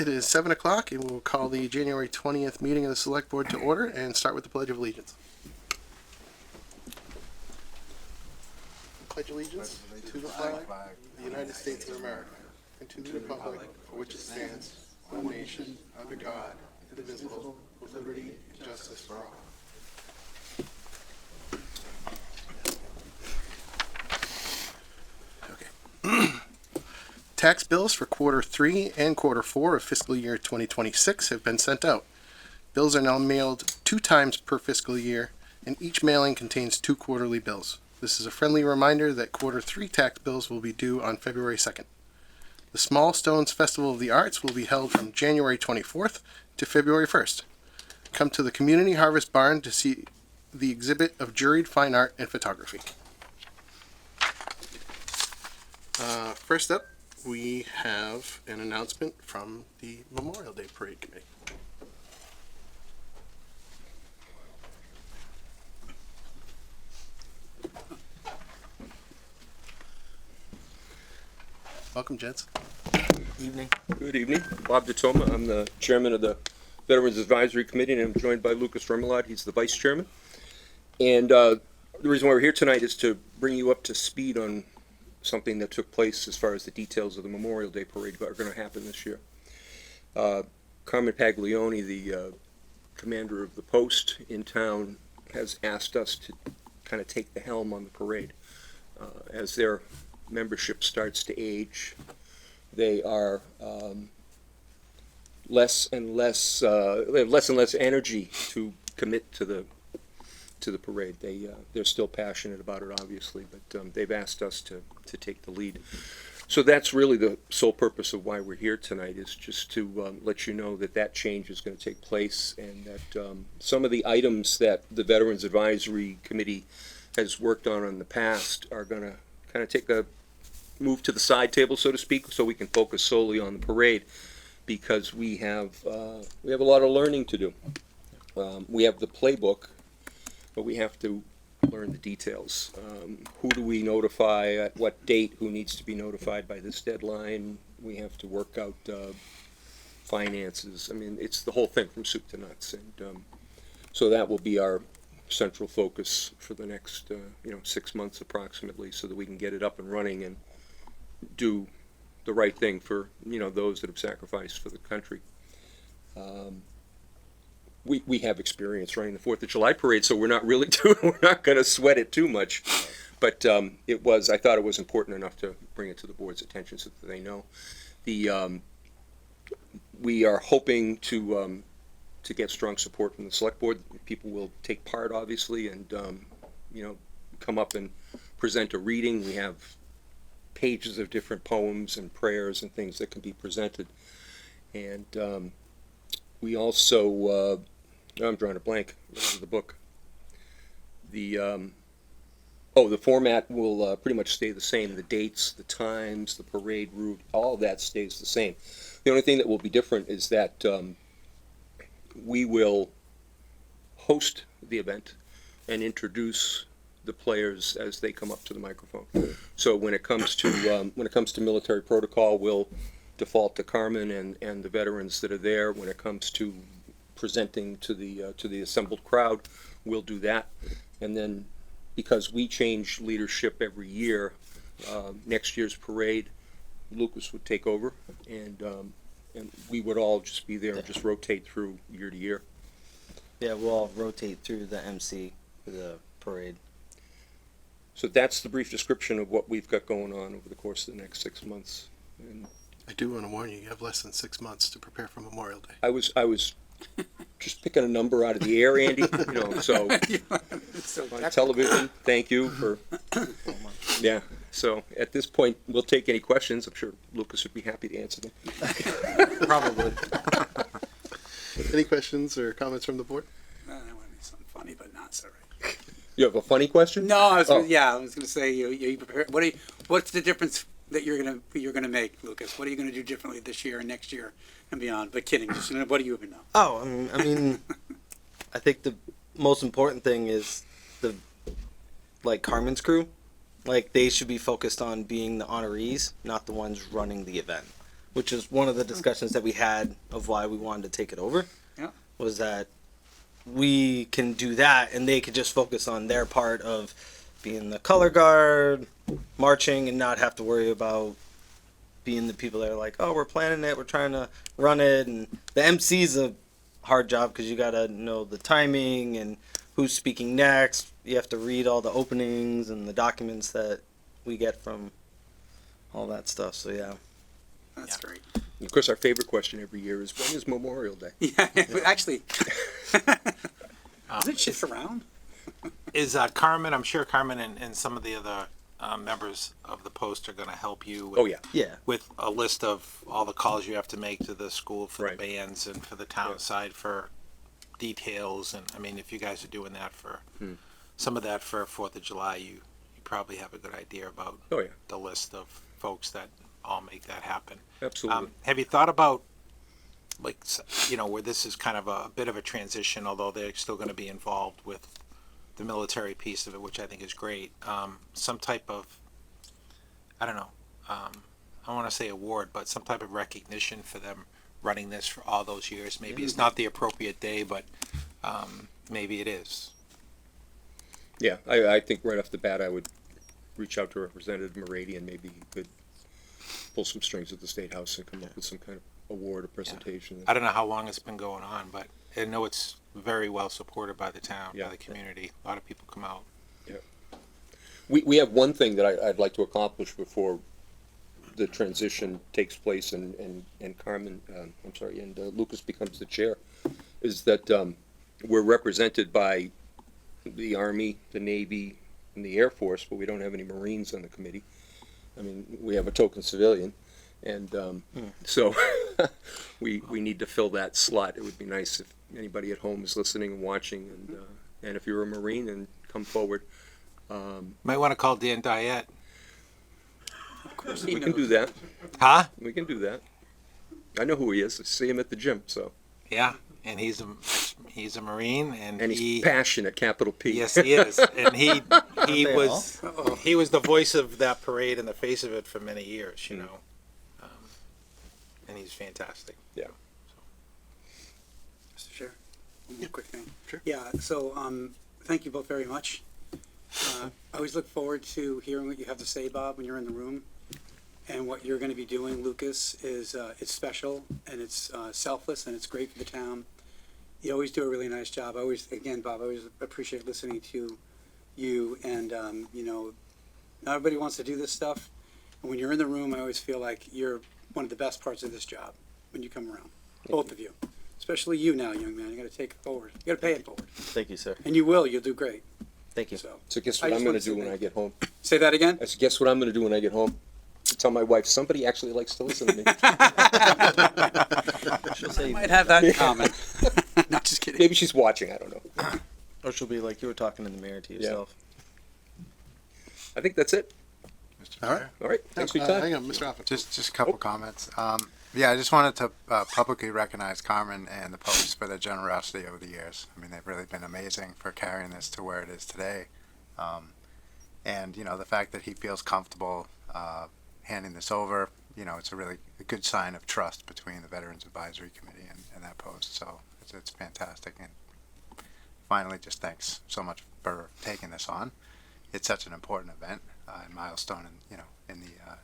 It is 7 o'clock, and we'll call the January 20th meeting of the Select Board to order and start with the Pledge of Allegiance. Pledge allegiance to the flag of the United States of America and to the republic for which it stands, one nation, under God, indivisible, with liberty and justice for all. Tax bills for quarter 3 and quarter 4 of fiscal year 2026 have been sent out. Bills are now mailed 2 times per fiscal year, and each mailing contains 2 quarterly bills. This is a friendly reminder that quarter 3 tax bills will be due on February 2nd. The Small Stones Festival of the Arts will be held from January 24th to February 1st. Come to the Community Harvest Barn to see the exhibit of juried fine art and photography. First up, we have an announcement from the Memorial Day Parade Committee. Welcome, gents. Evening. Good evening. Bob DeToma. I'm the chairman of the Veterans Advisory Committee, and I'm joined by Lucas Remelad. He's the vice chairman. And the reason why we're here tonight is to bring you up to speed on something that took place as far as the details of the Memorial Day Parade are going to happen this year. Carmen Paglioni, the commander of the post in town, has asked us to kind of take the helm on the parade. As their membership starts to age, they are less and less energy to commit to the parade. They're still passionate about it, obviously, but they've asked us to take the lead. So that's really the sole purpose of why we're here tonight, is just to let you know that change is going to take place, and that some of the items that the Veterans Advisory Committee has worked on in the past are going to kind of take a move to the side table, so to speak, so we can focus solely on the parade, because we have a lot of learning to do. We have the playbook, but we have to learn the details. Who do we notify at what date? Who needs to be notified by this deadline? We have to work out finances. I mean, it's the whole thing from soup to nuts, and so that will be our central focus for the next 6 months approximately, so that we can get it up and running and do the right thing for those that have sacrificed for the country. We have experience running the 4th of July parade, so we're not going to sweat it too much. But I thought it was important enough to bring it to the board's attention so that they know. We are hoping to get strong support from the select board. People will take part, obviously, and come up and present a reading. We have pages of different poems and prayers and things that can be presented. And we also I'm drawing a blank out of the book. The format will pretty much stay the same. The dates, the times, the parade route, all of that stays the same. The only thing that will be different is that we will host the event and introduce the players as they come up to the microphone. So when it comes to military protocol, we'll default to Carmen and the veterans that are there. When it comes to presenting to the assembled crowd, we'll do that. And then, because we change leadership every year, next year's parade, Lucas would take over, and we would all just be there and just rotate through year to year. Yeah, we'll all rotate through the MC for the parade. So that's the brief description of what we've got going on over the course of the next 6 months. And I do want to warn you, you have less than 6 months to prepare for Memorial Day. I was just picking a number out of the air, Andy. So on television. Thank you for. Yeah. So at this point, we'll take any questions. I'm sure Lucas would be happy to answer them. Probably. Any questions or comments from the board? I want to be something funny, but not so right. You have a funny question? No, I was going to say you prepare. What's the difference that you're gonna make, Lucas? What are you gonna do differently this year and next year and beyond? But kidding, just what do you even know? Oh, I mean, I think the most important thing is Carmen's crew. Like, they should be focused on being the honorees, not the ones running the event. which is one of the discussions that we had of why we wanted to take it over. Yeah. Was that we can do that and they could just focus on their part of being the color guard, marching, and not have to worry about being the people that are like, oh, we're planning it, we're trying to run it. And the MC's a hard job because you got to know the timing and who's speaking next. You have to read all the openings and the documents that we get from all that stuff. So, yeah. That's great. Of course, our favorite question every year is, when is Memorial Day? Yeah, actually. Does it shift around? Is Carmen, I'm sure Carmen and some of the other members of the Post are going to help you with, Oh, yeah. Yeah. with a list of all the calls you have to make to the school for Right. the bands and for the town Yeah. side for details. And I mean, if you guys are doing that for some of that for 4th of July, you probably have a good idea about Oh, yeah. the list of folks that all make that happen. Absolutely. Have you thought about, like, where this is kind of a bit of a transition, although they're still going to be involved with the military piece of it, which I think is great. Some type of, I don't know, I don't want to say award, but some type of recognition for them running this for all those years. Maybe it's not the appropriate day, but maybe it is. Yeah, I think right off the bat, I would reach out to Representative Moretti and maybe he could pull some strings at the State House and come up with some kind of award or presentation. I don't know how long it's been going on, but I know it's very well supported by the town, Yeah. by the community. A lot of people come out. We have one thing that I'd like to accomplish before the transition takes place and Carmen, and Lucas becomes the chair, is that we're represented by the Army, the Navy, and the Air Force, but we don't have any Marines on the committee. I mean, we have a token civilian, and so we need to fill that slot. It would be nice if anybody at home is listening and watching, and if you're a Marine, then come forward. Might want to call Dan Diet. Of course We can do that. Huh? We can do that. I know who he is. I see him at the gym, so. Yeah, and he's a Marine, and And he's passionate, capital P. yes, he is, and he they was he was the voice of that parade and the face of it for many years, you know, and he's fantastic. Yeah. Mr. Chair, one more quick thing. Sure. Yeah, so, thank you both very much. I always look forward to hearing what you have to say, Bob, when you're in the room. And what you're gonna be doing, Lucas, is, it's special, and it's, selfless, and it's great for the town. You always do a really nice job. Again, Bob, I always appreciate listening to you, and, not everybody wants to do this stuff. And when you're in the room, I always feel like you're one of the best parts of this job, when you come around, both of you. Especially you now, young man, you gotta take it forward, you gotta pay it forward, Thank you, sir. and you will, you'll do great, Thank you. so. So guess I what just I'm gonna wanted to do say when that. I get home? Say that again? I said, guess what I'm gonna do when I get home? Tell my wife, somebody actually likes to listen to me. She'll say, Might have that in common. Not just kidding. Maybe she's watching, I don't know. or she'll be like, you were talking in the mirror to yourself. I think that's it. All right. All right, thanks for your time. Hang on, Mr. Hoffman. Just a couple comments. Yeah, I just wanted to publicly recognize Carmen and the Post for their generosity over the years. I mean, they've really been amazing for carrying this to where it is today. And, the fact that he feels comfortable handing this over, it's a really good sign of trust between the Veterans Advisory Committee and that Post. So it's fantastic. And finally, just thanks so much for taking this on. It's such an important event and milestone in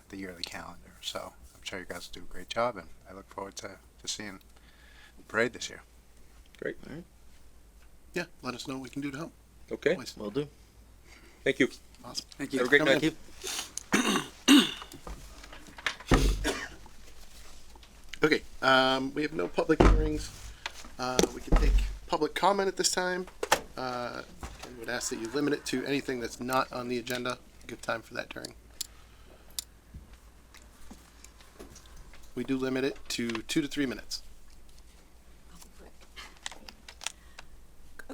the yearly calendar. So I'm sure you guys will do a great job, and I look forward to seeing the parade this year. Great, Yeah, let us know what we can do to help. okay, Always. Will do. thank you. Awesome. Thank you. Have a great Come night. in. Okay, we have no public hearings. We can take public comment at this time. I would ask that you limit it to anything that's not on the agenda. Give time for that during. We do limit it to 2 to 3 minutes.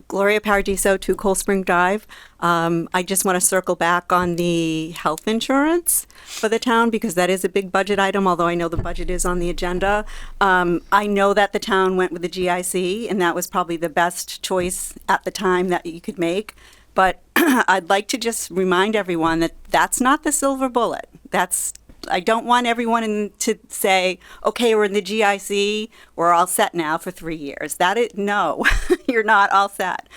Gloria Paradiso, 2 Cold Spring Drive. I just want to circle back on the health insurance for the town because that is a big budget item, although I know the budget is on the agenda. I know that the town went with the GIC, and that was probably the best choice at the time that you could make. But I'd like to just remind everyone that that's not the silver bullet. That's I don't want everyone to say, okay, we're in the GIC, we're all set now for 3 years. No, you're not all set.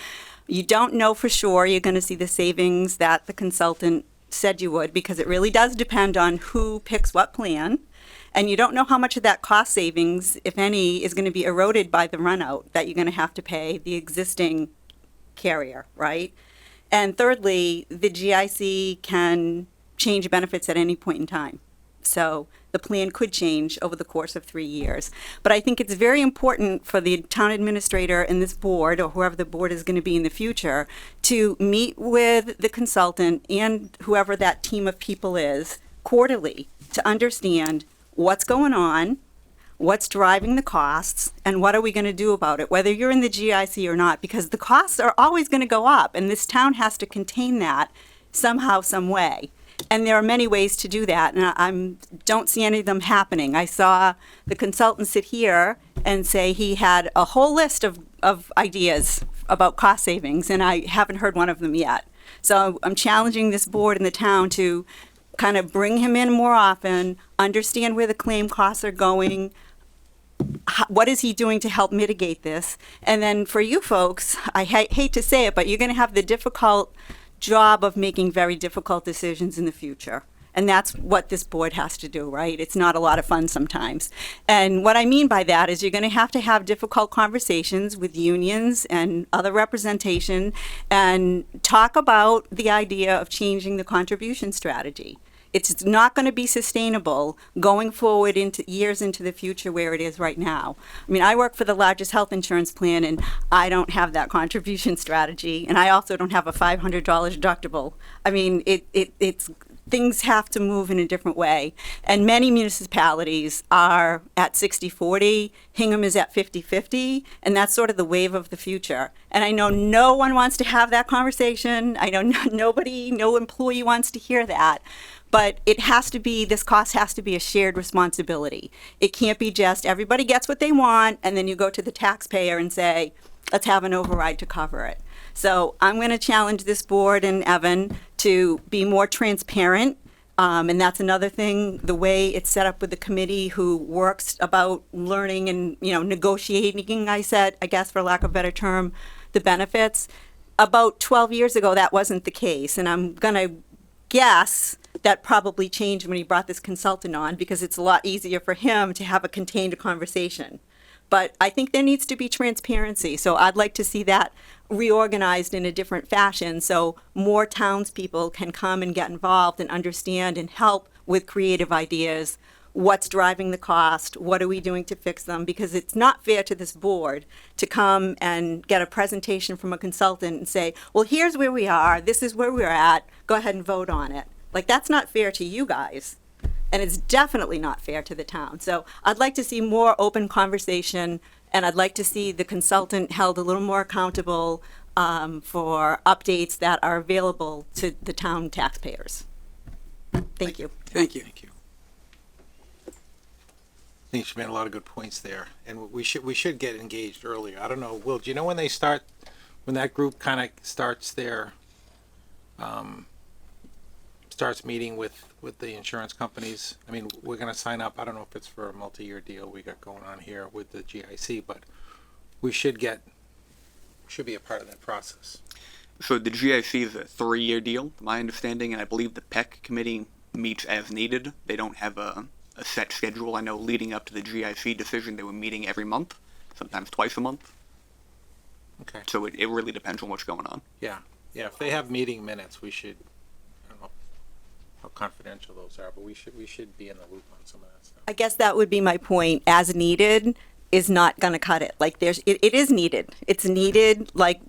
You don't know for sure you're going to see the savings that the consultant said you would, because it really does depend on who picks what plan. And you don't know how much of that cost savings, if any, is going to be eroded by the runout that you're going to have to pay the existing carrier, right? And thirdly, the GIC can change benefits at any point in time. So the plan could change over the course of 3 years. But I think it's very important for the town administrator and this board, or whoever the board is going to be in the future, to meet with the consultant and whoever that team of people is quarterly to understand what's going on, what's driving the costs, and what are we going to do about it, whether you're in the GIC or not, because the costs are always going to go up, and this town has to contain that somehow, some way. And there are many ways to do that, and I don't see any of them happening. I saw the consultant sit here and say he had a whole list of ideas about cost savings, and I haven't heard one of them yet. So I'm challenging this board and the town to kind of bring him in more often, understand where the claim costs are going, what is he doing to help mitigate this? And then for you folks, I hate to say it, but you're going to have the difficult job of making very difficult decisions in the future. And that's what this board has to do, right? It's not a lot of fun sometimes. And what I mean by that is you're going to have difficult conversations with unions and other representation and talk about the idea of changing the contribution strategy. It's not going to be sustainable going forward into years into the future where it is right now. I mean, I work for the largest health insurance plan, and I don't have that contribution strategy, and I also don't have a $500 deductible. I mean, it's things have to move in a different way. And many municipalities are at 60-40. Hingham is at 50-50, and that's sort of the wave of the future. And I know no one wants to have that conversation. I know no employee wants to hear that. But this cost has to be a shared responsibility. It can't be just everybody gets what they want, and then you go to the taxpayer and say, let's have an override to cover it. So I'm going to challenge this board and Evan to be more transparent. And that's another thing, the way it's set up with the committee who works about learning and, negotiating, I guess for lack of a better term, the benefits. About 12 years ago, that wasn't the case. And I'm going to guess that probably changed when he brought this consultant on, because it's a lot easier for him to have a contained conversation. But I think there needs to be transparency. So I'd like to see that reorganized in a different fashion so more townspeople can come and get involved and understand and help with creative ideas. What's driving the cost? What are we doing to fix them? Because it's not fair to this board to come and get a presentation from a consultant and say, well, here's where we are. This is where we're at. Go ahead and vote on it. Like, that's not fair to you guys. And it's definitely not fair to the town. So I'd like to see more open conversation, and I'd like to see the consultant held a little more accountable for updates that are available to the town taxpayers. Thank you. Thank you. Thank you. I think she made a lot of good points there, and we should get engaged earlier. I don't know, Will, do you know when that group kind of starts starts meeting with the insurance companies? I mean, we're going to sign up. I don't know if it's for a multi-year deal we got going on here with the GIC, but we should be a part of that process. So the GIC is a 3-year deal, my understanding, and I believe the PEC committee meets as needed. They don't have a set schedule. I know leading up to the GIC decision, they were meeting every month, sometimes twice a month. Okay. So it really depends on what's going on. Yeah. If they have meeting minutes, we should. I don't know how confidential those are, but we should be in the loop on some of that stuff. I guess that would be my point. As needed is not going to cut it. Like it is needed. It's needed like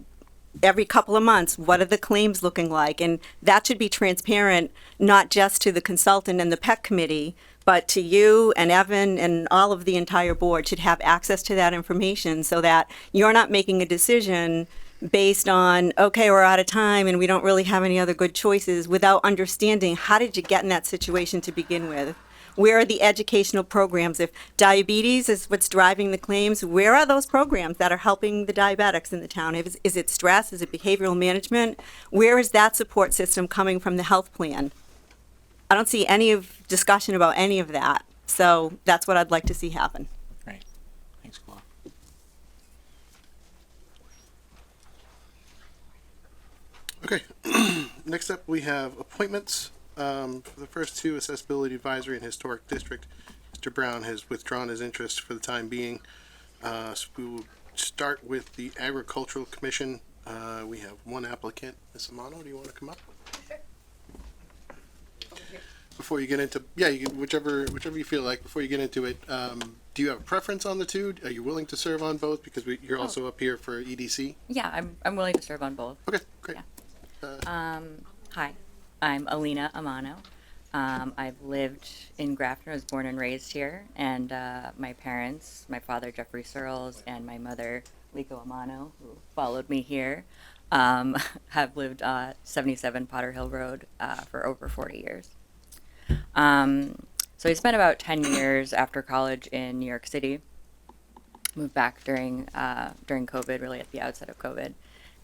every couple of months. What are the claims looking like? And that should be transparent, not just to the consultant and the PEC committee, but to you and Evan and all of the entire board should have access to that information so that you're not making a decision based on, okay, we're out of time and we don't really have any other good choices, without understanding how did you get in that situation to begin with? Where are the educational programs? If diabetes is what's driving the claims, where are those programs that are helping the diabetics in the town? Is it stress? Is it behavioral management? Where is that support system coming from the health plan? I don't see any of discussion about any of that. So that's what I'd like to see happen. Right. Thanks, Claude. Okay, next up we have appointments. For the first two, Accessibility Advisory and Historic District, Mr. Brown has withdrawn his interest for the time being. So we will start with the Agricultural Commission. We have one applicant. Ms. Amano, do you want to come up? Before you get into, yeah, you can, whichever you feel like, before you get into it, do you have a preference on the two? Are you willing to serve on both? Because you're also up here for EDC? Yeah, I'm willing to serve on both. Okay, great. Hi, I'm Alina Amano. I've lived in Grafton. I was born and raised here, and my parents, my father Jeffrey Searles and my mother Liko Amano, who followed me here, have lived 77 Potter Hill Road for over 40 years. So I spent about 10 years after college in New York City. Moved back during COVID, really at the outset of COVID,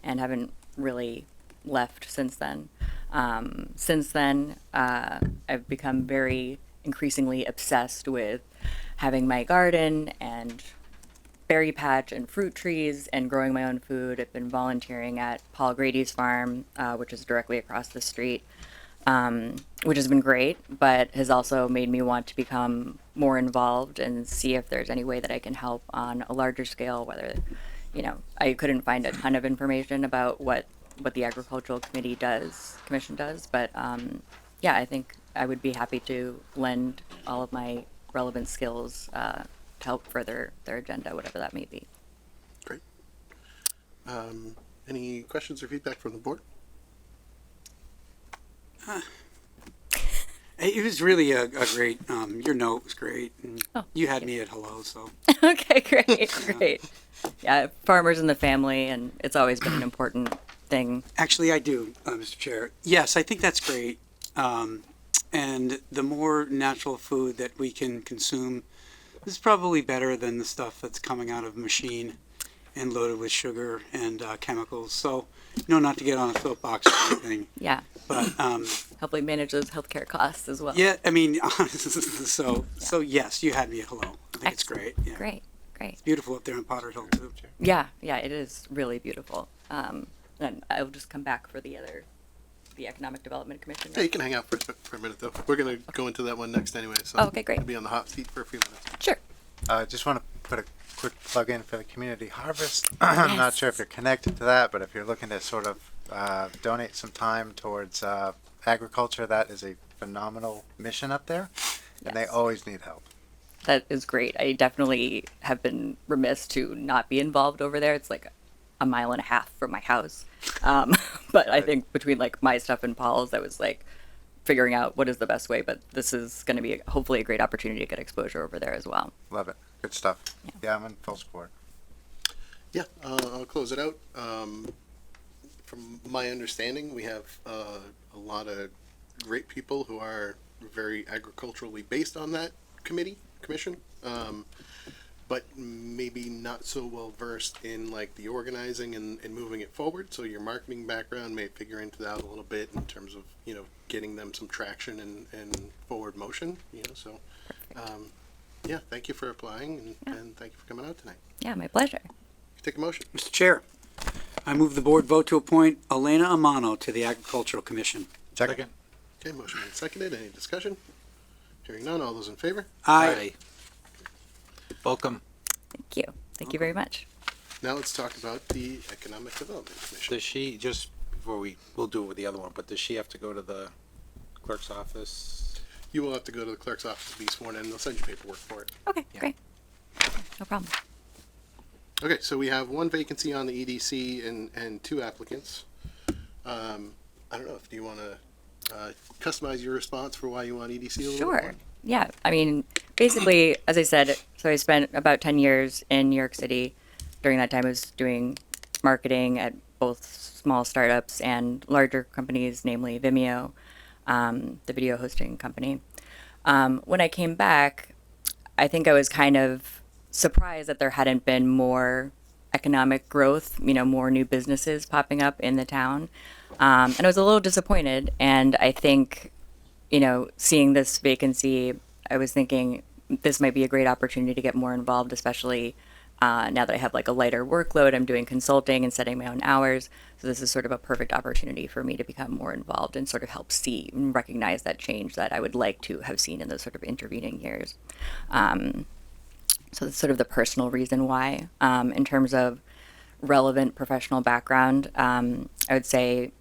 and haven't really left since then. I've become very increasingly obsessed with having my garden and berry patch and fruit trees and growing my own food. I've been volunteering at Paul Grady's farm, which is directly across the street, which has been great, but has also made me want to become more involved and see if there's any way that I can help on a larger scale, whether, I couldn't find a ton of information about what the Agricultural Commission does, but yeah, I think I would be happy to lend all of my relevant skills to help further their agenda, whatever that may be. Great. Any questions or feedback from the board? It was really a great, your note was great. And Oh, you had me at hello, so. Okay, great. Yeah, farmers in the family, and it's always been an important thing. Actually, I do, Mr. Chair. Yes, I think that's great. And the more natural food that we can consume is probably better than the stuff that's coming out of machine and loaded with sugar and chemicals. So, not to get on a soapbox or anything, Yeah, but hopefully manage those healthcare costs as well. yeah, I mean, so yes, you had me at hello. I think it's great. Yeah. Great. It's beautiful up there in Potter Hill too. Yeah, it is really beautiful. And I'll just come back for the Economic Development Commission. Yeah, you can hang out for a minute though. We're gonna go into that one next anyway. So Oh, okay, great. You'll be on the hot seat for a few minutes. Sure. Just want to put a quick plug in for the community harvest. I'm not sure if you're connected to that, but if you're looking to sort of donate some time towards agriculture, that is a phenomenal mission up there, and they Yes. always need help. That is great. I definitely have been remiss to not be involved over there. It's like a mile and a half from my house. But I think between like my stuff and Paul's, I was like figuring out what is the best way. But this is going to be hopefully a great opportunity to get exposure over there as well. Love it. Good stuff. Yeah, I'm in full support. Yeah, I'll close it out. From my understanding, we have a lot of great people who are very agriculturally based on that commission, but maybe not so well versed in like the organizing and moving it forward. So your marketing background may figure into that a little bit in terms of getting them some traction and forward motion. So yeah, thank you for applying and thank you for coming out tonight. Yeah, my pleasure. Take a motion. Mr. Chair, I move the board vote to appoint Elena Amano to the Agricultural Commission. Second. Okay, motion made, seconded. Any discussion? Hearing none. All those in favor? Aye. Welcome. Thank you. Thank you very much. Now let's talk about the Economic Development Commission. Does she, just before we'll do it with the other one, but does she have to go to the clerk's office? You will have to go to the clerk's office to be sworn in. They'll send you paperwork for it. Okay, Yeah. great. No problem. Okay, so we have one vacancy on the EDC and two applicants. I don't know if you want to customize your response for why you want EDC a little bit Sure. more? Yeah. I mean, basically, as I said, so I spent about 10 years in New York City. During that time, I was doing marketing at both small startups and larger companies, namely Vimeo, the video hosting company. When I came back, I think I was kind of surprised that there hadn't been more economic growth, more new businesses popping up in the town. And I was a little disappointed. And I think seeing this vacancy, I was thinking this might be a great opportunity to get more involved, especially now that I have like a lighter workload. I'm doing consulting and setting my own hours. So this is sort of a perfect opportunity for me to become more involved and sort of help see and recognize that change that I would like to have seen in those sort of intervening years. So that's sort of the personal reason why. In terms of relevant professional background, I would say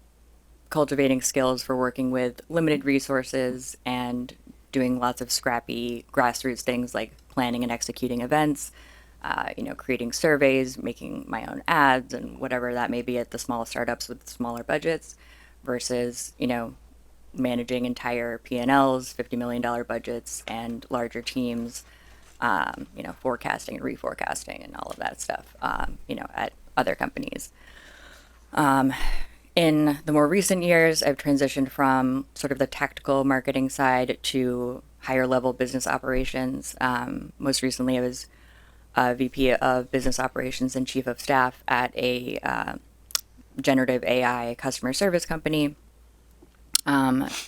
cultivating skills for working with limited resources and doing lots of scrappy grassroots things like planning and executing events, creating surveys, making my own ads and whatever that may be at the small startups with smaller budgets versus, managing entire P&Ls, $50 million budgets and larger teams, forecasting and reforecasting and all of that stuff, at other companies. In the more recent years, I've transitioned from sort of the tactical marketing side to higher level business operations. Most recently, I was VP of Business Operations and Chief of Staff at a generative AI customer service company,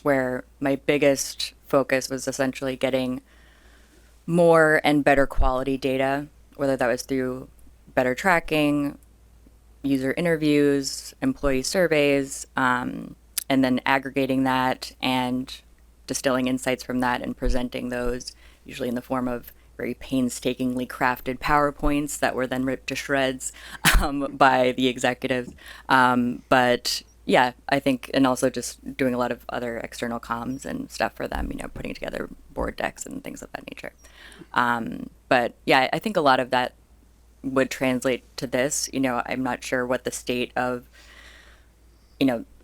where my biggest focus was essentially getting more and better quality data, whether that was through better tracking, user interviews, employee surveys, and then aggregating that and distilling insights from that and presenting those, usually in the form of very painstakingly crafted PowerPoints that were then ripped to shreds by the executives. But yeah, I think, and also just doing a lot of other external comms and stuff for them, putting together board decks and things of that nature. But yeah, I think a lot of that would translate to this. I'm not sure what the state of,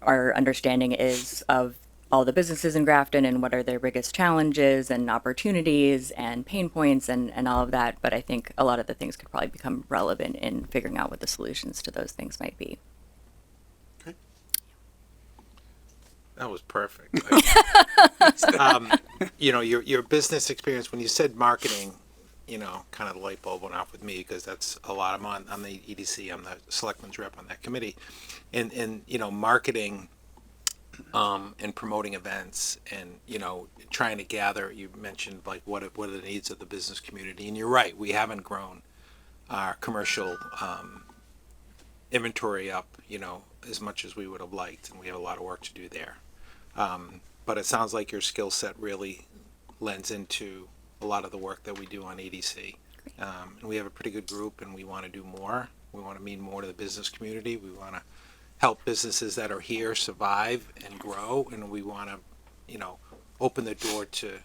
our understanding is of all the businesses in Grafton and what are their biggest challenges and opportunities and pain points and all of that. But I think a lot of the things could probably become relevant in figuring out what the solutions to those things might be. That was perfect. Your business experience, when you said marketing, kind of the light bulb went off with me because that's a lot. I'm on the EDC. I'm the selectman's rep on that committee, and marketing, and promoting events, and trying to gather. You mentioned like what are the needs of the business community, and you're right. We haven't grown our commercial inventory up, as much as we would have liked, and we have a lot of work to do there. But it sounds like your skill set really lends into a lot of the work that we do on EDC. And we have a pretty good group, and we want to do more. We want to mean more to the business community. We want to help businesses that are here survive and grow, and we want to, open the door to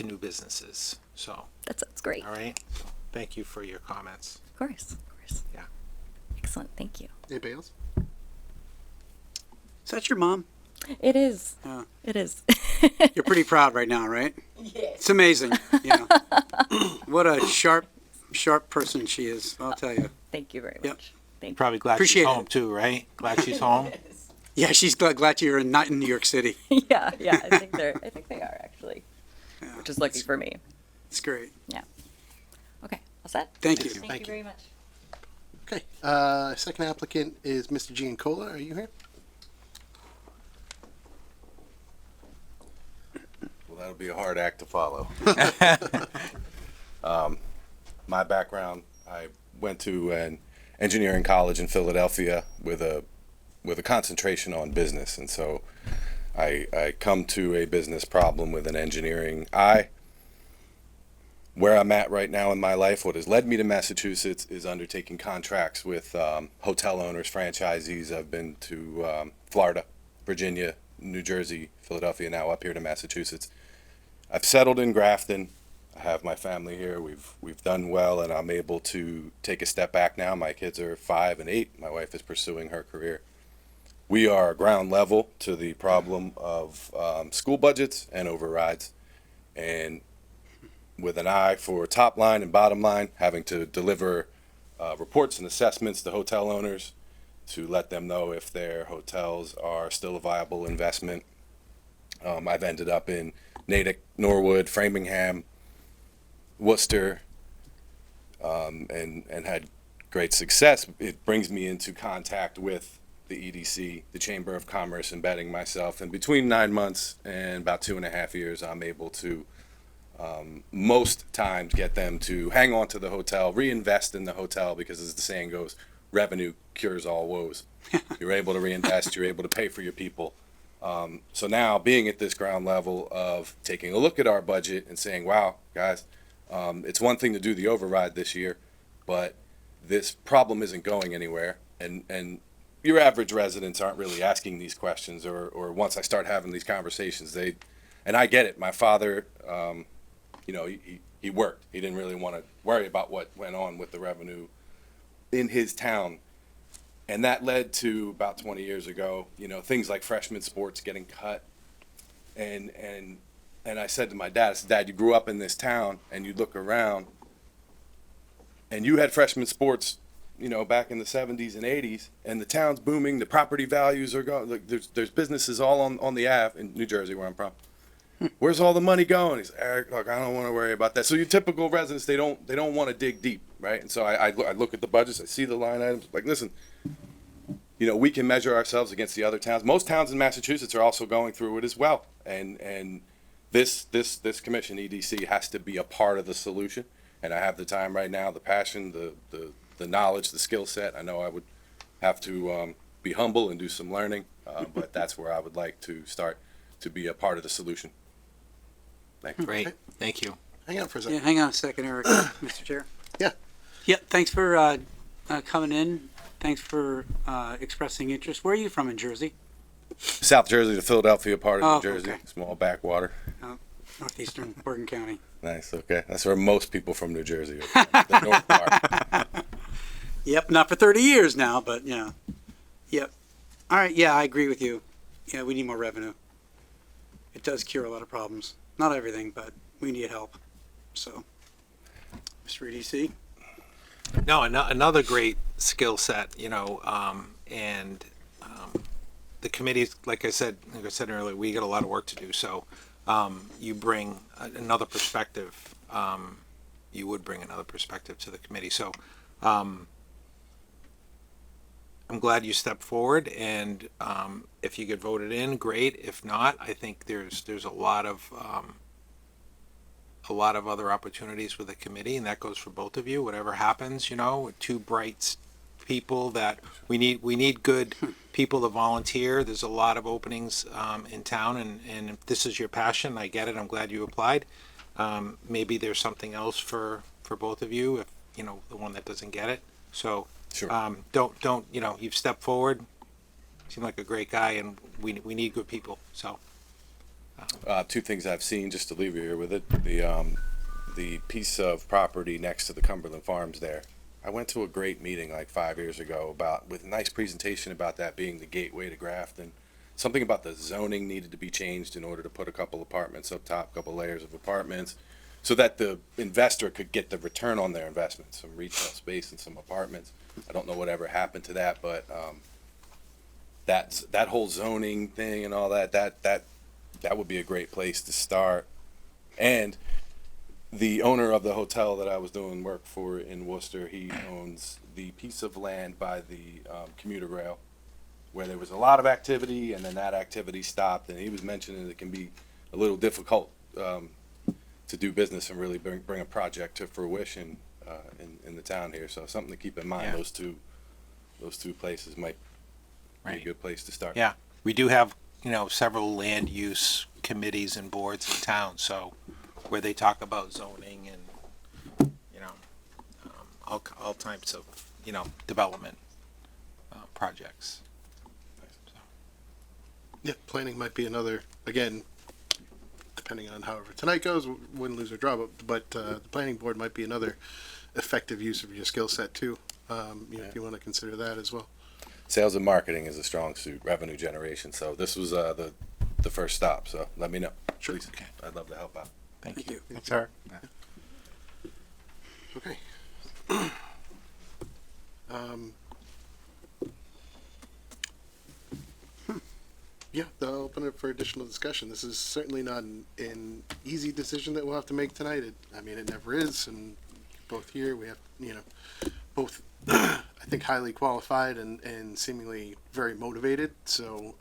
new businesses. So That sounds great. all right. So, thank you for your comments. Of course. Yeah. Excellent. Thank you. Anybody else? Is that your mom? It is. Yeah. It is. You're pretty proud right now, right? Yes. It's amazing. What a sharp person she is, I'll tell you. Thank you very much. Yep. Thank you. Probably glad Appreciate she's it. home too, right? Glad she's home. Yeah, she's glad you're not in New York City. Yeah. I think they are actually, Yeah, which is lucky for me. it's great. Okay. All set? Thank you. Thank you very much. Okay, second applicant is Mr. Giancola. Are you here? Well, that'll be a hard act to follow. My background, I went to an engineering college in Philadelphia with a concentration on business, and so I come to a business problem with an engineering eye. Where I'm at right now in my life, what has led me to Massachusetts is undertaking contracts with hotel owners, franchisees. I've been to Florida, Virginia, New Jersey, Philadelphia, now up here to Massachusetts. I've settled in Grafton. I have my family here. We've done well, and I'm able to take a step back now. My kids are 5 and 8. My wife is pursuing her career. We are ground level to the problem of school budgets and overrides, and with an eye for top line and bottom line, having to deliver reports and assessments to hotel owners to let them know if their hotels are still a viable investment. I've ended up in Natick, Norwood, Framingham, Worcester, and had great success. It brings me into contact with the EDC, the Chamber of Commerce, embedding myself. And between 9 months and about 2.5 years, I'm able to most times get them to hang on to the hotel, reinvest in the hotel, because as the saying goes, revenue cures all woes. You're able to reinvest, you're able to pay for your people. So now being at this ground level of taking a look at our budget and saying, wow, guys, it's one thing to do the override this year, but this problem isn't going anywhere. And your average residents aren't really asking these questions, or once I start having these conversations, and I get it. My father, he worked. He didn't really want to worry about what went on with the revenue in his town. And that led to about 20 years ago, things like freshman sports getting cut. And I said to my dad, I said, Dad, you grew up in this town and you look around and you had freshman sports, back in the 70s and 80s, and the town's booming, the property values are going, like there's businesses all on the Ave in New Jersey where I'm from. Where's all the money going? He's, Eric, look, I don't want to worry about that. So your typical residents, they don't want to dig deep, right? And so I look at the budgets, I see the line items, like, listen, we can measure ourselves against the other towns. Most towns in Massachusetts are also going through it as well. And this commission, EDC, has to be a part of the solution. And I have the time right now, the passion, the knowledge, the skill set. I know I would have to be humble and do some learning, but that's where I would like to start to be a part of the solution. Thank you. Great, thank you. Hang on for a Yeah, second. hang on a second, Eric, Mr. Chair. Yeah. Yeah, thanks for coming in. Thanks for expressing interest. Where are you from in Jersey? South Jersey, the Philadelphia part of Oh, New Jersey, okay. small backwater. Northeastern Bergen County. Nice, okay. That's where most people from New Jersey are from, the north part. Yep, not for 30 years now, but yeah. Yep. All right, yeah, I agree with you. Yeah, we need more revenue. It does cure a lot of problems. Not everything, but we need help. So, Mr. EDC? No, another great skill set, and the committees, like I said earlier, we got a lot of work to do. So you bring another perspective. You would bring another perspective to the committee. So I'm glad you stepped forward, and if you get voted in, great. If not, I think there's a lot of other opportunities with the committee, and that goes for both of you. Whatever happens, two bright people that we need good people to volunteer. There's a lot of openings in town, and if this is your passion, I get it. I'm glad you applied. Maybe there's something else for both of you, if the one that doesn't get it. So Sure. don't you've stepped forward. Seem like a great guy, and we need good people. So. Two things I've seen, just to leave you here with it. The piece of property next to the Cumberland Farms there. I went to a great meeting like 5 years ago with a nice presentation about that being the gateway to Grafton. Something about the zoning needed to be changed in order to put a couple apartments up top, a couple layers of apartments, so that the investor could get the return on their investment, some retail space and some apartments. I don't know whatever happened to that, but that whole zoning thing and all that would be a great place to start. And the owner of the hotel that I was doing work for in Worcester, he owns the piece of land by the commuter rail where there was a lot of activity, and then that activity stopped, and he was mentioning it can be a little difficult to do business and really bring a project to fruition in the town here. So something to keep in mind. Yeah. Those two places might be a good place to start. Yeah, we do have, several land use committees and boards in town, so where they talk about zoning and, all types of, development projects. Yeah, planning might be another, again, depending on however tonight goes, win, lose, or draw, but the planning board might be another effective use of your skill set too, if you want to consider that as well. Sales and marketing is a strong suit, revenue generation. So this was the first stop. So let me know. Sure. Please. Okay. I'd love to help out. Thank you. Thanks, Eric. Okay. Yeah, I'll open it for additional discussion. This is certainly not an easy decision that we'll have to make tonight. It never is, and both here, we have, both, I I think, highly qualified and seemingly very motivated. So,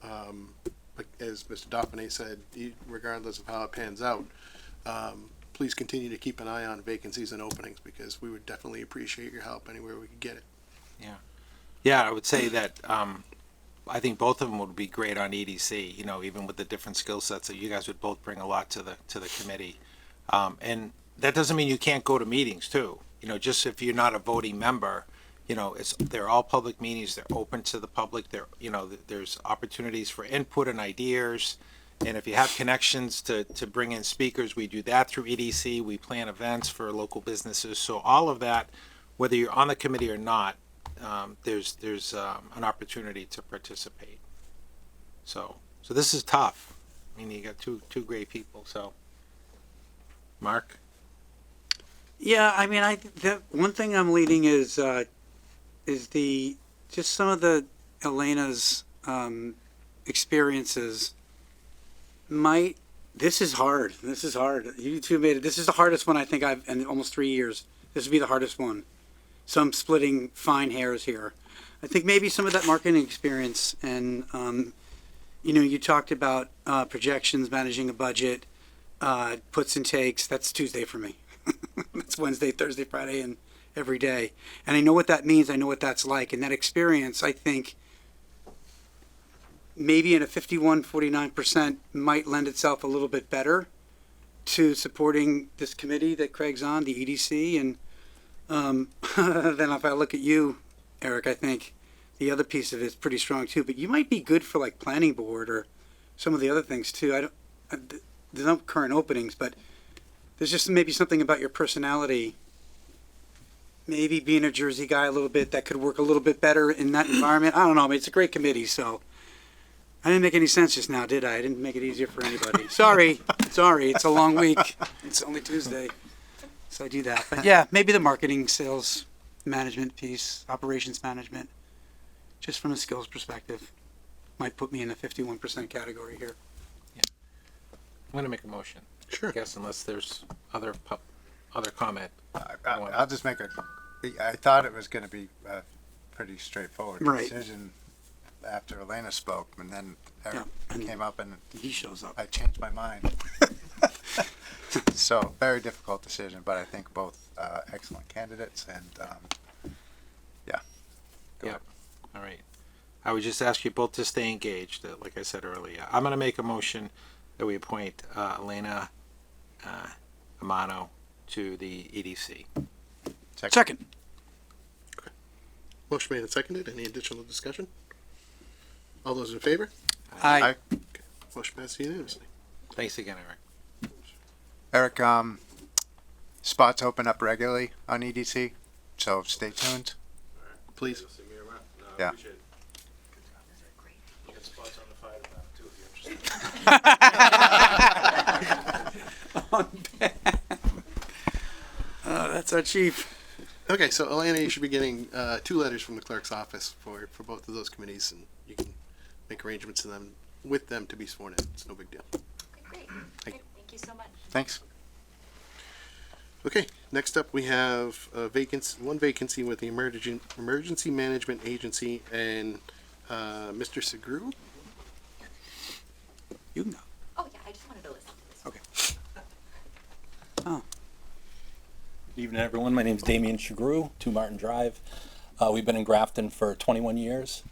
like, as Mr. Dauphiné said, regardless of how it pans out, please continue to keep an eye on vacancies and openings, because we would definitely appreciate your help anywhere we could get it. Yeah, I would say that I think both of them would be great on EDC. You know, even with the different skill sets, that you guys would both bring a lot to the committee. And that doesn't mean you can't go to meetings too. You know, just if you're not a voting member, you know, they're all public meetings. They're open to the public. There's opportunities for input and ideas. And if you have connections to bring in speakers, we do that through EDC. We plan events for local businesses. So all of that, whether you're on the committee or not, there's an opportunity to participate. So this is tough. I mean, you got two great people. So, Mark. Yeah, I mean, the one thing I'm leading is just some of the Elena's experiences this is hard. You two made it. This is the hardest one I think in almost 3 years. This would be the hardest one. So I'm splitting fine hairs here. I think maybe some of that marketing experience and, you talked about projections, managing a budget, puts and takes. That's Tuesday for me. That's Wednesday, Thursday, Friday, and every day. And I know what that means. I know what that's like. And that experience, I think, maybe in a 51-49% might lend itself a little bit better to supporting this committee that Craig's on, the EDC. And then if I look at you, Eric, I think the other piece of it is pretty strong too. But you might be good for like planning board or some of the other things too. There's no current openings, but there's just maybe something about your personality, maybe being a Jersey guy a little bit, that could work a little bit better in that environment. I don't know. I mean, it's a great committee, so I didn't make any sense just now, did I? I didn't make it easier for anybody. Sorry. It's a long week. It's only Tuesday. So I do that. But yeah, maybe the marketing, sales, management piece, operations management, just from a skills perspective, might put me in the 51% category here. I'm going to make a motion. Sure. I guess unless there's other comment. I'll just make I thought it was going to be a pretty straightforward Right. decision after Elena spoke, and then Eric and came up and He shows up. I changed my mind. So very difficult decision, but I think both excellent candidates, and yeah. Go Yep. All right. I would just ask you both to stay engaged. Like I said earlier, I'm going to make a motion that we appoint Elena Amano to the EDC. Second. Motion made and seconded. Any additional discussion? All those in favor? Aye. Motion passed unanimously. Thanks again, Eric. Eric, spots open up regularly on EDC, so stay tuned. Please. Yeah. That's our chief. Okay, so Elena, you should be getting 2 letters from the clerk's office for both of those committees, and you can make arrangements with them to be sworn in. It's no big deal. Great. Thank you so much. Thanks. Okay, next up we have one vacancy with the Emergency Management Agency, and Mr. Segru. You can go. Oh, yeah, I just wanted to listen to this. Okay. Good evening, everyone. My name is Damian Chagru, 2 Martin Drive. We've been in Grafton for 21 years.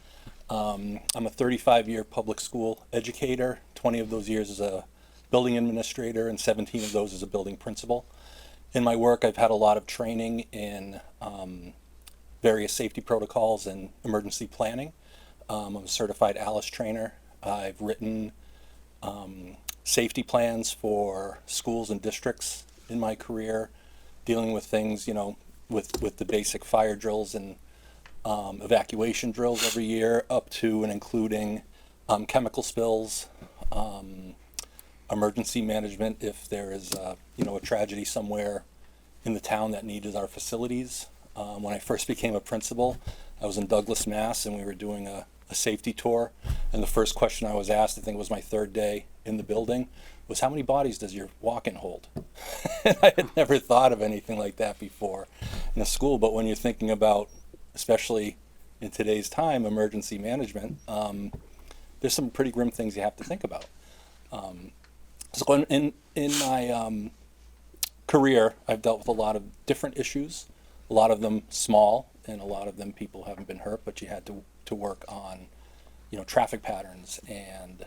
I'm a 35-year public school educator. 20 of those years as a building administrator, and 17 of those as a building principal. In my work, I've had a lot of training in various safety protocols and emergency planning. I'm a certified ALICE trainer. I've written safety plans for schools and districts in my career, dealing with things, with the basic fire drills and evacuation drills every year, up to and including chemical spills, emergency management if there is a tragedy somewhere in the town that needed our facilities. When I first became a principal, I was in Douglas, Mass, and we were doing a safety tour, and the first question I was asked, I think it was my 3rd day in the building, was how many bodies does your walk-in hold? I had never thought of anything like that before in a school, but when you're thinking about especially in today's time, emergency management, there's some pretty grim things you have to think about. So in my career, I've dealt with a lot of different issues, a lot of them small, and a lot of them people haven't been hurt, but you had to work on, traffic patterns and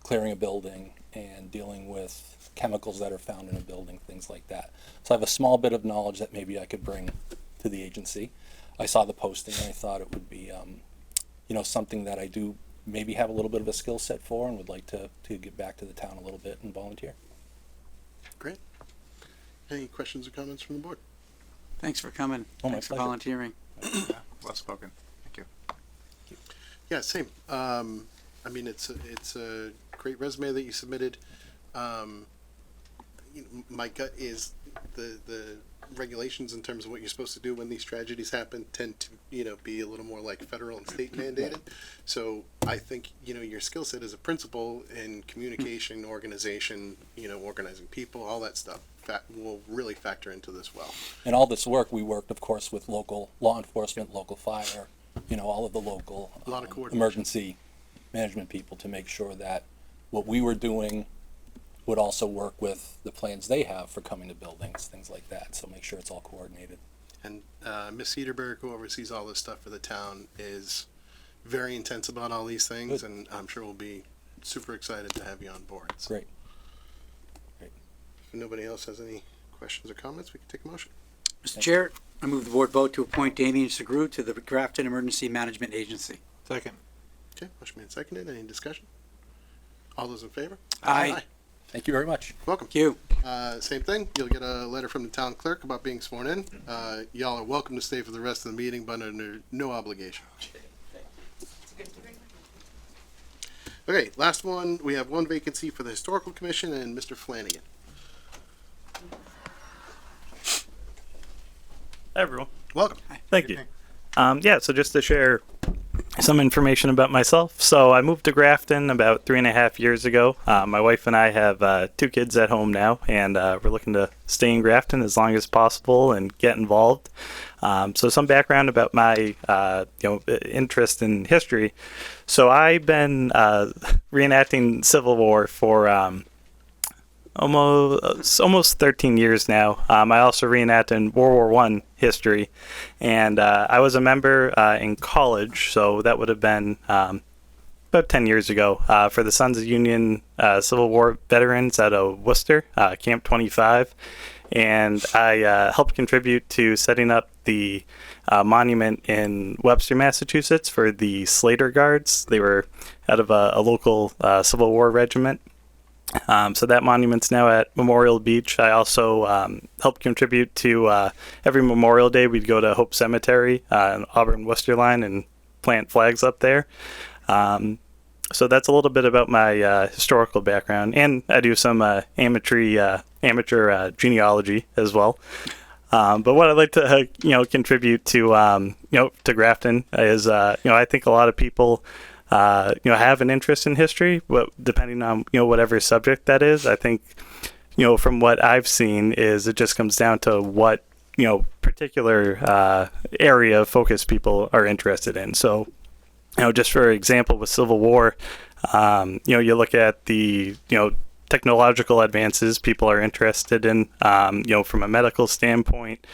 clearing a building and dealing with chemicals that are found in a building, things like that. So I have a small bit of knowledge that maybe I could bring to the agency. I saw the posting and I thought it would be, something that I do maybe have a little bit of a skill set for and would like to give back to the town a little bit and volunteer. Great. Any questions or comments from the board? Thanks for coming. Oh, my Thanks for pleasure. volunteering. Well spoken. Thank you. Yeah, same. I mean, it's a great resume that you submitted. My gut is the regulations in terms of what you're supposed to do when these tragedies happen tend to, be a little more like federal and state mandated. So I think, your skill set as a principal in communication, organization, organizing people, all that stuff will really factor into this well. And all this work, we worked, of course, with local law enforcement, local fire, all of the local A lot of coordination. emergency management people to make sure that what we were doing would also work with the plans they have for coming to buildings, things like that. So make sure it's all coordinated. And Ms. Cedarberg, who oversees all this stuff for the town, is very intense about all these things, Good. and I'm sure we'll be super excited to have you on board. So Great. if nobody else has any questions or comments, we can take a motion. Mr. Chair, I move the board vote to appoint Damian Segru to the Grafton Emergency Management Agency. Second. Okay, motion made and seconded. Any discussion? All those in favor? Aye. Thank you very much. Welcome. Thank you. Same thing. You'll get a letter from the town clerk about being sworn in. Y'all are welcome to stay for the rest of the meeting, but under no obligation. Okay, last one. We have one vacancy for the Historical Commission and Mr. Flanagan. Hi, everyone. Welcome. Thank you. So just to share some information about myself. So I moved to Grafton about 3.5 years ago. My wife and I have 2 kids at home now, and we're looking to stay in Grafton as long as possible and get involved. So some background about my interest in history. So I've been reenacting Civil War for almost 13 years now. I also reenact in World War I history, and I was a member in college, so that would have been about 10 years ago, for the Sons of Union Civil War Veterans out of Worcester, Camp 25, and I helped contribute to setting up the monument in Webster, Massachusetts for the Slater Guards. They were out of a local Civil War regiment. So that monument's now at Memorial Beach. I also helped contribute to every Memorial Day we'd go to Hope Cemetery on Auburn-Worcester line and plant flags up there. So that's a little bit about my historical background, and I do some amateur genealogy as well. But what I'd like to contribute to to Grafton is I think a lot of people have an interest in history, but depending on, whatever subject that is. I think, from what I've seen is it just comes down to what, particular area of focus people are interested in. So, just for example, with Civil War, you look at the, technological advances people are interested in, from a medical standpoint,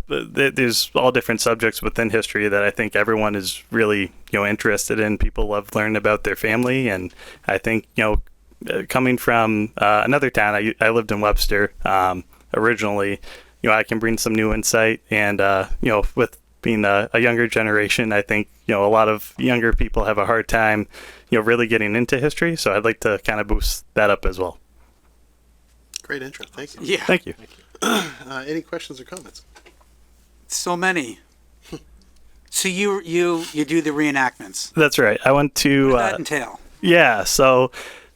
there's all different subjects within history that I think everyone is really, interested in. People love learning about their family. And I think, coming from another town, I lived in Webster originally, I can bring some new insight. And, with being a younger generation, I think, a lot of younger people have a hard time, really getting into history. So I'd like to kind of boost that up as well. Great intro. Thank you. Yeah. Thank you. Any questions or comments? So many. So you do the reenactments. That's right. I went to, What does that entail? yeah, so,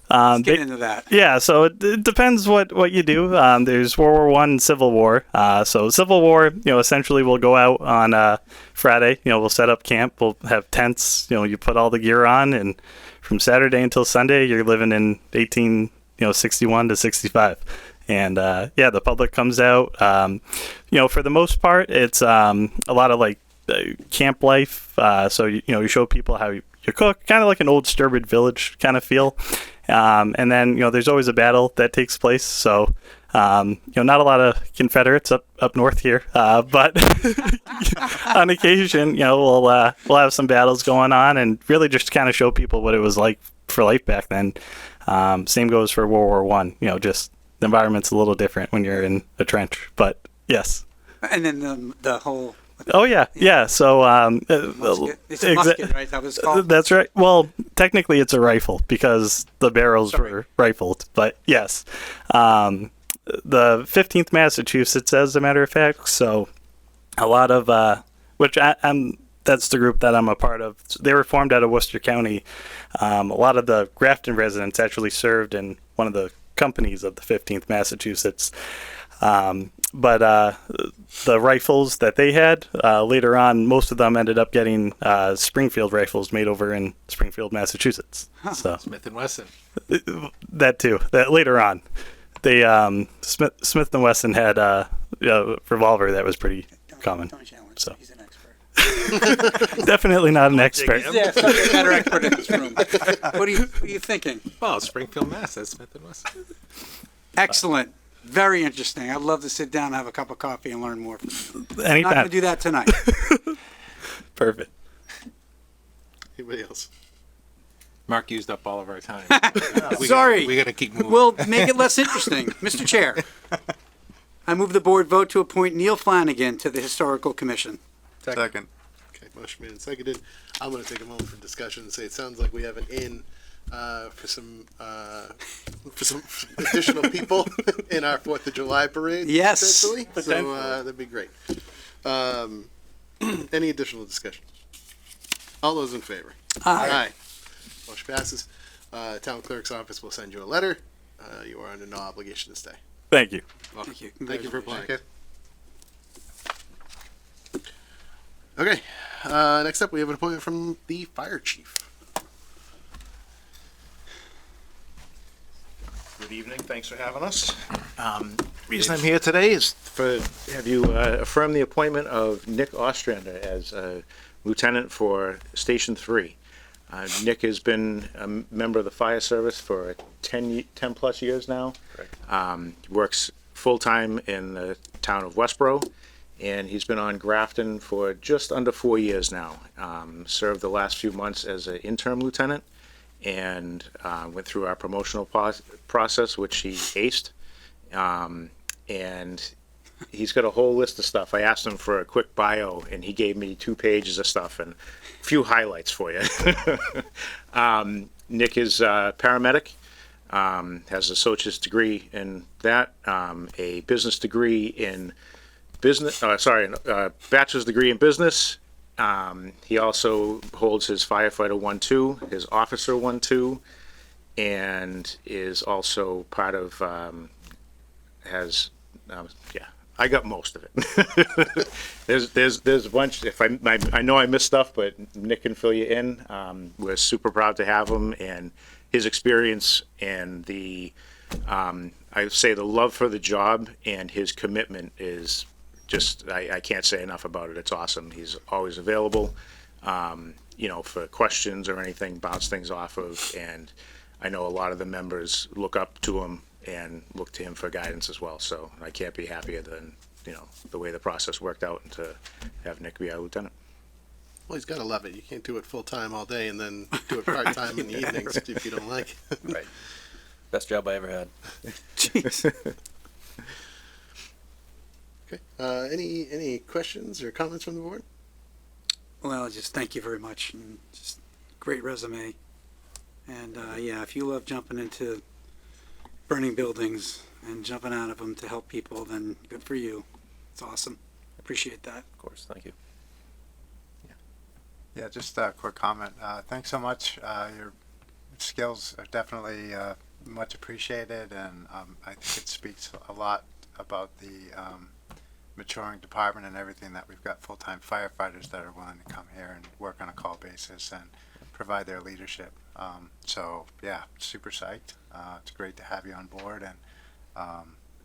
Let's get into that. yeah, so it depends what you do. There's World War I and Civil War. So Civil War, essentially we'll go out on Friday. We'll set up camp. We'll have tents. You put all the gear on, and from Saturday until Sunday, you're living in 1861 to 65. And the public comes out. For the most part, it's a lot of like camp life. So you show people how you cook, kind of like an old Sturbridge Village kind of feel. And then there's always a battle that takes place. So not a lot of Confederates up north here, but on occasion, we'll have some battles going on, and really just kind of show people what it was like for life back then. Same goes for World War One. Just the environment's a little different when you're in a trench, but yes. And then the whole. Oh yeah. So It's a musket, right? That was called. That's right. Well, technically it's a rifle because the barrels were rifled, but yes. The 15th Massachusetts, as a matter of fact. So a lot of which I'm that's the group that I'm a part of. They were formed out of Worcester County. A lot of the Grafton residents actually served in one of the companies of the 15th Massachusetts. But the rifles that they had, later on, most of them ended up getting Springfield rifles made over in Springfield, Massachusetts. So Smith and Wesson. that too. That later on, they Smith and Wesson had a revolver that was pretty common. Don't challenge. So. He's an expert. Definitely not an expert. Yeah, subject matter expert in this room. What are you thinking? Well, Springfield, Mass. That's Smith and Wesson. Excellent. Very interesting. I'd love to sit down and have a cup of coffee and learn more from you. Anytime. Not going to do that tonight. Perfect. Anybody else? Mark used up all of our time. Sorry. We got to keep moving. We'll make it less interesting. Mr. Chair, I move the board vote to appoint Neil Flanagan to the Historical Commission. Second. Okay, motion made and seconded. I'm going to take a moment for discussion and say it sounds like we have an in for some additional people in our 4th of July parade. Yes. Potentially. So that'd be great. Any additional discussion? All those in favor? Aye. Motion passes. Town clerk's office will send you a letter. You are under no obligation to stay. Thank you. Thank you. Thank you for applying. Thank Okay. Next up, we have an appointment from the fire chief. Good evening. Thanks for having us. Reason I'm here today is for have you affirm the appointment of Nick Ostrander as lieutenant for Station 3. Nick has been a member of the fire service for 10 plus years now. He works full-time in the town of Westboro, and he's been on Grafton for just under 4 years now. Served the last few months as an interim lieutenant, and went through our promotional process, which he aced. And he's got a whole list of stuff. I asked him for a quick bio, and he gave me 2 pages of stuff and a few highlights for you. Nick is a paramedic, has an associate's degree in that, a business degree in business, bachelor's degree in business. He also holds his firefighter 1-2, his officer 1-2, and is also part of, I got most of it. there's a bunch. If I know I missed stuff, but Nick can fill you in. We're super proud to have him, and his experience and the, I say the love for the job and his commitment is just, I can't say enough about it. It's awesome. He's always available, for questions or anything, bounce things off of, and I know a lot of the members look up to him and look to him for guidance as well. So I can't be happier than, the way the process worked out and to have Nick be our lieutenant. Well, he's got to love it. You can't do it full-time all day and then do it part-time in the evenings if you don't like it. Right. Best job I ever had. Jeez. Okay. Any questions or comments from the board? Well, just thank you very much. And just great resume. And if you love jumping into burning buildings and jumping out of them to help people, then good for you. It's awesome. Appreciate that. Of course. Thank you. Yeah, just a quick comment. Thanks so much. Your skills are definitely much appreciated, and I think it speaks a lot about the maturing department and everything that we've got full-time firefighters that are willing to come here and work on a call basis and provide their leadership. Super psyched. It's great to have you on board, and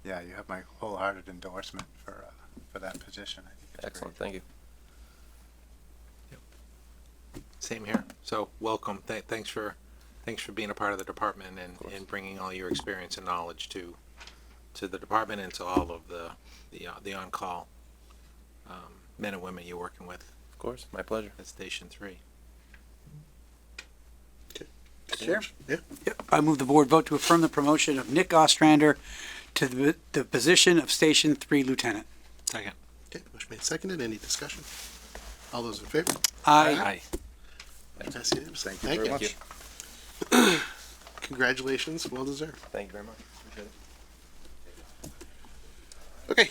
you have my wholehearted endorsement for that position. I think it's Excellent. great. Thank you. Same here. So welcome. Thanks for being a part of the department and bringing all your experience and knowledge to the department and to all of the on-call men and women you're working with Of course, my pleasure. at Station 3. Chair? Yeah. Yep. I move the board vote to affirm the promotion of Nick Ostrander to the position of Station 3 Lieutenant. Second. Okay, motion made, seconded. Any discussion? All those in favor? Aye. That's unanimous. Thank you very much. Congratulations, well deserved. Thank you very much. Appreciate it.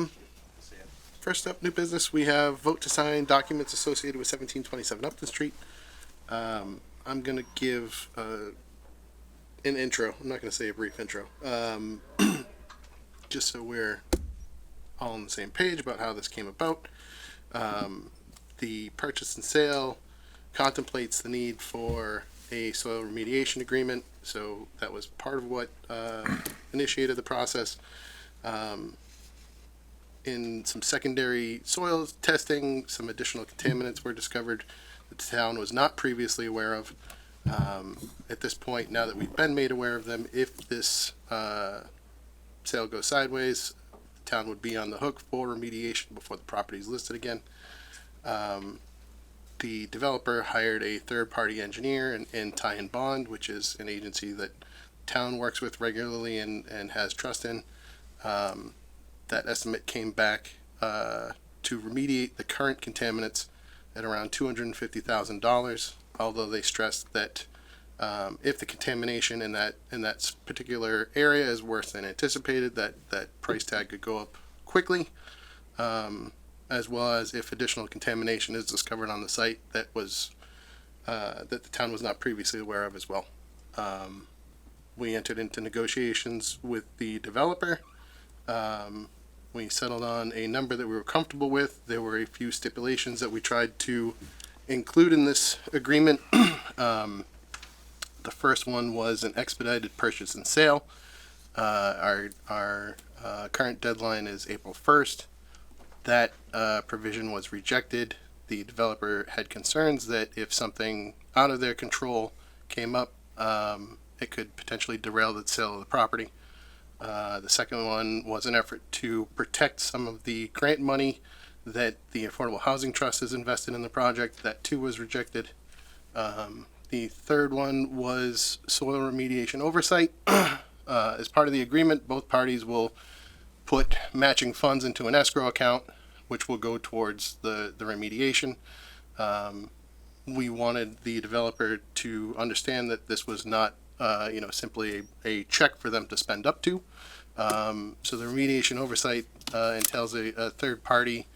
Okay, first up, new business, we have vote to sign documents associated with 1727 Upton Street. I'm gonna give, an intro, I'm not gonna say a brief intro, just so we're all on the same page about how this came about. The purchase and sale contemplates the need for a soil remediation agreement, so that was part of what, initiated the process. In some secondary soil testing, some additional contaminants were discovered that the town was not previously aware of. At this point, now that we've been made aware of them, if this sale goes sideways, the town would be on the hook for remediation before the property is listed again. The developer hired a third-party engineer and Tie and Bond, which is an agency that town works with regularly and has trust in. That estimate came back to remediate the current contaminants at around $250,000, although they stressed that if the contamination in that particular area is worse than anticipated, that price tag could go up quickly, as well as if additional contamination is discovered on the site that the town was not previously aware of as well. We entered into negotiations with the developer. We settled on a number that we were comfortable with. There were a few stipulations that we tried to include in this agreement. The first one was an expedited purchase and sale. Our current deadline is April 1st. That provision was rejected. The developer had concerns that if something out of their control came up, it could potentially derail the sale of the property. The second one was an effort to protect some of the grant money that the Affordable Housing Trust has invested in the project. That too was rejected. The third one was soil remediation oversight. As part of the agreement, both parties will put matching funds into an escrow account, which will go towards the remediation. We wanted the developer to understand that this was not simply a check for them to spend up to. So the remediation oversight entails a third party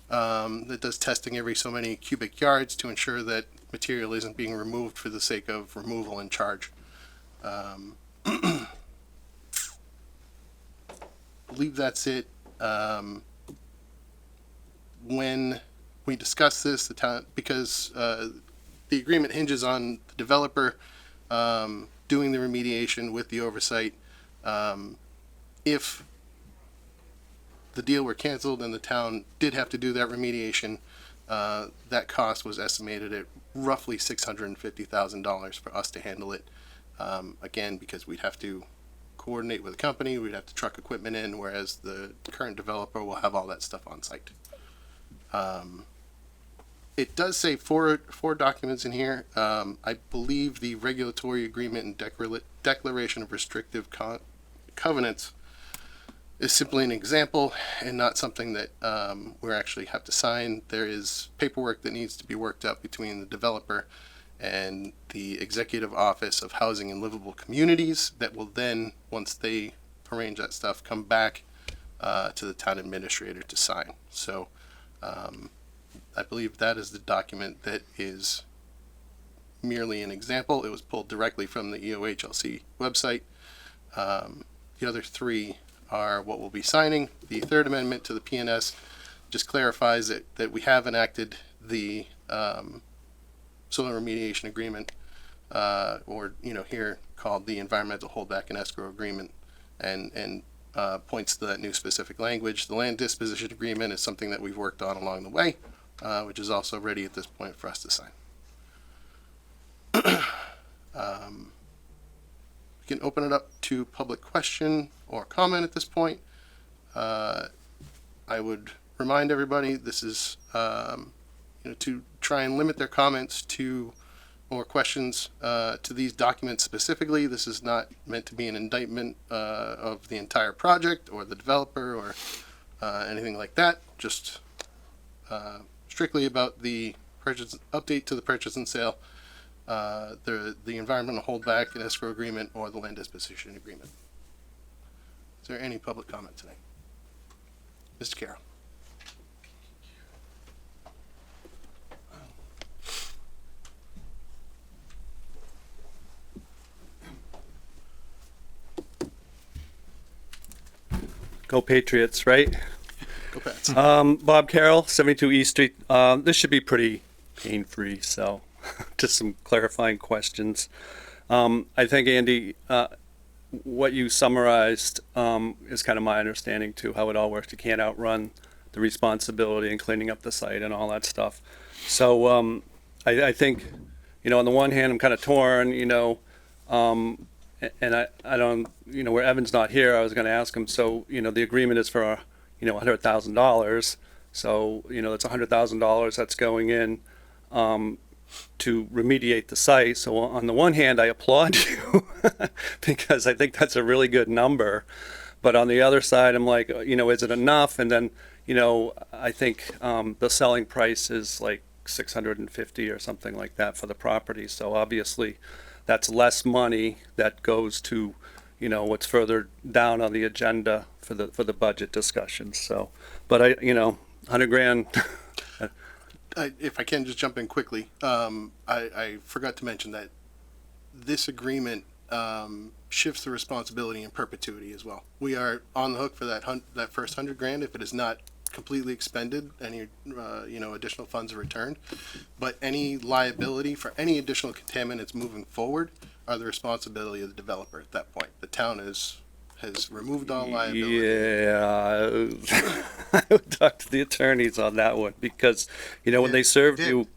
that does testing every so many cubic yards to ensure that material isn't being removed for the sake of removal and charge. I believe that's it. When we discussed this, the town, because the agreement hinges on the developer doing the remediation with the oversight. If the deal were canceled and the town did have to do that remediation, that cost was estimated at roughly $650,000 for us to handle it. Again, because we'd have to coordinate with the company, we'd have to truck equipment in, whereas the current developer will have all that stuff on site. It does say four documents in here. I believe the regulatory agreement and declaration of restrictive covenants is simply an example and not something that we actually have to sign. There is paperwork that needs to be worked out between the developer and the Executive Office of Housing and Livable Communities that will then, once they arrange that stuff, come back to the town administrator to sign. So I believe that is the document that is merely an example. It was pulled directly from the EOHLC website. The other three are what we'll be signing. The third amendment to the PNS just clarifies that we have enacted the soil remediation agreement, or here called the environmental holdback and escrow agreement, and points to that new specific language. The land disposition agreement is something that we've worked on along the way, which is also ready at this point for us to sign. We can open it up to public question or comment at this point. I would remind everybody this is to try and limit their comments to or questions to these documents specifically. This is not meant to be an indictment of the entire project or the developer or anything like that. Just strictly about the purchase update to the purchase and sale, the environmental holdback and escrow agreement, or the land disposition agreement. Is there any public comment today? Mr. Carroll. Go Patriots, right? Go Pats. Bob Carroll, 72 East Street. This should be pretty pain-free, so just some clarifying questions. I think, Andy, what you summarized is kind of my understanding too, how it all works. You can't outrun the responsibility in cleaning up the site and all that stuff. So I think, on the one hand, I'm kind of torn, and I don't, where Evan's not here, I was going to ask him, so, the agreement is for, $100,000. So, it's $100,000 that's going in to remediate the site. So on the one hand, I applaud you because I think that's a really good number. But on the other side, I'm like, is it enough? And then, I think the selling price is like 650 or something like that for the property. So obviously, that's less money that goes to, what's further down on the agenda for the budget discussions. So, but 100 grand. If I can just jump in quickly, I forgot to mention that this agreement shifts the responsibility in perpetuity as well. We are on the hook for that first 100 grand if it is not completely expended, any additional funds are returned, but any liability for any additional contaminants moving forward are the responsibility of the developer at that point. The town has removed all liability. Yeah, I would talk to the attorneys on that one because, when they served you.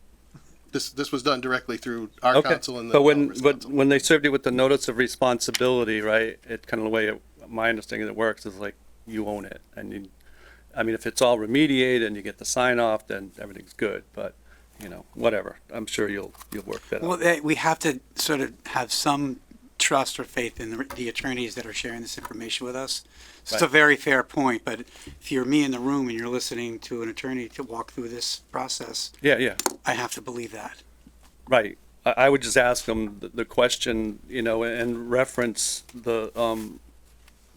This was done directly through our council and the but when they served you with the notice of responsibility, right, it kind of the way my understanding it works is like you own it, and if it's all remediated and you get the sign off, then everything's good. But whatever, I'm sure you'll work that out. Well, we have to sort of have some trust or faith in the attorneys that are sharing this information with us. So it's a very fair point, but if you're me in the room and you're listening to an attorney to walk through this process, yeah, I have to believe that. Right. I would just ask them the question, and reference the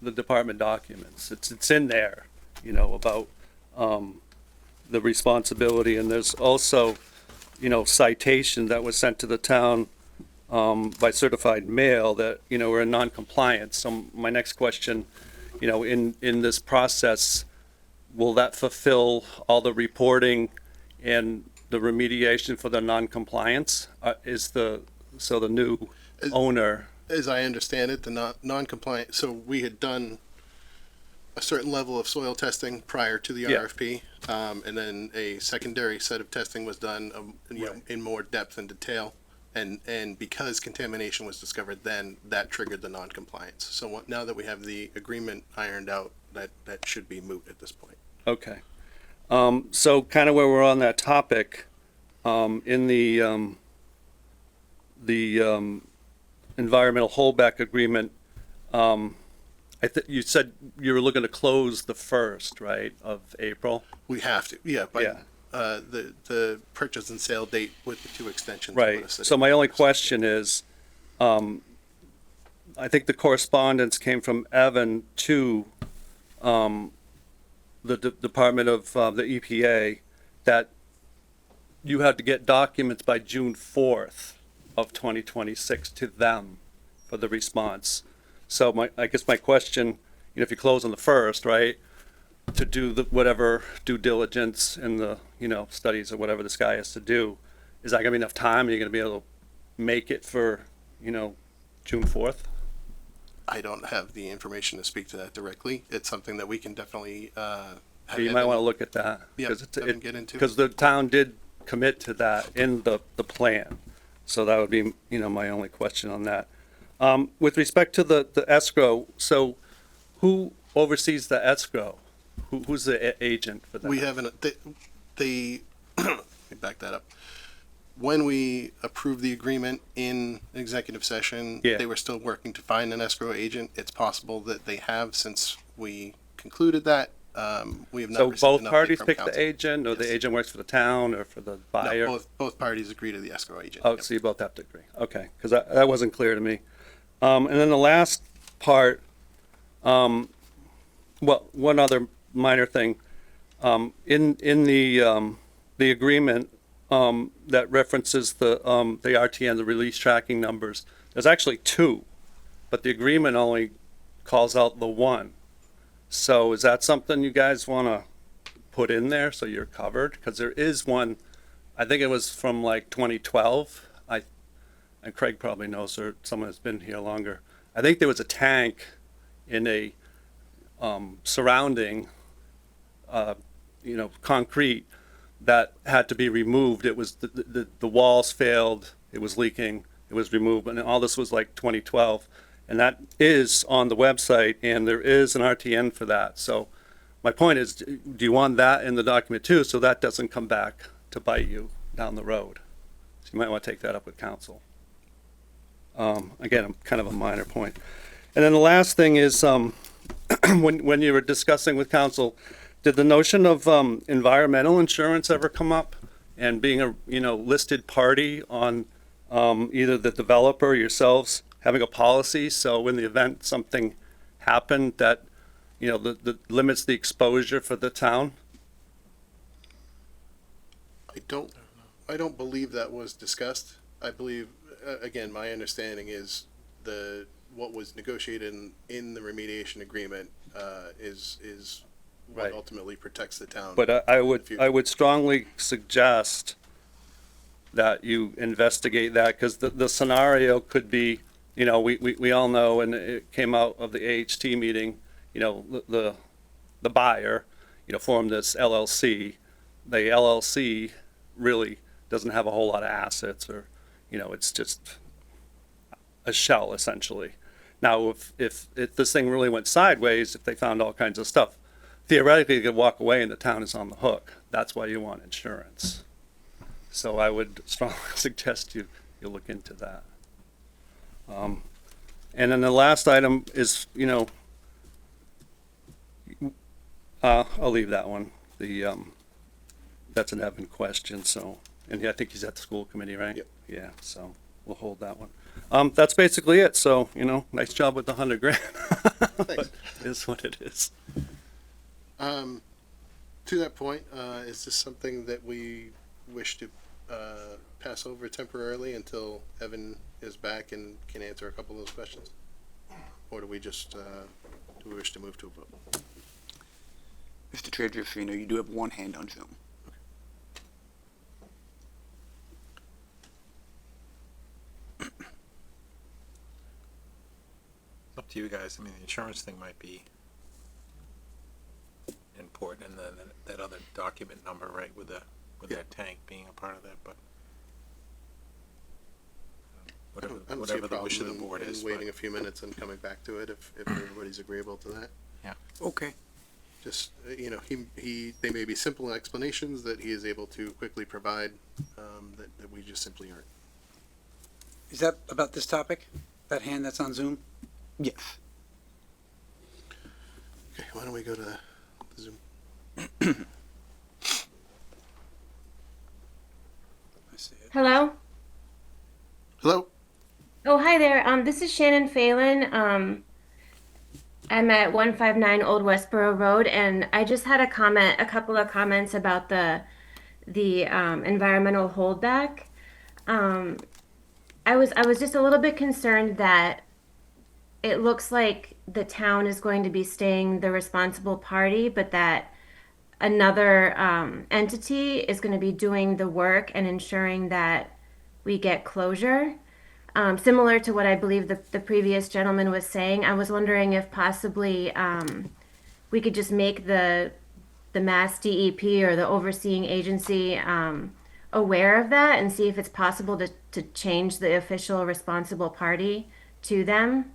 department documents. It's in there, about the responsibility, and there's also, citation that was sent to the town by certified mail that, we're in non-compliance. So my next question, in this process, will that fulfill all the reporting and the remediation for the non-compliance? The new owner? As I understand it, the non-compliant, so we had done a certain level of soil testing prior to the RFP, and then a secondary set of testing was done, in more depth and detail. And because contamination was discovered, then that triggered the non-compliance. So now that we have the agreement ironed out, that should be moot at this point. Okay. So kind of where we're on that topic, in the environmental holdback agreement, you said you were looking to close the 1st, right, of April? We have to, the purchase and sale date with the 2 extensions. Right. So my only question is, I think the correspondence came from Evan to the Department of the EPA that you had to get documents by June 4th of 2026 to them for the response. So I guess my question, if you close on the 1st, right, to do whatever due diligence in the, studies or whatever this guy has to do, is that gonna be enough time? Are you gonna be able to make it for, June 4th? I don't have the information to speak to that directly. It's something that we can definitely, You might want to look at that. Yeah, Because get into. because the town did commit to that in the plan. So that would be, you know, my only question on that. With respect to the escrow, so who oversees the escrow? Who's the agent for that? We haven't, they let me back that up. When we approved the agreement in executive session, Yeah. they were still working to find an escrow agent. It's possible that they have since we concluded that. We have not So received both an update parties from pick council. the agent, or the Yes. agent works for the town or for the buyer? No, both parties agree to the escrow agent. Oh, Yep. so you both have to agree. Okay, because that wasn't clear to me. And then the last part, well, one other minor thing. In the agreement that references the RTN, the release tracking numbers, there's actually two, but the agreement only calls out the one. So is that something you guys want to put in there so you're covered? Because there is one, I think it was from like 2012. And Craig probably knows, or someone that's been here longer. I think there was a tank in a surrounding, concrete that had to be removed. It was the walls failed. It was leaking. It was removed, and all this was like 2012. And that is on the website, and there is an RTN for that. So my point is, do you want that in the document too, so that doesn't come back to bite you down the road? So you might want to take that up with council. Again, kind of a minor point. And then the last thing is, when you were discussing with council, did the notion of environmental insurance ever come up? And being a listed party on either the developer or yourselves having a policy, so in the event something happened that that limits the exposure for the town? I don't believe that was discussed. I believe, again, my understanding is what was negotiated in the remediation agreement is what Right. ultimately protects the town. But I would strongly suggest that you investigate that, because the scenario could be, we all know, and it came out of the AHT meeting, the buyer, formed this LLC. The LLC really doesn't have a whole lot of assets, or, it's just a shell essentially. Now, if this thing really went sideways, if they found all kinds of stuff, theoretically they could walk away and the town is on the hook. That's why you want insurance. So I would strongly suggest you look into that. And then the last item is, I'll leave that one. That's an Evan question, so, and I think he's at the school committee, right? Yep. Yeah, so we'll hold that one. That's basically it, so, nice job with the $100,000. Thanks. It is what it is. To that point, is this something that we wish to pass over temporarily until Evan is back and can answer a couple of those questions? Or do we just, do we wish to move to a vote? Mr. Chair, just so you know, you do have one hand on Zoom. Up to you guys. I mean, the insurance thing might be important, and then that other document number, right, with that tank being a part of that, but I don't see a whatever the problem wish of the board in is. waiting a few minutes and coming back to it if everybody's agreeable to that. Okay. Just, they may be simple explanations that he is able to quickly provide, that we just simply aren't. Is that about this topic? That hand that's on Zoom? Yes. Okay, why don't we go to the Zoom? I see it. Hello? Hello? Oh, hi there. This is Shannon Phelan. I'm at 159 Old Westboro Road, and I just had a couple of comments about the environmental holdback. I was just a little bit concerned that it looks like the town is going to be staying the responsible party, but that another entity is going to be doing the work and ensuring that we get closure. Similar to what I believe the previous gentleman was saying, I was wondering if possibly we could just make the Mass DEP or the overseeing agency aware of that and see if it's possible to change the official responsible party to them.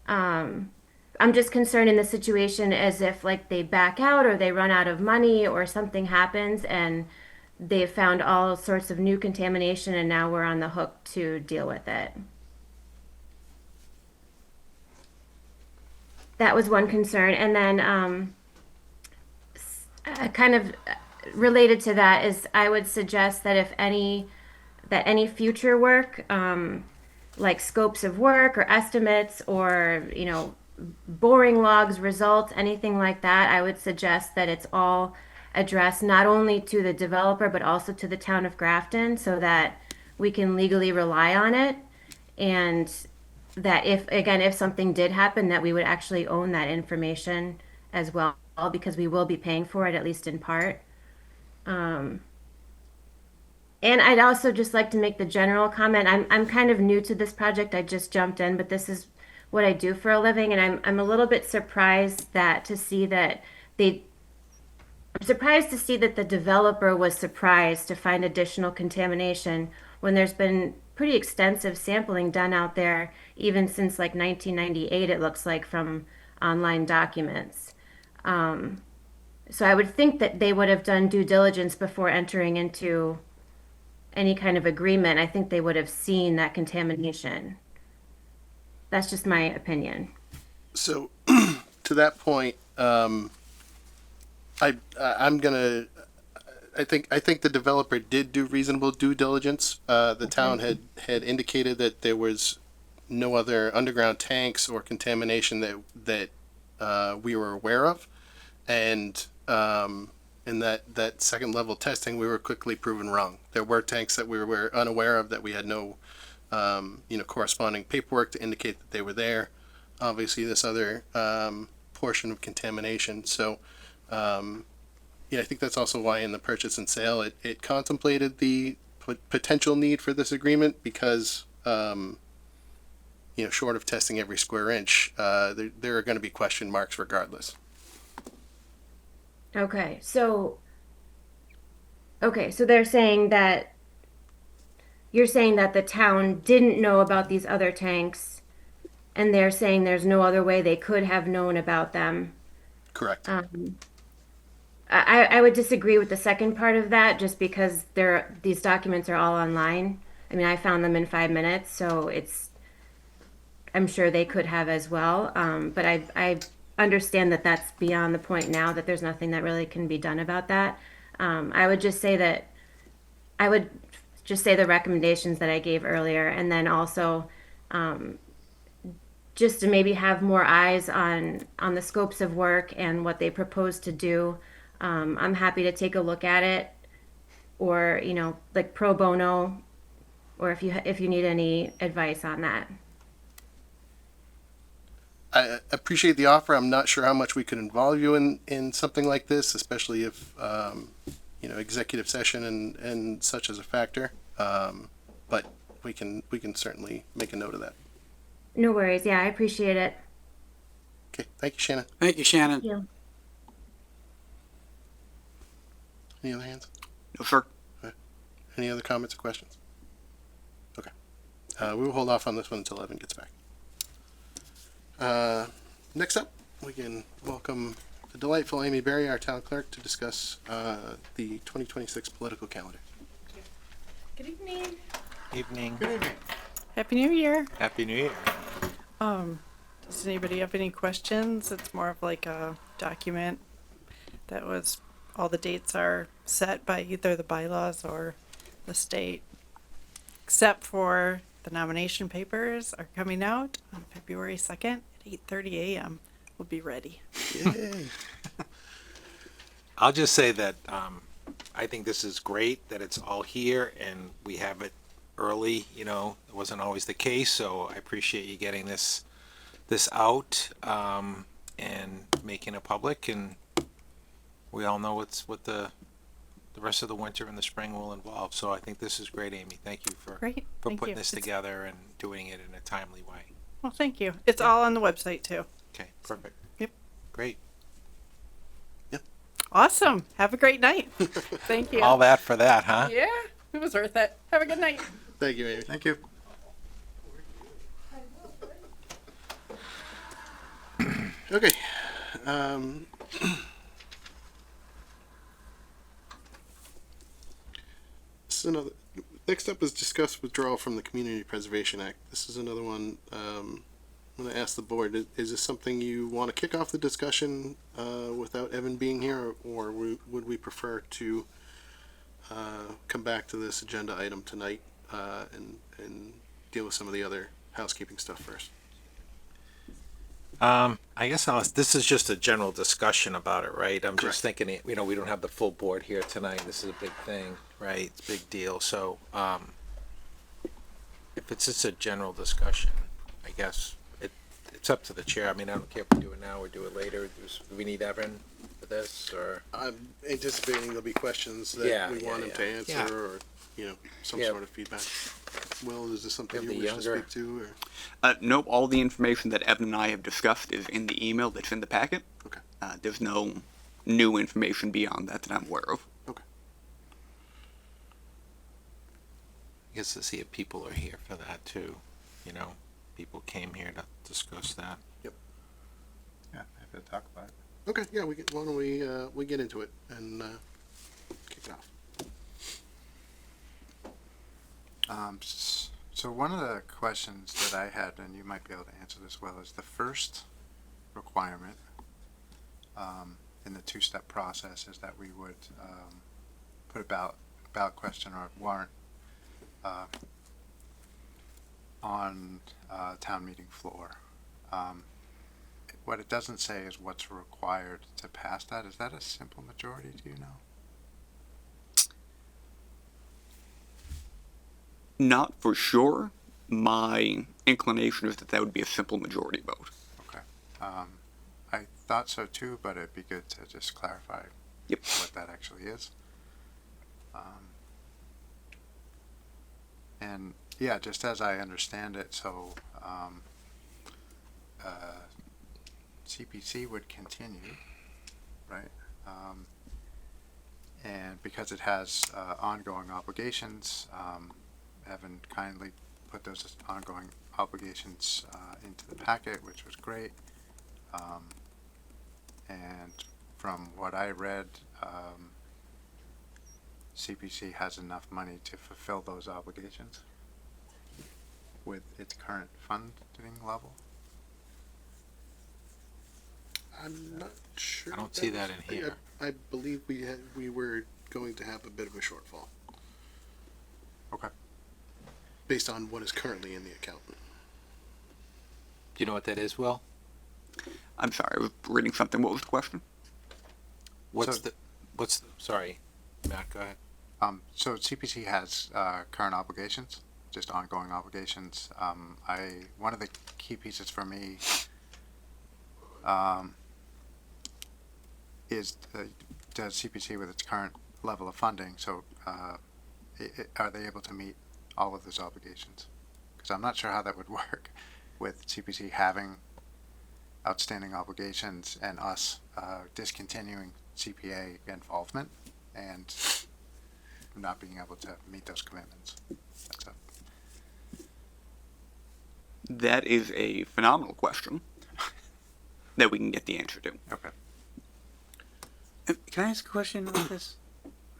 I'm just concerned in the situation as if like they back out or they run out of money or something happens and they've found all sorts of new contamination and now we're on the hook to deal with it. That was one concern. And then kind of related to that is I would suggest that any future work, like scopes of work or estimates or, boring logs, results, anything like that, I would suggest that it's all addressed not only to the developer but also to the town of Grafton so that we can legally rely on it, and that if something did happen that we would actually own that information as well, because we will be paying for it, at least in part. And I'd also just like to make the general comment. I'm kind of new to this project. I just jumped in, but this is what I do for a living, and I'm a little bit surprised to see that the developer was surprised to find additional contamination when there's been pretty extensive sampling done out there, even since like 1998, it looks like, from online documents. So I would think that they would have done due diligence before entering into any kind of agreement. I think they would have seen that contamination. That's just my opinion. So, to that point, I think the developer did do reasonable due diligence. The town had indicated that there was no other underground tanks or contamination that we were aware of, and in that second level testing, we were quickly proven wrong. There were tanks that we were unaware of, that we had no corresponding paperwork to indicate that they were there. Obviously, this other portion of contamination. So, I think that's also why in the purchase and sale it contemplated the potential need for this agreement, because short of testing every square inch, there are going to be question marks regardless. Okay, so they're saying that you're saying that the town didn't know about these other tanks, and they're saying there's no other way they could have known about them. Correct. I would disagree with the second part of that, just because these documents are all online. I mean, I found them in 5 minutes, so I'm sure they could have as well. But I understand that that's beyond the point now, that there's nothing that really can be done about that. I would just say the recommendations that I gave earlier, and then also just to maybe have more eyes on the scopes of work and what they propose to do. I'm happy to take a look at it, or like pro bono, or if you need any advice on that. I appreciate the offer. I'm not sure how much we could involve you in something like this, especially if executive session and such as a factor. But we can certainly make a note of that. No worries. Yeah, I appreciate it. Okay, thank you, Shannon. Thank you, Shannon. Thank you. Any other hands? No, sir. Okay. Any other comments or questions? Okay. We will hold off on this one until Evan gets back. Next up, we can welcome the delightful Amy Berry, our town clerk, to discuss the 2026 political calendar. Good evening. Evening. Good evening. Happy New Year. Happy New Year. Does anybody have any questions? It's more of like a document that was, all the dates are set by either the bylaws or the state, except for the nomination papers are coming out on February 2nd at 8:30 a.m. We'll be ready. Yay. I'll just say that I think this is great that it's all here and we have it early. It wasn't always the case, so I appreciate you getting this out and making it public. And we all know what the rest of the winter and the spring will involve. So I think this is great, Amy. Thank you for Great. Thank putting you. this together and doing it in a timely way. Well, thank you. It's all on the website too. Okay, perfect. Yep. Great. Awesome. Have a great night. Thank you. All that for that, huh? Yeah. It was worth it. Have a good night. Thank you, Amy. Thank you. Okay. This is another. Next up is discuss withdrawal from the Community Preservation Act. This is another one. I'm going to ask the board: is this something you want to kick off the discussion without Evan being here, or would we prefer to come back to this agenda item tonight and deal with some of the other housekeeping stuff first? I guess this is just a general discussion about it, right? I'm just thinking, we don't have the full board here tonight. This is a big thing, right? It's a big deal. So, if it's just a general discussion, I guess it's up to the chair. I mean, I don't care if we do it now or do it later. Do we need Evan for this, or? I'm anticipating there'll be questions that we want him to answer, or some sort of feedback. Will, is this something you wish to speak to? Or? Nope, all the information that Evan and I have discussed is in the email that's in the packet. Okay. There's no new information beyond that I'm aware of. Okay. I guess to see if people are here for that too. People came here to discuss that. Yep. Yeah, happy to talk about it. Okay. Yeah. Why don't we get into it and kick it off. So one of the questions that I had, and you might be able to answer this well, is the first requirement in the two-step process is that we would put a ballot question or warrant on town meeting floor. What it doesn't say is what's required to pass that. Is that a simple majority, do you know? Not for sure. My inclination is that would be a simple majority vote. Okay. I thought so too, but it'd be good to just clarify what that actually is. And yeah, just as I understand it, so CPC would continue, right? And because it has ongoing obligations, Evan kindly put those ongoing obligations into the packet, which was great. And from what I read, CPC has enough money to fulfill those obligations with its current funding level. I'm not sure. I don't see that in here. I believe we were going to have a bit of a shortfall. Okay. Based on what is currently in the account. Do you know what that is, Will? I'm sorry, I was reading something. What was the question? Sorry, Matt, go ahead. So CPC has current obligations, just ongoing obligations. One of the key pieces for me is does CPC with its current level of funding, so are they able to meet all of those obligations? Because I'm not sure how that would work with CPC having outstanding obligations and us discontinuing CPA involvement and not being able to meet those commitments. That is a phenomenal question that we can get the answer to. Okay. Can I ask a question about this?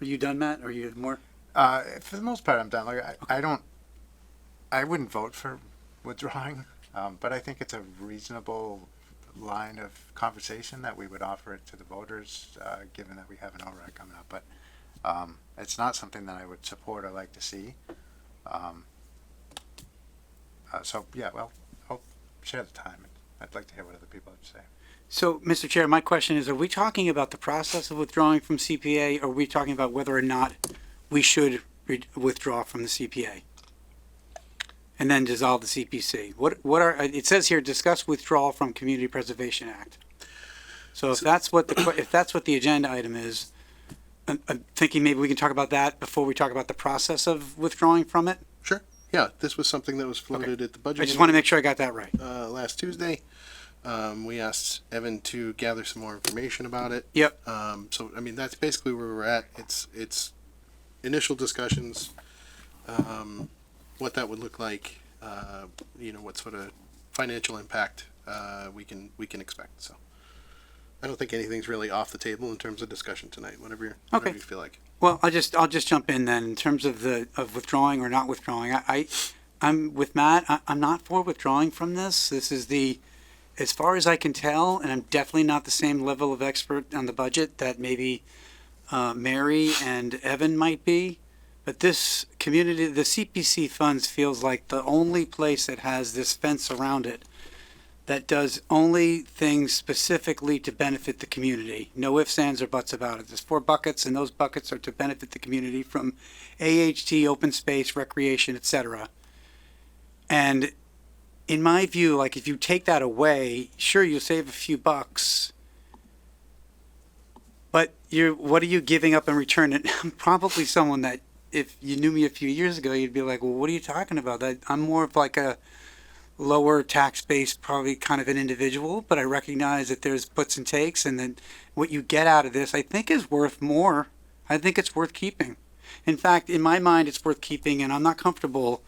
Are you done, Matt? Or are you more? For the most part, I'm done. Like I wouldn't vote for withdrawing, but I think it's a reasonable line of conversation that we would offer it to the voters, given that we have an override coming up. But it's not something that I would support or like to see. So yeah, well, I'll share the time. I'd like to hear what other people have to say. So, Mr. Chair, my question is, are we talking about the process of withdrawing from CPA, or are we talking about whether or not we should withdraw from the CPA? And then dissolve the CPC? It says here, discuss withdrawal from Community Preservation Act. So if that's what the agenda item is, I'm thinking maybe we can talk about that before we talk about the process of withdrawing from it? Sure. Yeah, this was something that was floated at the budget. I just want to make sure I got that right. Last Tuesday, we asked Evan to gather some more information about it. Yep. So I mean, that's basically where we're at. It's initial discussions. what that would look like, what sort of financial impact we can expect. So I don't think anything's really off the table in terms of discussion tonight. Whatever you feel like. Well, I'll just jump in then in terms of withdrawing or not withdrawing. I'm with Matt. I'm not for withdrawing from this. This is as far as I can tell, and I'm definitely not the same level of expert on the budget that maybe Mary and Evan might be. But this community, the CPC funds feels like the only place that has this fence around it that does only things specifically to benefit the community. No ifs, ands, or buts about it. There's 4 buckets, and those buckets are to benefit the community from AHT, open space, recreation, etc. And in my view, like if you take that away, sure, you'll save a few bucks, but what are you giving up in return? And I'm probably someone that if you knew me a few years ago, you'd be like, well, what are you talking about? I'm more of like a lower tax base, probably kind of an individual, but I recognize that there's puts and takes, and then what you get out of this, I think, is worth more. I think it's worth keeping. In fact, in my mind, it's worth keeping, and I'm not comfortable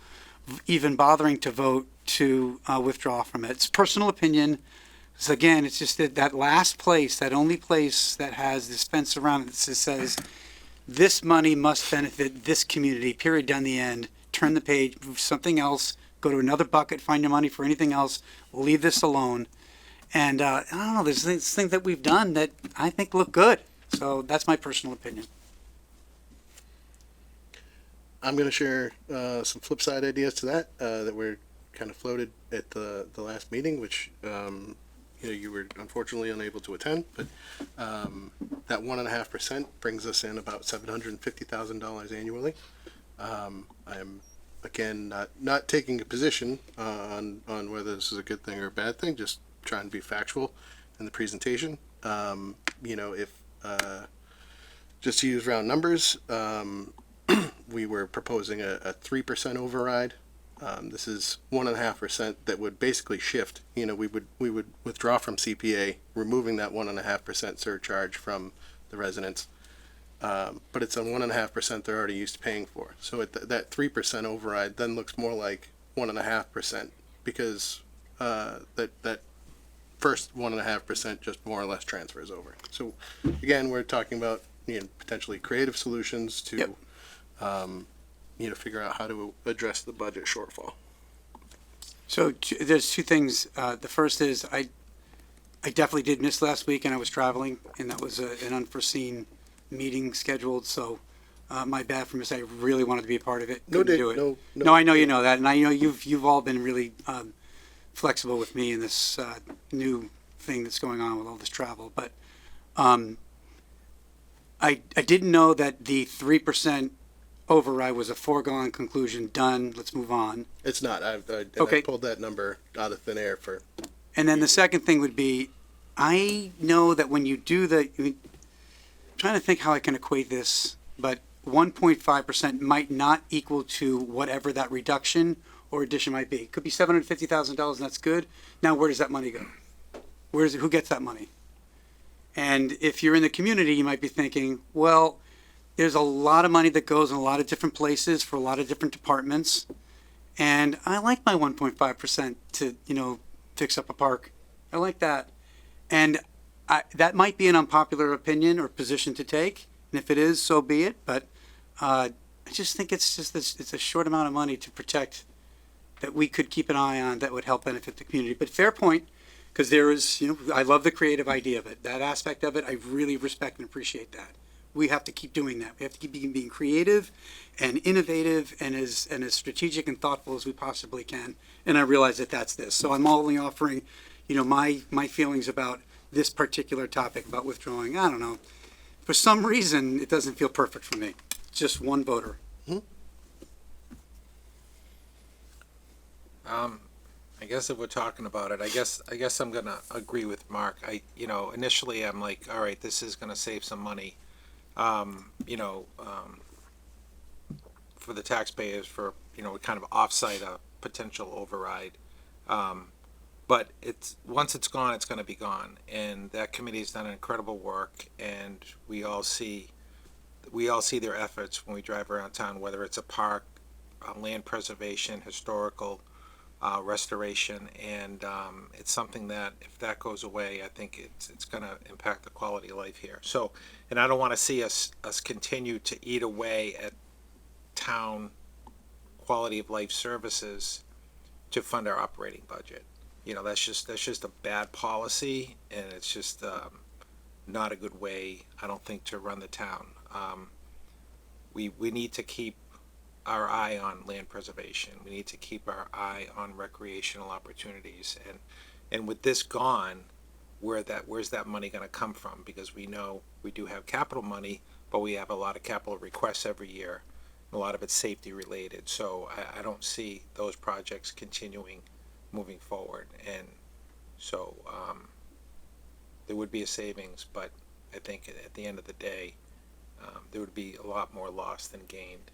even bothering to vote to withdraw from it. It's personal opinion. So again, it's just that last place, that only place that has this fence around it that says, this money must benefit this community, period, down the end. Turn the page, move something else, go to another bucket, find your money for anything else, leave this alone. And I don't know, there's things that we've done that I think look good. So that's my personal opinion. I'm going to share some flip side ideas to that were kind of floated at the last meeting, which you were unfortunately unable to attend. But that 1.5% brings us in about $750,000 annually. I'm again not taking a position on whether this is a good thing or a bad thing. Just trying to be factual in the presentation. If just to use round numbers. We were proposing a 3% override. This is 1.5% that would basically shift. We would withdraw from CPA, removing that 1.5% surcharge from the residents. But it's on 1.5% they're already used to paying for. So that 3% override then looks more like 1.5% because that first 1.5% just more or less transfers over. So again, we're talking about potentially creative solutions to. Yep. Figure out how to address the budget shortfall. So there's 2 things. The first is I definitely did miss last week, and I was traveling, and that was an unforeseen meeting scheduled. So my bad for missing. I really wanted to be a part of it. Couldn't do it. No, I know you know that, and I know you've all been really flexible with me in this new thing that's going on with all this travel. But I didn't know that the 3% override was a foregone conclusion. Done. Let's move on. It's not. I pulled that number out of thin air for. And then the second thing would be, I know that when you do I'm trying to think how I can equate this, but 1.5% might not equal to whatever that reduction or addition might be. It could be $750,000, and that's good. Now, where does that money go? Who gets that money? And if you're in the community, you might be thinking, well, there's a lot of money that goes in a lot of different places for a lot of different departments. And I like my 1.5% to, fix up a park. I like that. And that might be an unpopular opinion or position to take. And if it is, so be it. But I just think it's a short amount of money to protect that we could keep an eye on that would help benefit the community. But fair point, because there is, I love the creative idea of it. That aspect of it, I really respect and appreciate that. We have to keep doing that. We have to keep being creative and innovative and as strategic and thoughtful as we possibly can. And I realize that that's this. So I'm only offering, my feelings about this particular topic about withdrawing. I don't know. For some reason, it doesn't feel perfect for me. Just one voter. I guess if we're talking about it, I guess I'm gonna agree with Mark. Initially I'm like, all right, this is gonna save some money. For the taxpayers for, kind of offsite a potential override. But once it's gone, it's going to be gone. And that committee's done incredible work, and we all see their efforts when we drive around town, whether it's a park, land preservation, historical restoration, and it's something that if that goes away, I think it's going to impact the quality of life here. So, and I don't want to see us continue to eat away at town quality of life services to fund our operating budget. You know, that's just a bad policy, and it's just not a good way, I don't think, to run the town. We need to keep our eye on land preservation. We need to keep our eye on recreational opportunities, and with this gone, where's that money going to come from? Because we know we do have capital money, but we have a lot of capital requests every year. A lot of it's safety related, so I don't see those projects continuing moving forward, and so there would be a savings, but I think at the end of the day, there would be a lot more lost than gained.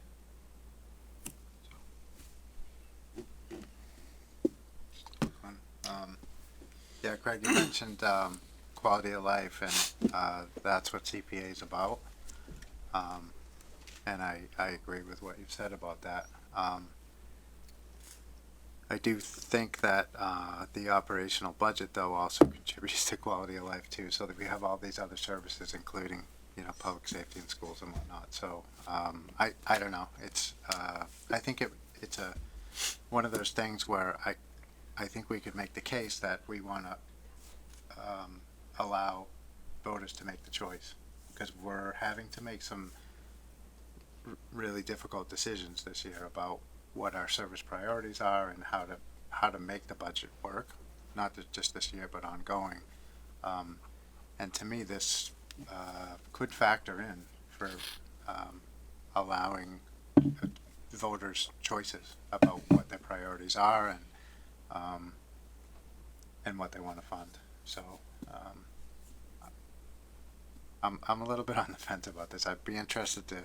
Yeah, Craig, you mentioned quality of life, and that's what CPA is about. And I agree with what you've said about that. I do think that the operational budget, though, also contributes to quality of life too, so that we have all these other services, including, you know, public safety in schools and whatnot. So I don't know. It's I think it's one of those things where I think we could make the case that we want to allow voters to make the choice, because we're having to make some really difficult decisions this year about what our service priorities are and how to make the budget work, not just this year but ongoing. And to me, this could factor in for allowing voters choices about what their priorities are and what they want to fund. So I'm a little bit on the fence about this. I'd be interested to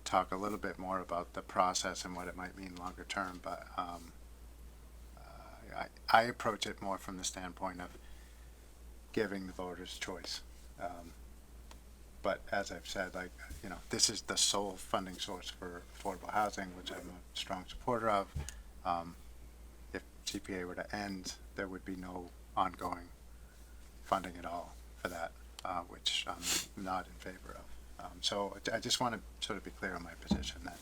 talk a little bit more about the process and what it might mean longer term, but I approach it more from the standpoint of giving the voters choice. But as I've said, like, you know, this is the sole funding source for affordable housing, which I'm a strong supporter of. If CPA were to end, there would be no ongoing funding at all for that, which I'm not in favor of. So I just want to sort of be clear on my position that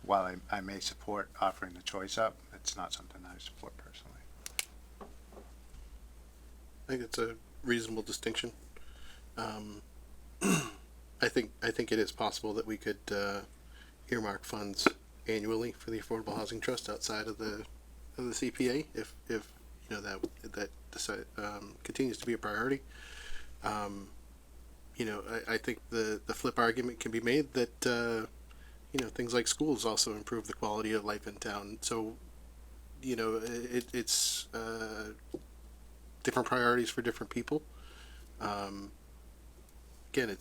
while I may support offering the choice up, it's not something I support personally. I think it's a reasonable distinction. I think it is possible that we could earmark funds annually for the Affordable Housing Trust outside of the CPA if you know that continues to be a priority. You know, I think the flip argument can be made that you know, things like schools also improve the quality of life in town. So, you know, it's different priorities for different people. Again,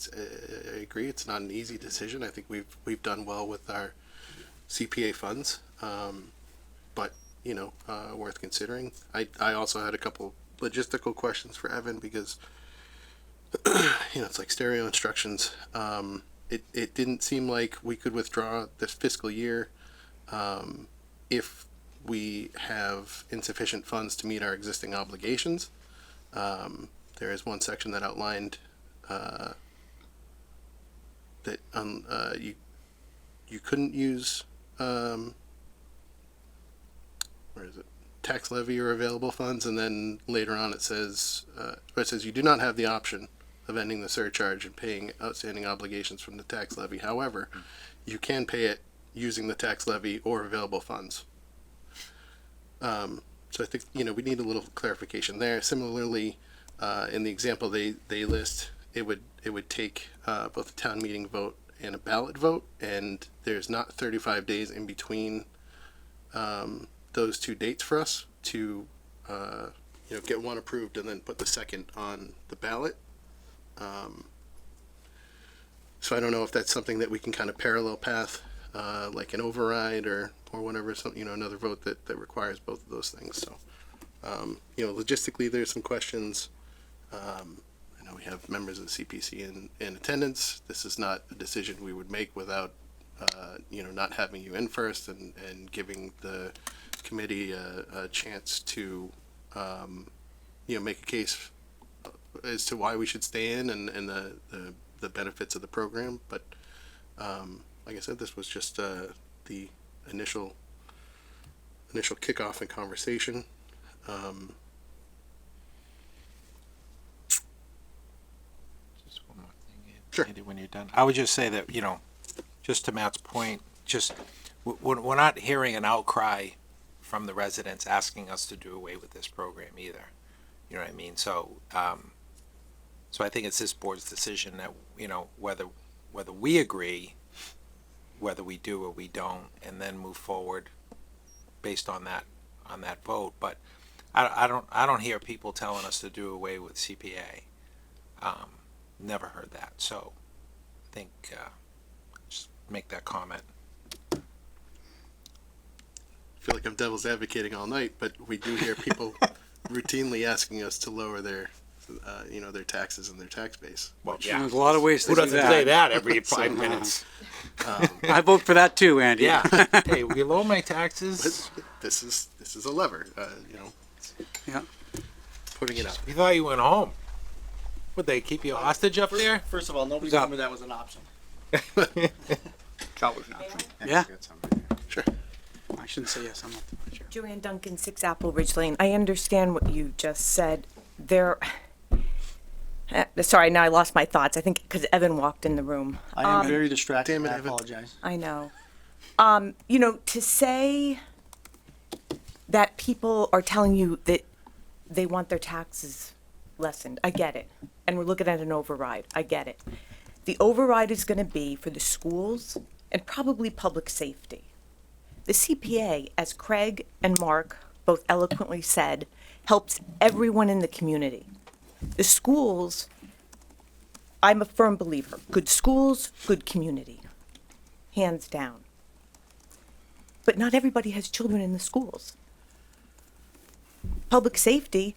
I agree, it's not an easy decision. I think we've done well with our CPA funds, but you know, worth considering. I also had a couple logistical questions for Evan because you know, it's like stereo instructions. It didn't seem like we could withdraw this fiscal year if we have insufficient funds to meet our existing obligations. There is one section that outlined that you couldn't use where is it, tax levy or available funds, and then later on it says you do not have the option of ending the surcharge and paying outstanding obligations from the tax levy. However, you can pay it using the tax levy or available funds. So I think, you know, we need a little clarification there. Similarly, in the example they list, it would take both a town meeting vote and a ballot vote, and there's not 35 days in between those two dates for us to you know, get one approved and then put the second on the ballot. So I don't know if that's something that we can kind of parallel path, like an override or whatever, something, you know, another vote that requires both of those things. So, you know, logistically, there's some questions. I know we have members of the CPC in attendance. This is not a decision we would make without not having you in first and giving the committee a chance to, make a case as to why we should stay in and the benefits of the program. But like I said, this was just the initial kickoff and conversation. Just one more thing, Sure. Andy, when you're done. I would just say that, just to Matt's point, we're not hearing an outcry from the residents asking us to do away with this program either. You know what I mean? So, so I think it's this board's decision that, whether we agree, whether we do or we don't, and then move forward based on that vote. But I don't hear people telling us to do away with CPA. Never heard that. So I think just make that comment. I feel like I'm devil's advocating all night, but we do hear people routinely asking us to lower their taxes and their tax base. Well, Yeah. There's a lot of ways to Who do doesn't that. say that every 5 minutes? I vote for that too, Andy. Yeah. Hey, we lower my taxes. This is a lever, Yeah. putting it up. You thought you went home. Would they keep you hostage up there? First of all, nobody What's up? told me that was an option. It's always an option. Yeah. Get somebody. Sure. I shouldn't say yes. I'm not the vice chair. Joanne Duncan, 6 Apple Ridge Lane. I understand what you just said. Sorry, now I lost my thoughts. I think because Evan walked in the room. I am very distracted. Damn it, I Evan. apologize. I know. To say that people are telling you that they want their taxes lessened, I get it. And we're looking at an override. I get it. The override is going to be for the schools and probably public safety. The CPA, as Craig and Mark both eloquently said, helps everyone in the community. The schools, I'm a firm believer. Good schools, good community. Hands down. But not everybody has children in the schools. Public safety,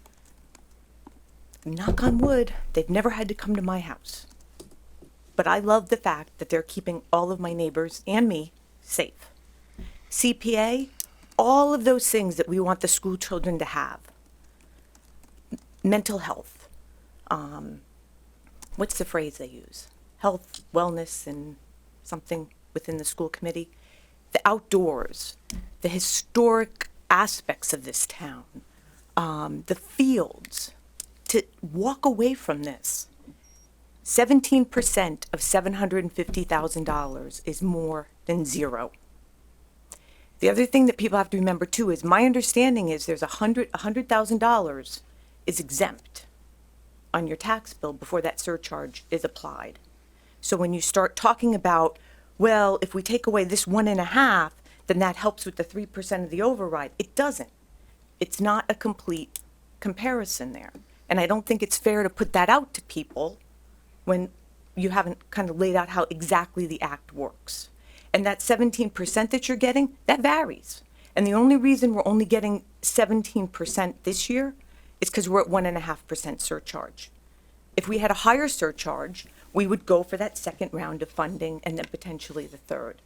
knock on wood, they've never had to come to my house. But I love the fact that they're keeping all of my neighbors and me safe. CPA, all of those things that we want the school children to have. Mental health. What's the phrase they use? Health, wellness, and something within the school committee. The outdoors, the historic aspects of this town, the fields. To walk away from this, 17% of $750,000 is more than zero. The other thing that people have to remember too is my understanding is there's $100,000 is exempt on your tax bill before that surcharge is applied. So when you start talking about, well, if we take away this 1.5, then that helps with the 3% of the override. It doesn't. It's not a complete comparison there. And I don't think it's fair to put that out to people when you haven't kind of laid out how exactly the act works. And that 17% that you're getting, that varies. And the only reason we're only getting 17% this year is because we're at 1.5% surcharge. If we had a higher surcharge, we would go for that second round of funding and then potentially the third.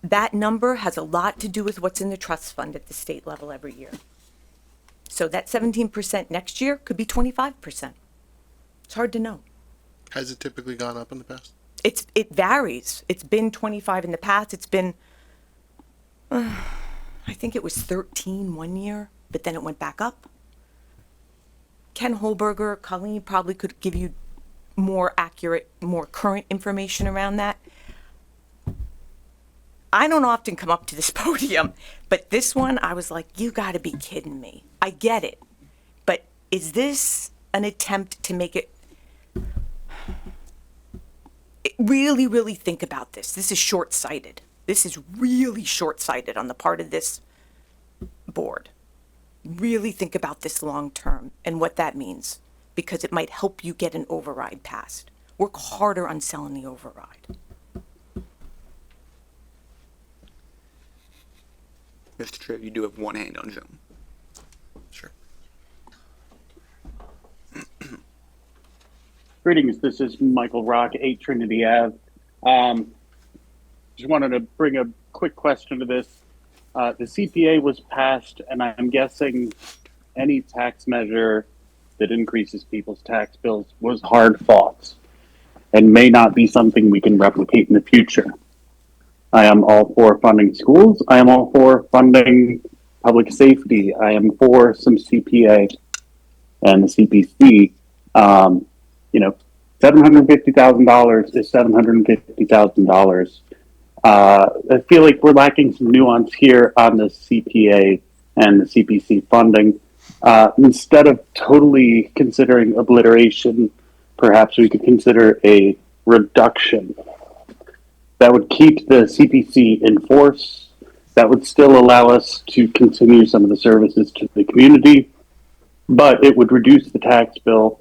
That number has a lot to do with what's in the trust fund at the state level every year. So that 17% next year could be 25%. It's hard to know. Has it typically gone up in the past? It varies. It's been 25 in the past. It's been, I think it was 13 one year, but then it went back up. Ken Holberger, Colleen probably could give you more accurate, more current information around that. I don't often come up to this podium, but this one, I was like, you gotta be kidding me. I get it. But is this an attempt to make it, really, really think about this. This is short-sighted. This is really short-sighted on the part of this board. Really think about this long-term and what that means, because it might help you get an override passed. Work harder on selling the override. Mr. Chair, you do have one hand on Zoom. Sure. Greetings, this is Michael Rock, 8 Trinity Ave. just wanted to bring a quick question to this. The CPA was passed, and I'm guessing any tax measure that increases people's tax bills was hard fought and may not be something we can replicate in the future. I am all for funding schools. I am all for funding public safety. I am for some CPA and the CPC. $750,000 is $750,000. I feel like we're lacking some nuance here on the CPA and the CPC funding. Instead of totally considering obliteration, perhaps we could consider a reduction. That would keep the CPC in force. That would still allow us to continue some of the services to the community, but it would reduce the tax bill,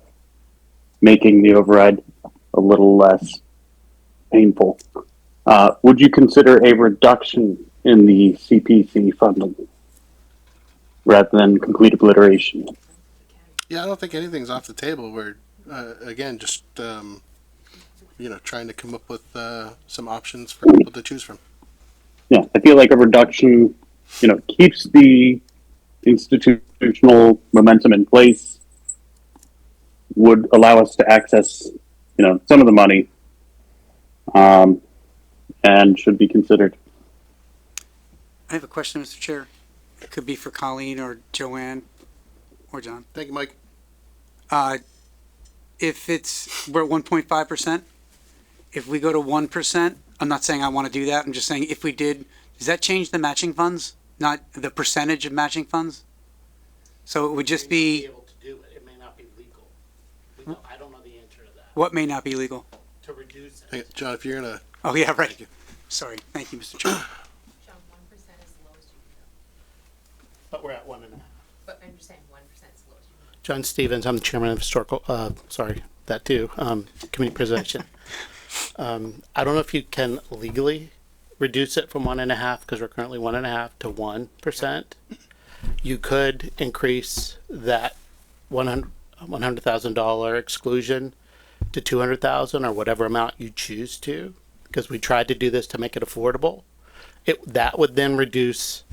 making the override a little less painful. Would you consider a reduction in the CPC funding rather than complete obliteration? Yeah, I don't think anything's off the table. We're, again, just, trying to come up with some options for people to choose from. Yeah, I feel like a reduction, keeps the institutional momentum in place, would allow us to access, some of the money, and should be considered. I have a question, Mr. Chair. It could be for Colleen or Joanne or John. Thank you, Mike. If we're at 1.5%, if we go to 1%, I'm not saying I want to do that. I'm just saying if we did, does that change the matching funds? Not the percentage of matching funds? So it would just be. Able to do it. It may not be legal. I don't know the answer to that. What may not be legal? To reduce it. Hey, John, if you're gonna. Oh, yeah, right. Sorry. Thank you, Mr. Chair. John, 1% is the lowest you can go. But we're at 1.5. But I'm just saying 1% is the lowest you can go. John Stevens, I'm the chairman of historical, community preservation. I don't know if you can legally reduce it from 1.5, because we're currently 1.5 to 1%. You could increase that $100,000 exclusion to 200,000 or whatever amount you choose to, because we tried to do this to make it affordable. That would then reduce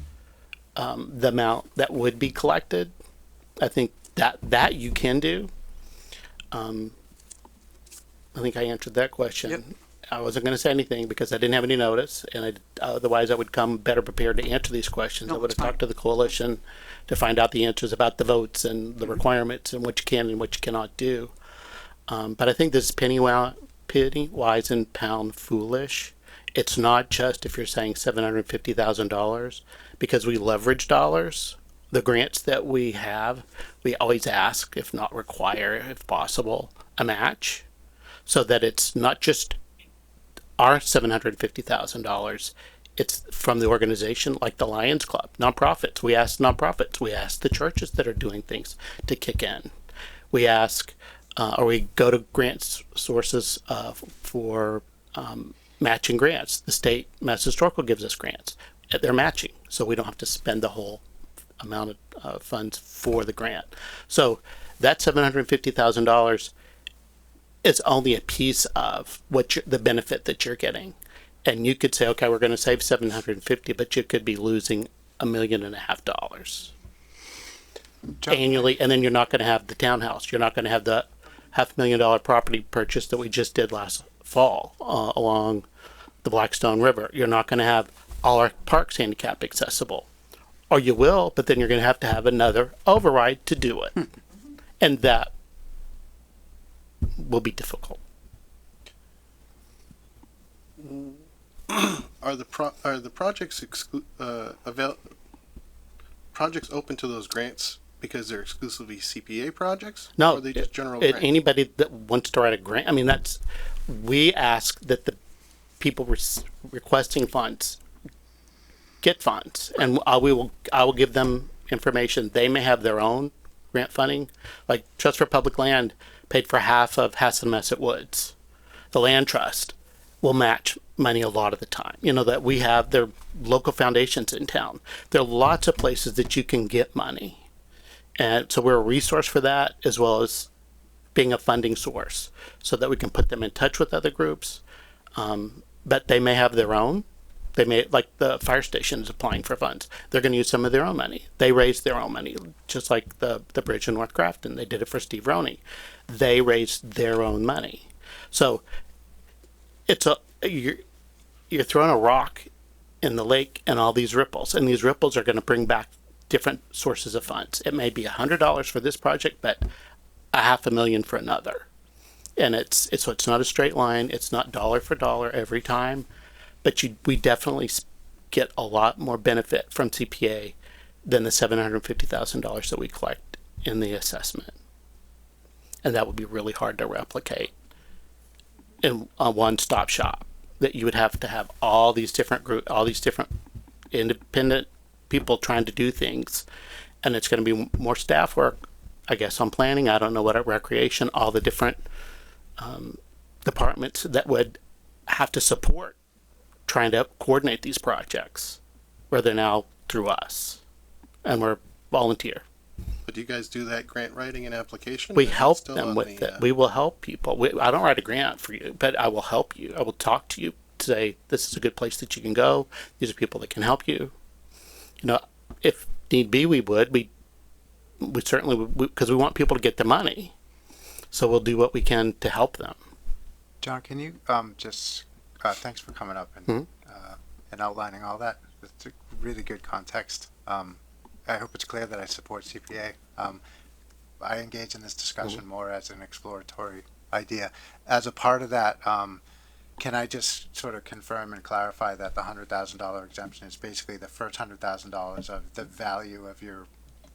the amount that would be collected. I think that you can do. I think I answered that question. Yep. I wasn't going to say anything because I didn't have any notice, and otherwise I would come better prepared to answer these questions. No, I would have it's fine. talked to the coalition to find out the answers about the votes and the requirements and what you can and what you cannot do. But I think this is penny wise and pound foolish. It's not just if you're saying $750,000, because we leverage dollars. The grants that we have, we always ask, if not require, if possible, a match, so that it's not just our $750,000. It's from the organization like the Lions Club, nonprofits. We ask nonprofits. We ask the churches that are doing things to kick in. We ask, or we go to grant sources for matching grants. The state Mass Historical gives us grants. They're matching, so we don't have to spend the whole amount of funds for the grant. So that $750,000 is only a piece of the benefit that you're getting. And you could say, okay, we're going to save $750,000, but you could be losing $1.5 million annually, and then you're not going to have the townhouse. You're not going to have the $500,000 property purchase that we just did last fall along the Blackstone River. You're not going to have all our parks handicap accessible. Or you will, but then you're going to have another override to do it. And that will be difficult. Are the projects projects open to those grants because they're exclusively CPA projects? No, or are they just general grants? anybody that wants to write a grant. I mean, we ask that the people requesting funds get funds, and I will give them information. They may have their own grant funding, like Trust for Public Land paid for half of Hassamasset Woods. The Land Trust will match money a lot of the time. That we have their local foundations in town. There are lots of places that you can get money. And so we're a resource for that, as well as being a funding source, so that we can put them in touch with other groups. But they may have their own, They may, like the fire station is applying for funds. They're going to use some of their own money. They raised their own money, just like the bridge in North Grafton. They did it for Steve Roney. They raised their own money. So it's you're throwing a rock in the lake and all these ripples, and these ripples are going to bring back different sources of funds. It may be $100 for this project, but $500,000 for another. And so it's not a straight line. It's not dollar for dollar every time. But we definitely get a lot more benefit from CPA than the $750,000 that we collect in the assessment. And that would be really hard to replicate in a one-stop shop, that you would have to have all these different independent people trying to do things. And it's going to be more staff work, I guess, on planning. I don't know what at recreation, all the different departments that would have to support trying to coordinate these projects, where they're now through us, and we're volunteer. But do you guys do that grant writing and application? We help them with it. We will help people. I don't write a grant for you, but I will help you. I will talk to you, say, this is a good place that you can go. These are people that can help you. You know, if need be, we certainly would, because we want people to get the money. So we'll do what we can to help them. John, can you just thanks for coming up and outlining all that. It's a really good context. I hope it's clear that I support CPA. I engage in this discussion more as an exploratory idea. As a part of that, can I just sort of confirm and clarify that the $100,000 exemption is basically the first $100,000 of the value of your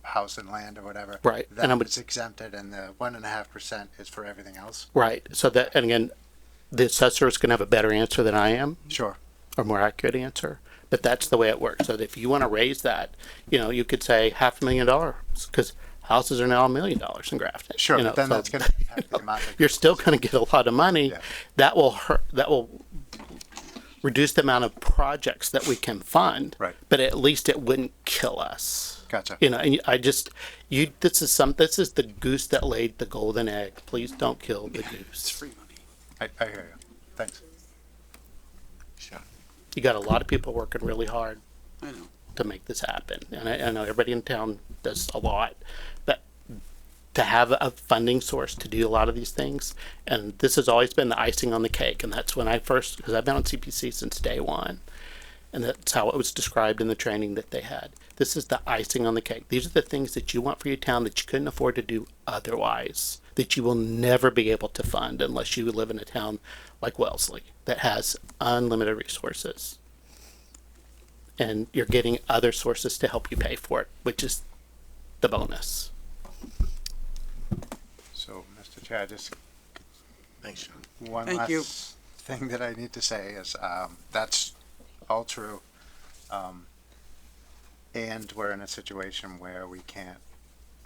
house and land or whatever? Right. That is exempted, and the 1.5% is for everything else? Right. So that, and again, the assessor is going to have a better answer than I am. Sure. Or more accurate answer. But that's the way it works. So that if you want to raise that, you could say $500,000, because houses are now $1 million in Grafton. Sure, but then that's going to impact the amount. You're still going to get a lot of money. Yeah. That will hurt. That will reduce the amount of projects that we can fund. Right. But at least it wouldn't kill us. Gotcha. And this is the goose that laid the golden egg. Please don't kill the goose. It's free money. I hear you. Thanks. Sure. You got a lot of people working really hard. I know. To make this happen. And I know everybody in town does a lot, but to have a funding source to do a lot of these things, and this has always been the icing on the cake. And that's when because I've been on CPC since day one, and that's how it was described in the training that they had. This is the icing on the cake. These are the things that you want for your town that you couldn't afford to do otherwise, that you will never be able to fund unless you live in a town like Wellesley that has unlimited resources. And you're getting other sources to help you pay for it, which is the bonus. So, Mr. Chair, just thanks, Sean. One last thing that I need to say is that's all true. And we're in a situation where we can't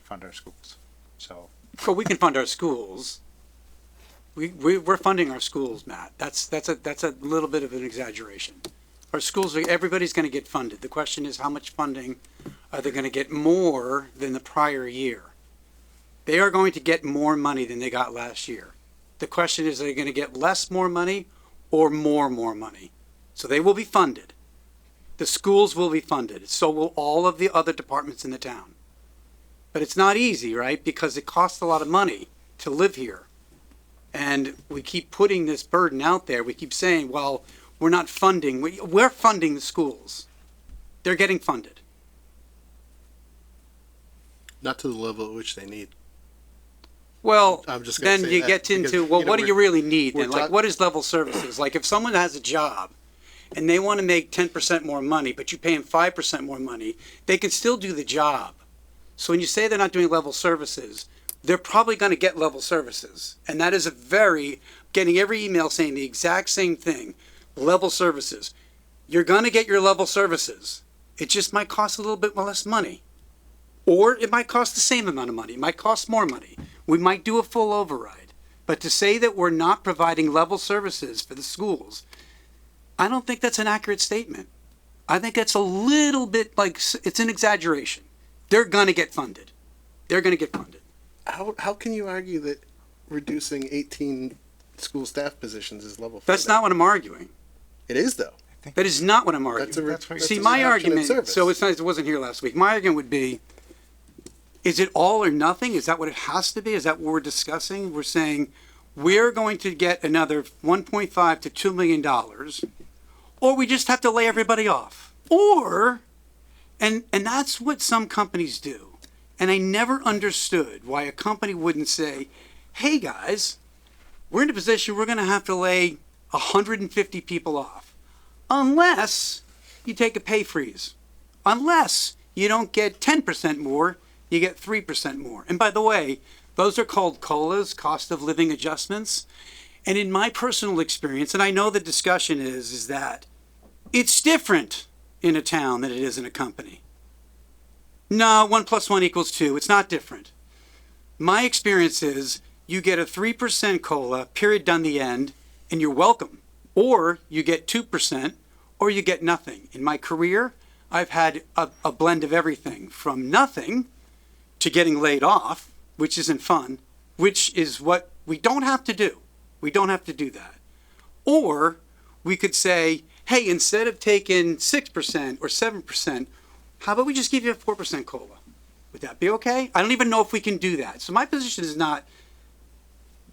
fund our schools. So. Well, we can fund our schools. We're funding our schools, Matt. That's a little bit of an exaggeration. Our schools, everybody's going to get funded. The question is, how much funding are they going to get more than the prior year? They are going to get more money than they got last year. The question is, are they going to get less more money or more money? So they will be funded. The schools will be funded. So will all of the other departments in the town. But it's not easy, right? Because it costs a lot of money to live here. And we keep putting this burden out there. We keep saying, well, we're not funding. We're funding the schools. They're getting funded. Not to the level at which they need. Well, I'm just then you get into, well, what do you really need then? Like, what is level services? Like, if someone has a job and they want to make 10% more money, but you pay them 5% more money, they can still do the job. So when you say they're not doing level services, they're probably going to get level services. And that is getting every email saying the exact same thing. Level services. You're going to get your level services. It just might cost a little bit less money. Or it might cost the same amount of money. It might cost more money. We might do a full override. But to say that we're not providing level services for the schools, I don't think that's an accurate statement. I think that's a little bit like, it's an exaggeration. They're going to get funded. They're going to get funded. How can you argue that reducing 18 school staff positions is level funded? That's not what I'm arguing. It is, though. That is not what I'm That's arguing. a, See, my argument, so it's not, it wasn't here last week. My argument would be, is it all or nothing? Is that what it has to be? Is that what we're discussing? We're saying, we're going to get another 1.5 to $2 million, or we just have to lay everybody off. Or, and that's what some companies do. And I never understood why a company wouldn't say, hey guys, we're in a position we're going to have to lay 150 people off. Unless you take a pay freeze. Unless you don't get 10% more, you get 3% more. And by the way, those are called COLAs, cost of living adjustments. And in my personal experience, and I know the discussion is that it's different in a town than it is in a company. No, 1 + 1 = 2. It's not different. My experience is you get a 3% COLA, period, done, the end, and you're welcome. Or you get 2%, or you get nothing. In my career, I've had a blend of everything from nothing to getting laid off, which isn't fun, which is what we don't have to do. We don't have to do that. Or we could say, hey, instead of taking 6% or 7%, how about we just give you a 4% COLA? Would that be okay? I don't even know if we can do that. So my position is not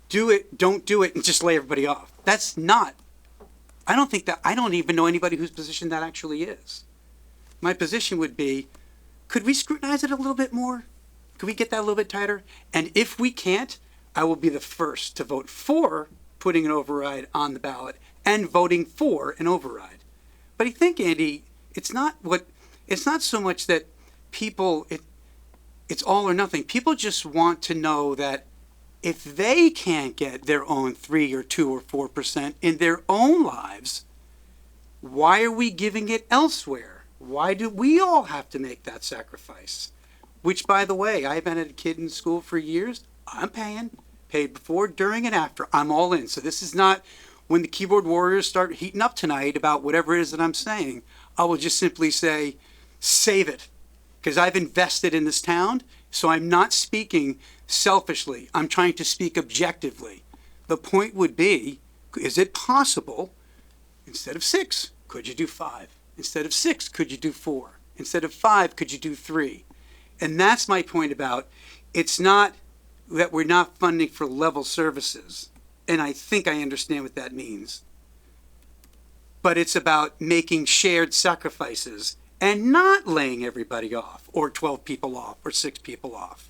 do it, don't do it, and just lay everybody off. That's not, I don't even know anybody whose position that actually is. My position would be, could we scrutinize it a little bit more? Could we get that a little bit tighter? And if we can't, I will be the first to vote for putting an override on the ballot and voting for an override. But I think, Andy, it's not so much that people, it's all or nothing. People just want to know that if they can't get their own 3 or 2 or 4% in their own lives, why are we giving it elsewhere? Why do we all have to make that sacrifice? Which, by the way, I've been a kid in school for years. I'm paid before, during, and after. I'm all in. So this is not when the keyboard warriors start heating up tonight about whatever it is that I'm saying. I will just simply say, save it. Because I've invested in this town, so I'm not speaking selfishly. I'm trying to speak objectively. The point would be, is it possible, instead of 6, could you do 5? Instead of 6, could you do 4? Instead of 5, could you do 3? And that's my point about, it's not that we're not funding for level services. And I think I understand what that means. But it's about making shared sacrifices and not laying everybody off, or 12 people off, or 6 people off.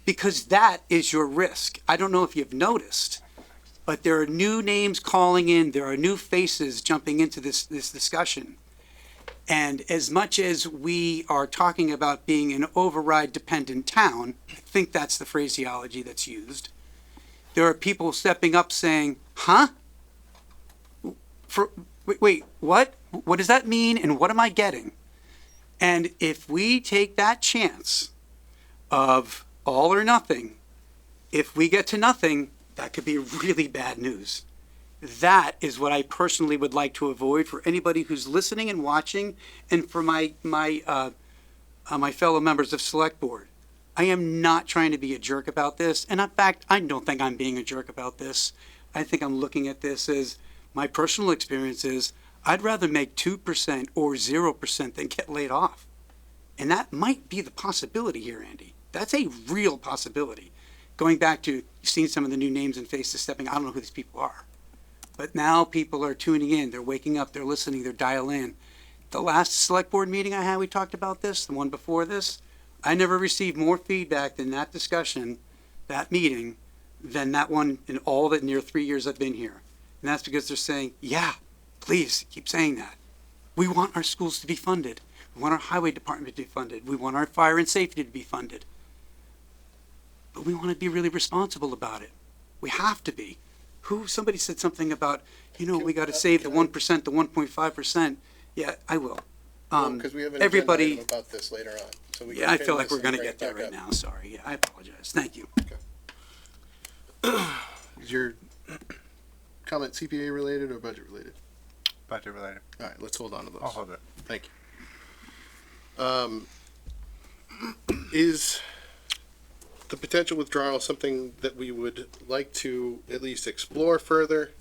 Because that is your risk. I don't know if you've noticed, but there are new names calling in, there are new faces jumping into this discussion. And as much as we are talking about being an override-dependent town, I think that's the phraseology that's used, there are people stepping up saying, huh? Wait, what? What does that mean, and what am I getting? And if we take that chance of all or nothing, if we get to nothing, that could be really bad news. That is what I personally would like to avoid for anybody who's listening and watching, and for my fellow members of Select Board. I am not trying to be a jerk about this, and in fact, I don't think I'm being a jerk about this. I think I'm looking at this as my personal experience is I'd rather make 2% or 0% than get laid off. And that might be the possibility here, Andy. That's a real possibility. Going back to, you've seen some of the new names and faces stepping, I don't know who these people are. But now people are tuning in, they're waking up, they're listening, they're dialing in. The last select board meeting I had, we talked about this, the one before this. I never received more feedback than that discussion, that meeting, than that one in all the near 3 years I've been here. And that's because they're saying, yeah, please keep saying that. We want our schools to be funded. We want our highway department to be funded. We want our fire and safety to be funded. But we want to be really responsible about it. We have to be. Somebody said something about, we got to save the 1%, the 1.5%. Yeah, I will. Because we have an everybody agenda item about this later on. So we I feel like we're going to get there right now. Sorry. Yeah, I apologize. Thank you. Okay. Is your comment CPA related or budget related? Budget related. All right, let's hold on to those. I'll hold it. Thank you. Is the potential withdrawal something that we would like to at least explore further,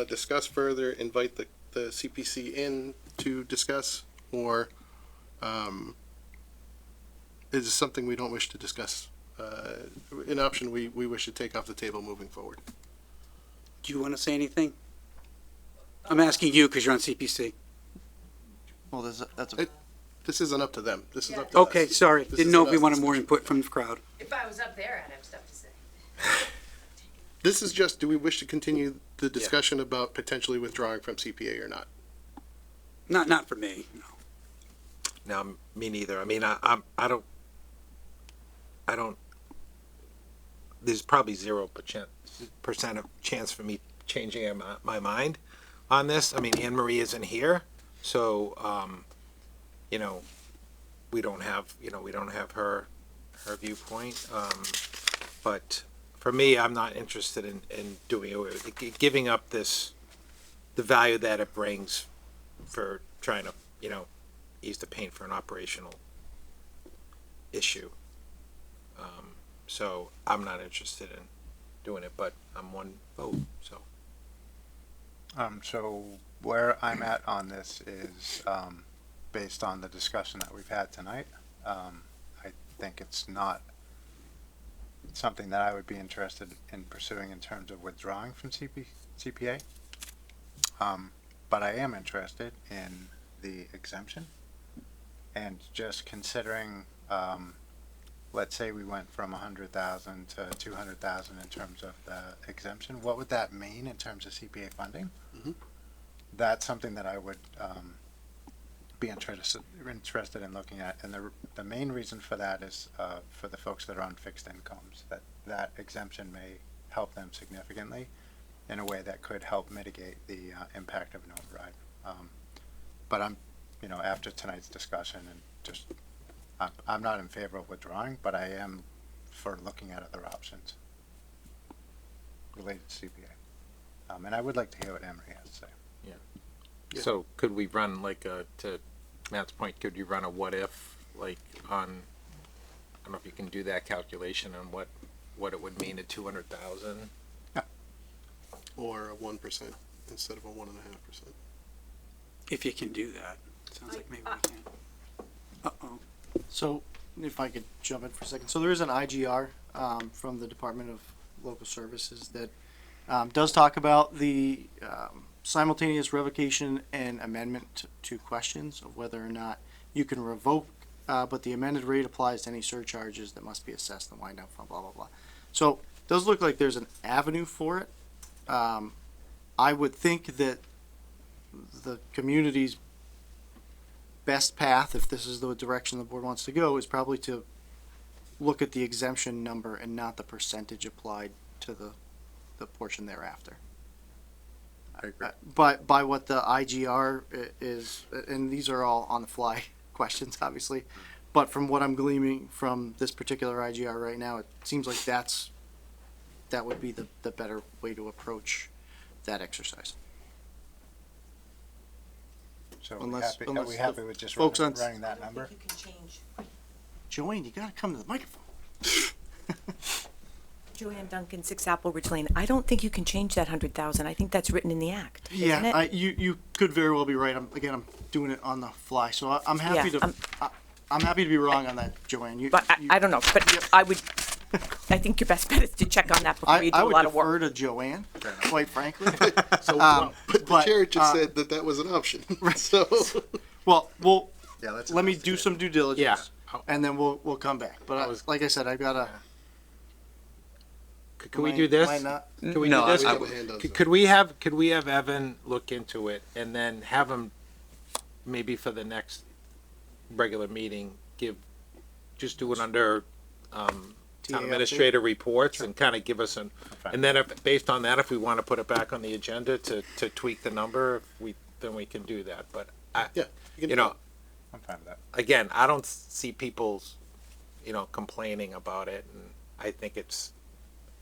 discuss further, invite the CPC in to discuss, or is this something we don't wish to discuss? An option we wish to take off the table moving forward. Do you want to say anything? I'm asking you because you're on CPC. Well, that's This isn't up to them. This is up to us. Okay, sorry. This Didn't is know an if we us wanted more discussion. input from the crowd. If I was up there, I'd have stuff to say. This is just, do we wish to continue the discussion about potentially withdrawing from CPA or not? Not for me. No. No, me neither. I mean, I don't, there's probably 0% of chance for me changing my mind on this. I mean, Anne Marie isn't here, so, you know, we don't have her viewpoint. But for me, I'm not interested in doing it, giving up the value that it brings for trying to, ease the pain for an operational issue. So I'm not interested in doing it, but I'm one vote, so. So where I'm at on this is, based on the discussion that we've had tonight. I think it's not something that I would be interested in pursuing in terms of withdrawing from CPA. But I am interested in the exemption, and just considering, let's say we went from 100,000 to 200,000 in terms of the exemption, what would that mean in terms of CPA funding? Mhm. That's something that I would be interested in looking at, and the main reason for that is for the folks that are on fixed incomes, that exemption may help them significantly in a way that could help mitigate the impact of an override. But I'm, after tonight's discussion, and just I'm not in favor of withdrawing, but I am for looking at other options related to CPA. And I would like to hear what Emery has to say. Yeah. So could we run to Matt's point, could you run a what if, on, I don't know if you can do that calculation on what it would mean at 200,000? Or a 1% instead of a 1.5%. If you can do that. Sounds like maybe we can. Uh-oh. So, if I could jump in for a second. So there is an IGR from the Department of Local Services that does talk about the simultaneous revocation and amendment to questions of whether or not you can revoke, but the amended rate applies to any surcharges that must be assessed and wind down from blah, blah, blah. So, it does look like there's an avenue for it. I would think that the community's best path, if this is the direction the board wants to go, is probably to look at the exemption number and not the percentage applied to the portion thereafter. I agree. But by what the IGR is, and these are all on the fly questions, obviously, but from what I'm gleaming from this particular IGR right now, it seems like that would be the better way to approach that exercise. So Unless are we happy with just folks running that number? Joanne, you gotta come to the microphone. Joanne Duncan, 6 Apple Ridge Lane. I don't think you can change that 100,000. I think that's written in the act. Isn't it? You could very well be right. I'm doing it on the fly, so I'm happy Yeah, I'm happy to be wrong on that, Joanne. But I don't know. But I would. I think your best bet is to check on that before you do I a would lot of defer work. to Joanne, quite frankly. So, but the chair just said that was an option. So, well, let's let me do some due diligence, Yeah. and then we'll come back. But like I said, I've got to. Could we do this? Might not. Could we No, do this? I Could we have Evan look into it and then have him maybe for the next regular meeting just do it under town administrator reports and kind of give us and then based on that, if we want to put it back on the agenda to tweak the number, then we can do that. But I'm fine with that. again, I don't see people's complaining about it, and I think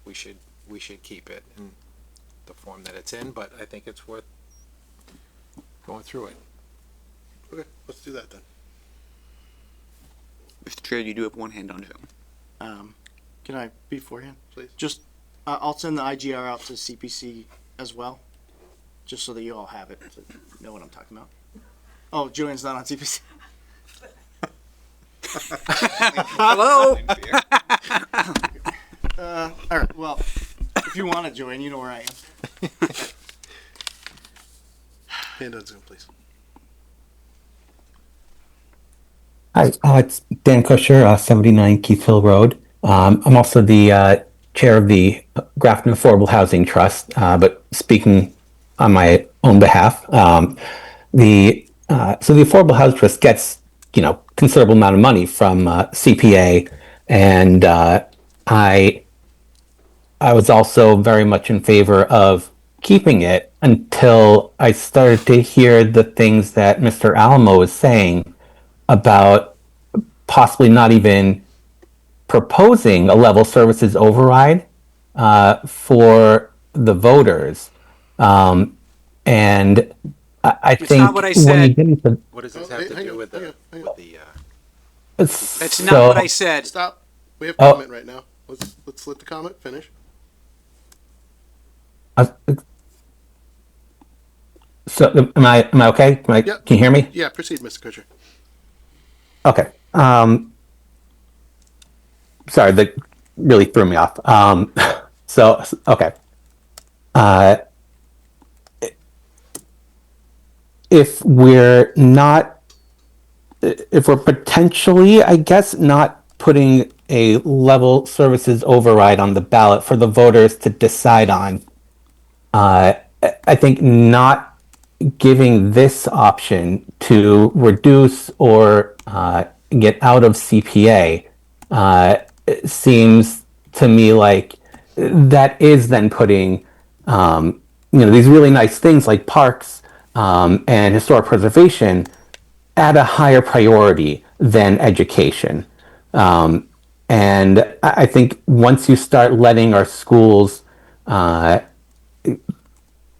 we should keep it in the form that it's in, but I think it's worth going through it. okay, let's do that then. Mr. Chair, you do have one hand on Zoom. Can I beforehand? Please. Just, I'll send the IGR out to CPC as well, just so that you all have it, to know what I'm talking about. Oh, Joanne's not on CPC. Hello? All right, well, if you want it, Joanne, you know where I am. Hand on Zoom, please. Hi, it's Dan Kusher, 79 Keith Hill Road. I'm also the chair of the Grafton Affordable Housing Trust, but speaking on my own behalf. So the Affordable Housing Trust gets, considerable amount of money from CPA, and I was also very much in favor of keeping it until I started to hear the things that Mr. Alamo was saying about possibly not even proposing a level services override for the voters. And I think not what I when said. you get into What does this have to do with the, That's not what I said. Stop. We have Oh. comment right now. Let's let the comment finish. So am I okay? Can you hear me? Yeah, proceed, Mr. Kutcher. Okay. Sorry, that really threw me off. Okay. If we're potentially, I guess, not putting a level services override on the ballot for the voters to decide on, I think not giving this option to reduce or get out of CPA seems to me like that is then putting these really nice things like parks and historic preservation at a higher priority than education. And I think once you start letting our schools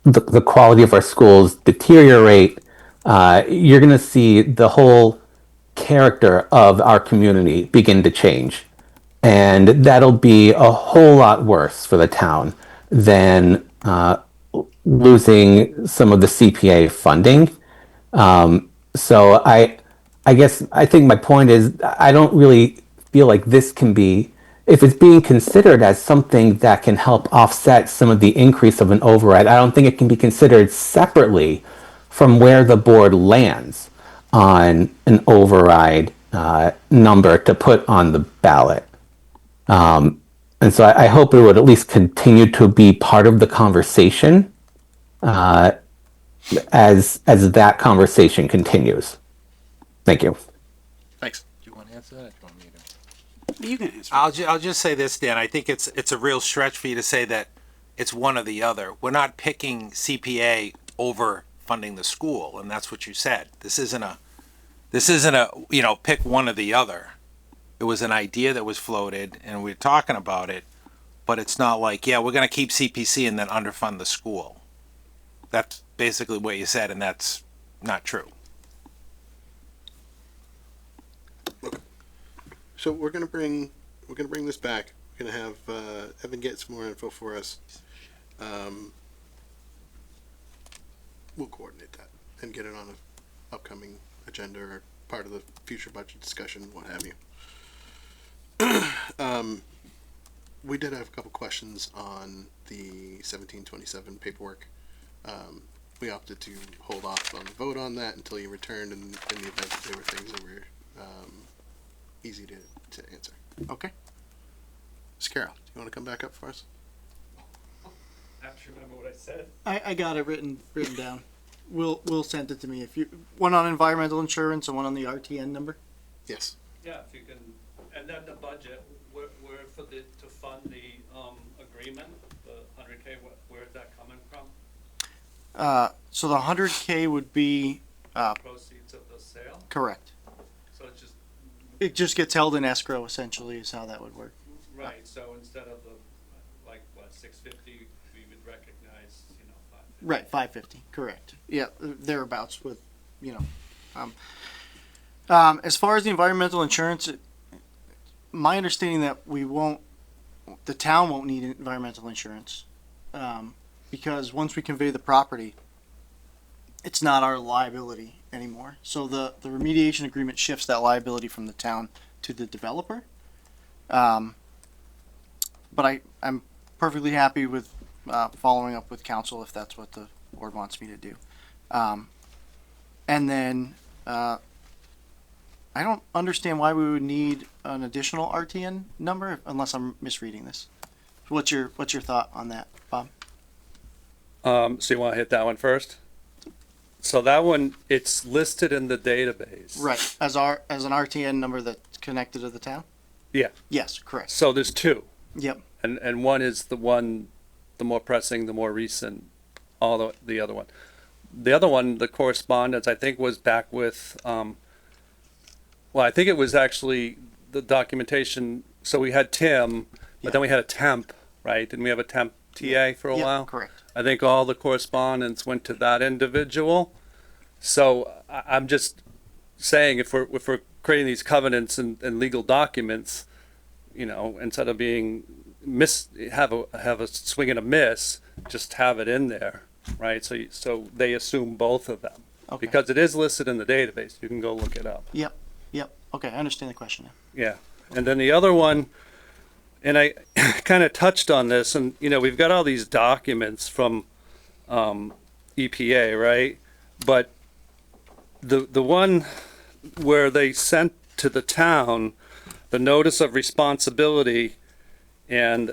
the quality of our schools deteriorate, you're going to see the whole character of our community begin to change. And that'll be a whole lot worse for the town than losing some of the CPA funding. So I guess I think my point is I don't really feel like this can be, if it's being considered as something that can help offset some of the increase of an override, I don't think it can be considered separately from where the board lands on an override number to put on the ballot. And so I hope it would at least continue to be part of the conversation as that conversation continues. Thank you. Thanks. Do you want to answer that? Or do you want me to? You can answer. I'll just say this, Dan. I think it's a real stretch for you to say that it's one or the other. We're not picking CPA over funding the school, and that's what you said. This isn't a pick one or the other. It was an idea that was floated, and we're talking about it, but it's not like, yeah, we're going to keep CPC and then underfund the school. That's basically what you said, and that's not true. So we're gonna bring this back. We're gonna have Evan get some more info for us. We'll coordinate that and get it on an upcoming agenda or part of the future budget discussion, what have you. We did have a couple questions on the 1727 paperwork. We opted to hold off on the vote on that until you returned in the event that there were things that were easy to answer. Okay. Ms. Carroll, do you want to come back up for us? I have to remember what I said. I got it written down. Will send it to me if you one on environmental insurance and one on the RTN number. Yes. Yeah, if you can, and then the budget, where to fund the agreement, the 100K, where is that coming from? So the 100K would be Proceeds of the sale? correct. So it's just, It just gets held in escrow essentially is how that would work. right, so instead of the, 650, we would recognize, 550. Right, 550, correct. Yeah, thereabouts with, as far as the environmental insurance, my understanding that the town won't need environmental insurance. Because once we convey the property, it's not our liability anymore. So the remediation agreement shifts that liability from the town to the developer. But I'm perfectly happy with following up with council if that's what the board wants me to do. And then I don't understand why we would need an additional RTN number unless I'm misreading this. What's your thought on that, Bob? So you want to hit that one first? So that one, it's listed in the database. Right, as an RTN number that's connected to the town? Yeah. Yes, correct. So there's two. Yep. And one is the more pressing, the more recent, the other one. The other one, the correspondence, I think was back with, I think it was actually the documentation. So we had Tim, but then we had a temp, right? Didn't we have a temp TA for a while? Correct. I think all the correspondence went to that individual. So I'm just saying, if we're creating these covenants and legal documents, instead of being have a swing and a miss, just have it in there, right? So they assume both of them, Okay. because it is listed in the database. You can go look it up. Yep. Okay, I understand the question now. Yeah. And then the other one, and I kind of touched on this, and we've got all these documents from EPA, right? But the one where they sent to the town the notice of responsibility, and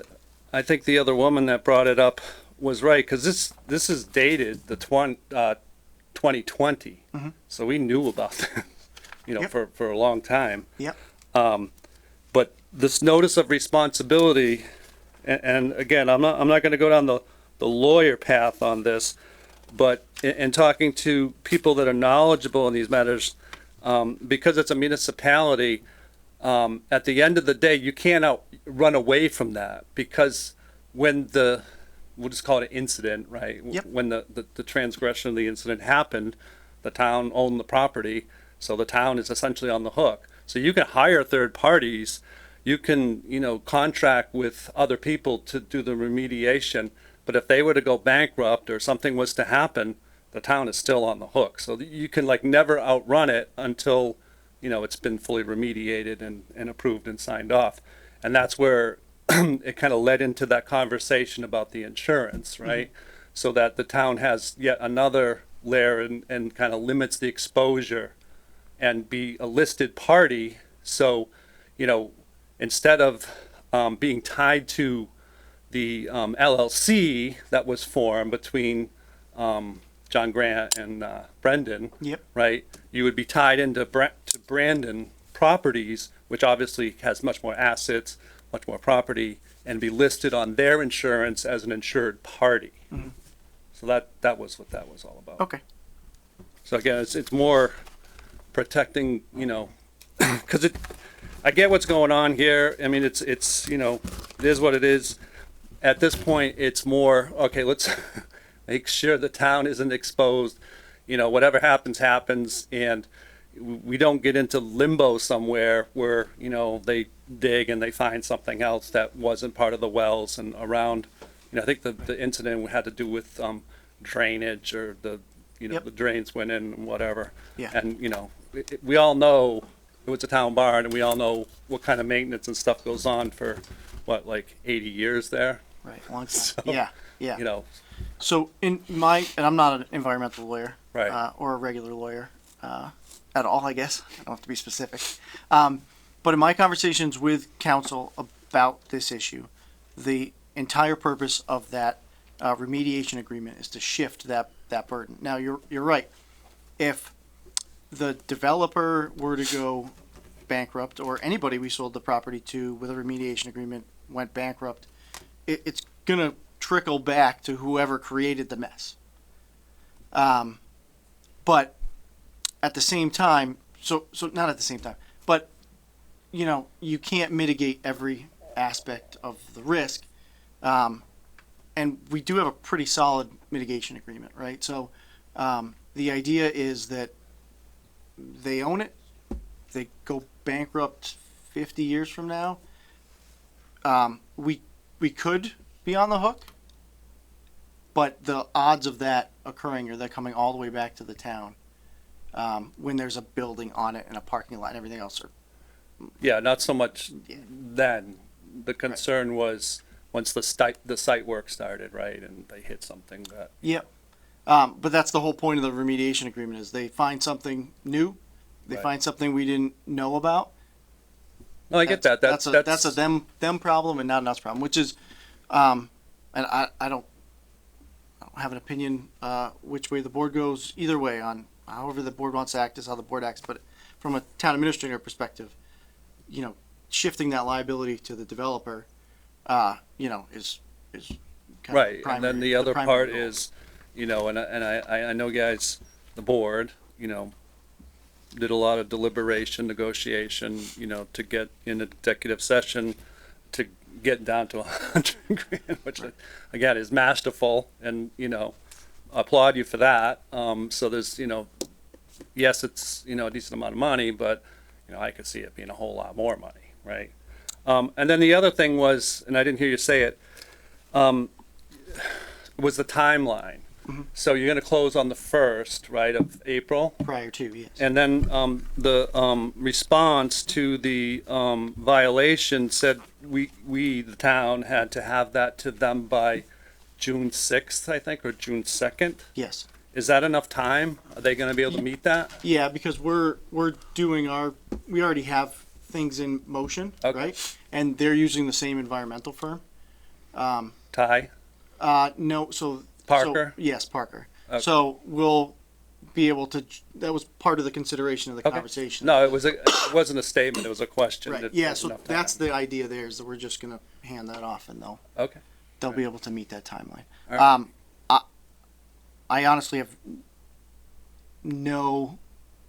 I think the other woman that brought it up was right, because this is dated the 2020, so we knew about that, for a long time. Yep. But this notice of responsibility, and again, I'm not going to go down the lawyer path on this, but in talking to people that are knowledgeable in these matters, because it's a municipality, at the end of the day, you can't run away from that, because when we'll just call it an incident, right? Yep. When the transgression of the incident happened, the town owned the property, so the town is essentially on the hook. So you can hire third parties, you can, contract with other people to do the remediation, but if they were to go bankrupt or something was to happen, the town is still on the hook. So you can never outrun it until, it's been fully remediated and approved and signed off. And that's where it kind of led into that conversation about the insurance, right? So that the town has yet another layer and kind of limits the exposure and be a listed party. So, instead of being tied to the LLC that was formed between John Grant and Brendan, Yep. right? You would be tied into to Brandon Properties, which obviously has much more assets, much more property, and be listed on their insurance as an insured party. So that was what that was all about. Okay. So again, it's more protecting, because I get what's going on here. I mean, it's it is what it is. At this point, it's more, okay, let's make sure the town isn't exposed. Whatever happens, and we don't get into limbo somewhere where, they dig and they find something else that wasn't part of the wells and around. I think the incident had to do with drainage, or the drains went in and whatever. Yeah. And, we all know it was a town barn, and we all know what kind of maintenance and stuff goes on for, 80 years there? Right, long time. So, Yeah. So and I'm not an environmental lawyer, Right. Or a regular lawyer, at all, I guess. I don't have to be specific. But in my conversations with council about this issue, the entire purpose of that remediation agreement is to shift that burden. Now, you're right. If the developer were to go bankrupt, or anybody we sold the property to with a remediation agreement went bankrupt, it's gonna trickle back to whoever created the mess. But at the same time, so not at the same time, but you can't mitigate every aspect of the risk. And we do have a pretty solid mitigation agreement, right? So the idea is that they own it, they go bankrupt 50 years from now. We could be on the hook, but the odds of that occurring, or that coming all the way back to the town, when there's a building on it and a parking lot and everything else. Yeah, not so much then. The concern was once the site work started, right, and they hit something that. Yep. But that's the whole point of the remediation agreement is they find something new, they Right. find something we didn't know about. No, I get that. That's a them problem and not an us problem, which is, and I don't have an opinion which way the board goes either way on however the board wants to act is how the board acts. But from a town administrator perspective, shifting that liability to the developer, is kind Right, of primary, and then the other primary part goal. is, and I know guys, the board, did a lot of deliberation, negotiation, to get in executive session to get down to 100 grand, which again is masterful, and applaud you for that. So there's, yes, it's a decent amount of money, but I could see it being a whole lot more money, right? And then the other thing was, and I didn't hear you say it, was the timeline. So you're going to close on the 1st, right, of April? Prior to, yes. And then the response to the violation said we, the town, had to have that to them by June 6th, I think, or June 2nd? Yes. Is that enough time? Are they going to be able to meet that? Yeah, because we're doing we already have things in motion, right? And they're using the same environmental firm. Ty? No, so Parker? Yes, Parker. Okay. So we'll be able to. That was part of the consideration of the conversation. No, it wasn't a statement. It was a question. Right. If Yeah. there's So enough that's time. the idea. There is that we're just gonna hand that off, and they'll be able to meet that timeline. All right. I honestly have no.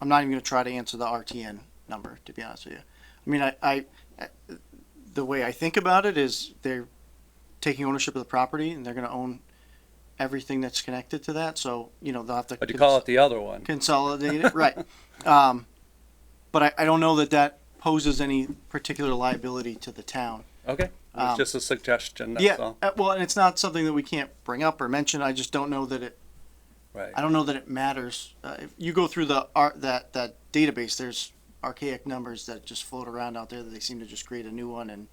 I'm not even gonna try to answer the RTN number, to be honest with you. I mean, I the way I think about it is they're taking ownership of the property and they're gonna own everything that's connected to that. So they'll have to. But you call it the other one. Consolidate it, right? But I don't know that poses any particular liability to the town. Okay. It's just a suggestion. That's Yeah. all. Well, and it's not something that we can't bring up or mention. I just don't know that it. Right. I don't know that it matters. If you go through that database, there's archaic numbers that just float around out there that they seem to just create a new one, and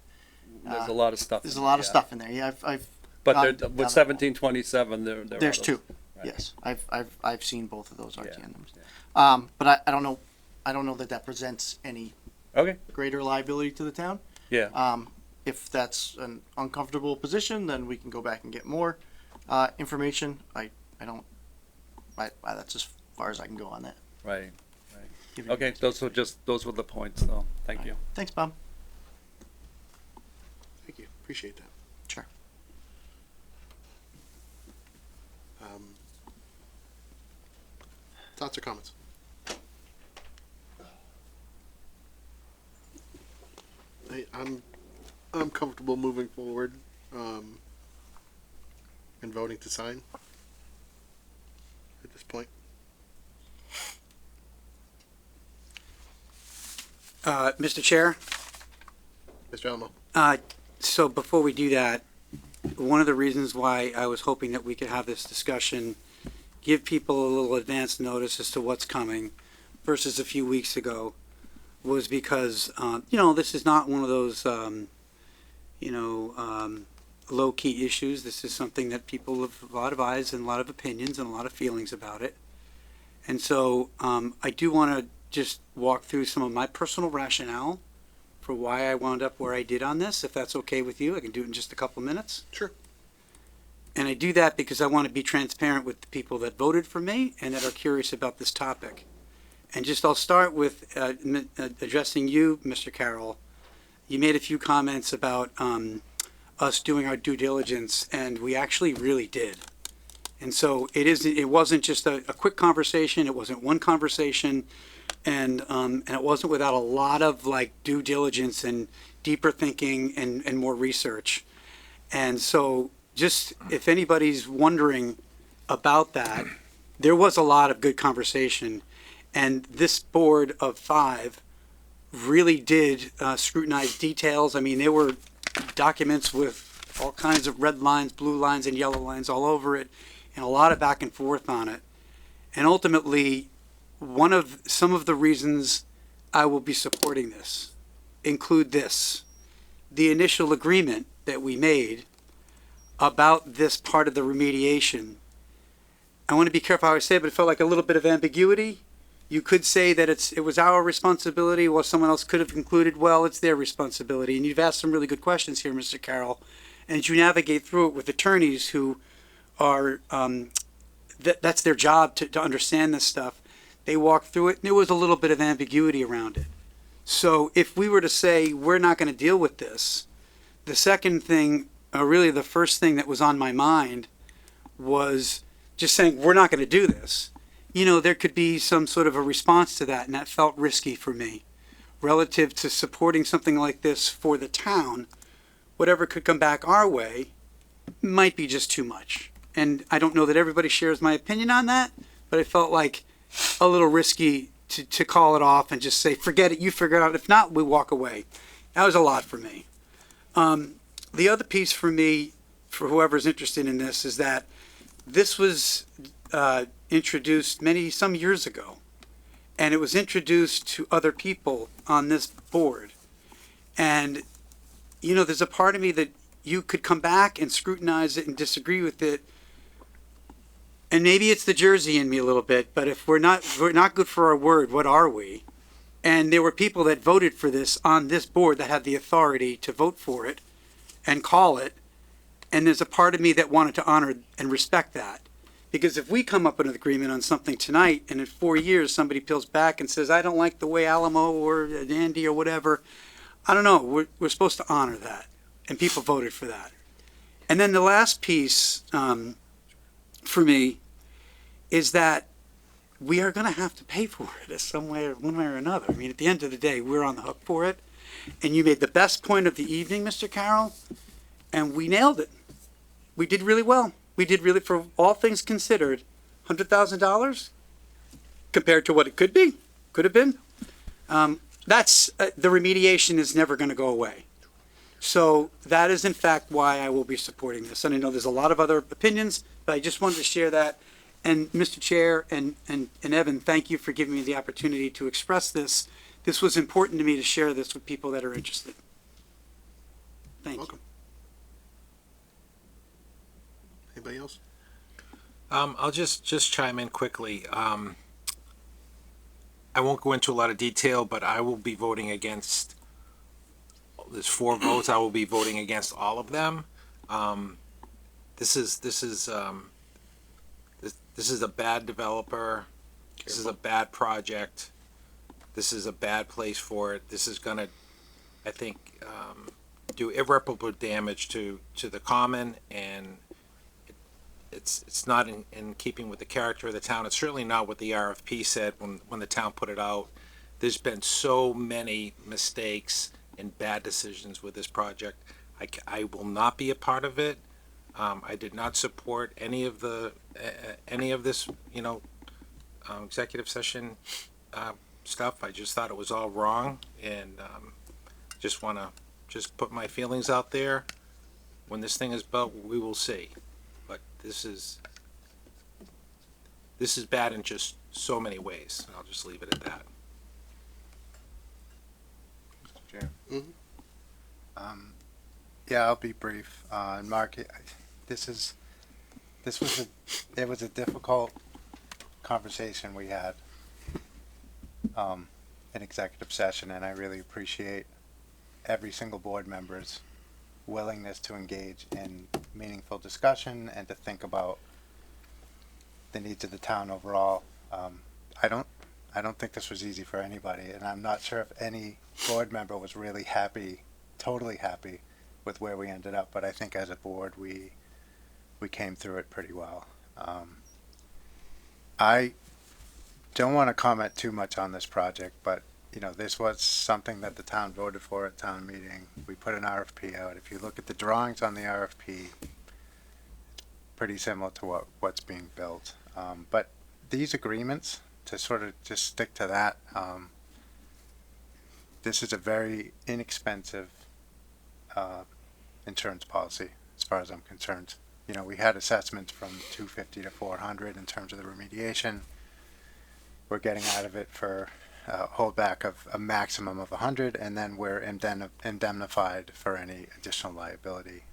There's a lot of stuff. There's in a lot there, of yeah. stuff in there. Yeah, I've But gone there, down with that 1727, There's are two. those- right. Yes, I've seen both of those RTN numbers. yeah. But I don't know. I don't know that presents any Okay. greater liability to the town. Yeah. If that's an uncomfortable position, then we can go back and get more information. I don't. That's as far as I can go on that. Right. Give Right. you- Okay. Those were the points, though. Thank you. Thanks, Bob. Thank you. Appreciate that. Sure. Thoughts or comments? I'm comfortable moving forward and voting to sign at this point. Mr. Chair? Mr. Elmo. So before we do that, one of the reasons why I was hoping that we could have this discussion, give people a little advance notice as to what's coming versus a few weeks ago, was because, this is not one of those, low-key issues. This is something that people have a lot of eyes and a lot of opinions and a lot of feelings about it. And so I do want to just walk through some of my personal rationale for why I wound up where I did on this, if that's okay with you. I can do it in just a couple minutes. Sure. And I do that because I want to be transparent with the people that voted for me and that are curious about this topic. And I'll start with addressing you, Mr. Carroll. You made a few comments about us doing our due diligence, and we actually really did. And so it wasn't just a quick conversation. It wasn't one conversation. And it wasn't without a lot of due diligence and deeper thinking and more research. And so just if anybody's wondering about that, there was a lot of good conversation. And this board of 5 really did scrutinize details. I mean, there were documents with all kinds of red lines, blue lines, and yellow lines all over it, and a lot of back and forth on it. And ultimately, some of the reasons I will be supporting this include this. The initial agreement that we made about this part of the remediation, I want to be careful how I say it, but it felt like a little bit of ambiguity. You could say that it was our responsibility, while someone else could have concluded, well, it's their responsibility. And you've asked some really good questions here, Mr. Carroll. And as you navigate through it with attorneys who are, that's their job to understand this stuff, they walk through it, and there was a little bit of ambiguity around it. So if we were to say, we're not going to deal with this, the second thing, really the first thing that was on my mind was just saying, we're not going to do this. You know, there could be some sort of a response to that, and that felt risky for me. Relative to supporting something like this for the town, whatever could come back our way might be just too much. And I don't know that everybody shares my opinion on that, but I felt like a little risky to call it off and just say, forget it, you figure it out. If not, we walk away. That was a lot for me. The other piece for me, for whoever's interested in this, is that this was introduced some years ago, and it was introduced to other people on this board. And, you know, there's a part of me that you could come back and scrutinize it and disagree with it. And maybe it's the Jersey in me a little bit, but if we're not good for our word, what are we? And there were people that voted for this on this board that had the authority to vote for it and call it. And there's a part of me that wanted to honor and respect that. Because if we come up with an agreement on something tonight and in 4 years somebody peels back and says, I don't like the way Alamo or Andy or whatever, I don't know, we're supposed to honor that. And people voted for that. And then the last piece for me is that we are going to have to pay for it some way, one way or another. I mean, at the end of the day, we're on the hook for it. And you made the best point of the evening, Mr. Carroll, and we nailed it. We did really well. We did really, for all things considered, $100,000 compared to what it could have been. That's the remediation is never going to go away. So that is in fact why I will be supporting this. And I know there's a lot of other opinions, but I just wanted to share that. And Mr. Chair and Evan, thank you for giving me the opportunity to express this. This was important to me to share this with people that are interested. Thank you. Anybody else? I'll just chime in quickly. I won't go into a lot of detail, but I will be voting against. There's 4 votes. I will be voting against all of them. This is a bad developer. This is a bad project. This is a bad place for it. This is gonna, I think, do irreparable damage to the common, and it's not in keeping with the character of the town. It's certainly not what the RFP said when the town put it out. There's been so many mistakes and bad decisions with this project. I will not be a part of it. I did not support any of this, executive session stuff. I just thought it was all wrong, and just want to put my feelings out there. When this thing is built, we will see. But this is bad in just so many ways. I'll just leave it at that. Mr. Chair. Yeah, I'll be brief. And Mark, it was a difficult conversation we had in executive session, and I really appreciate every single board member's willingness to engage in meaningful discussion and to think about the needs of the town overall. I don't think this was easy for anybody, and I'm not sure if any board member was really totally happy with where we ended up, but I think as a board we came through it pretty well. I don't want to comment too much on this project, but this was something that the town voted for at town meeting. We put an RFP out. If you look at the drawings on the RFP, it's pretty similar to what's being built. But these agreements, to sort of just stick to that, this is a very inexpensive insurance policy as far as I'm concerned. We had assessments from $250 to $400 in terms of the remediation. we're getting out of it for a holdback of a maximum of 100, and then we're indemnified for any additional liability.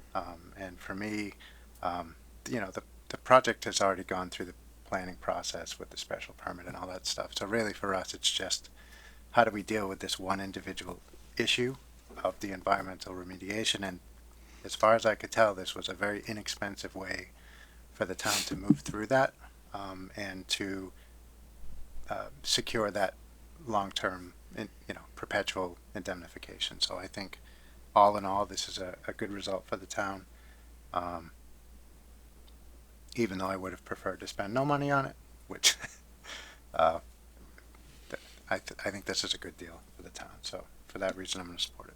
And for me, the project has already gone through the planning process with the special permit and all that stuff. So really for us, it's just how do we deal with this one individual issue of the environmental remediation. And as far as I could tell, this was a very inexpensive way for the town to move through that and to secure that long-term, perpetual indemnification. So I think all in all, this is a good result for the town. Even though I would have preferred to spend no money on it, which I think this is a good deal for the town. So for that reason, I'm going to support it.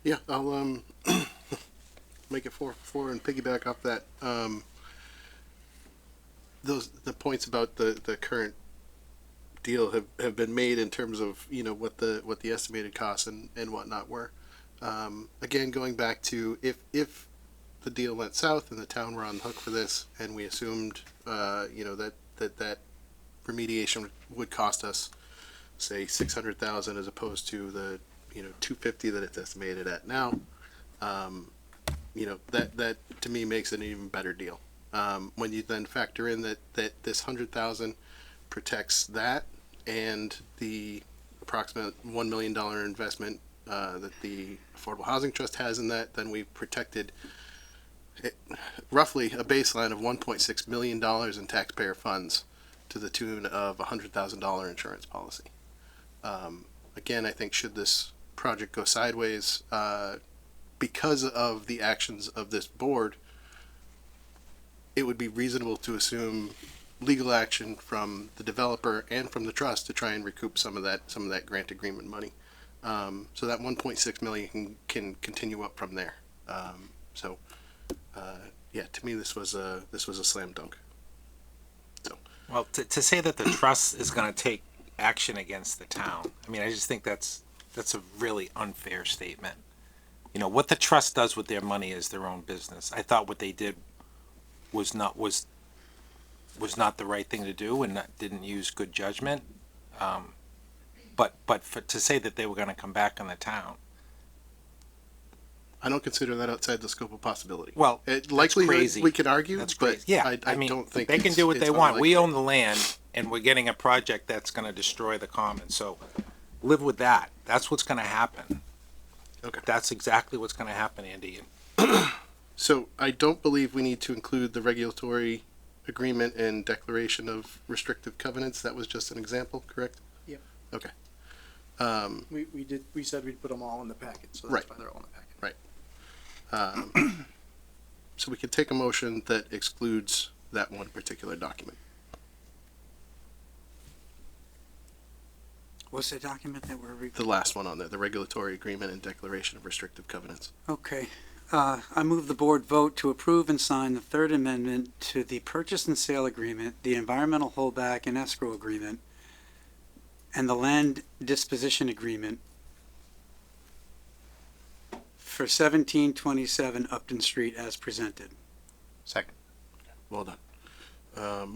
Yeah, I'll make it 4-4 and piggyback off that. The points about the current deal have been made in terms of what the estimated costs and whatnot were. Again, going back to if the deal went south and the town were on the hook for this, and we assumed that remediation would cost us, say, $600,000 as opposed to the $250 that it's estimated at now. That to me makes it an even better deal. When you then factor in that this $100,000 protects that and the approximate $1 million investment that the Affordable Housing Trust has in that, then we've protected roughly a baseline of $1.6 million in taxpayer funds to the tune of a $100,000 insurance policy. Again, I think should this project go sideways, because of the actions of this board, it would be reasonable to assume legal action from the developer and from the trust to try and recoup some of that grant agreement money. So that 1.6 million can continue up from there. Yeah, to me this was a slam dunk. So, well, to say that the trust is going to take action against the town, I mean, I just think that's a really unfair statement. What the trust does with their money is their own business. I thought what they did was not the right thing to do and didn't use good judgment. But to say that they were going to come back on the town, I don't consider that outside the scope of possibility. Well, likely crazy. We can argue, That's but crazy. Yeah, I mean, don't think they can it's- do what it's they want. We unlikely. own the land, and we're getting a project that's going to destroy the commons. So live with that. That's what's going to happen. Okay. That's exactly what's going to happen, Andy. So I don't believe we need to include the regulatory agreement and declaration of restrictive covenants. That was just an example, correct? Yep. Okay. We said we'd put them all in the packet, so that's Right. why they're all in the packet. So we could take a motion that excludes that one particular document. What's the document that we're The last one on there, the regulatory agreement and declaration of restrictive covenants. Okay. I move the board vote to approve and sign the third amendment to the purchase and sale agreement, the environmental holdback and escrow agreement, and the land disposition agreement for 1727 Upton Street as presented. Second. Well done.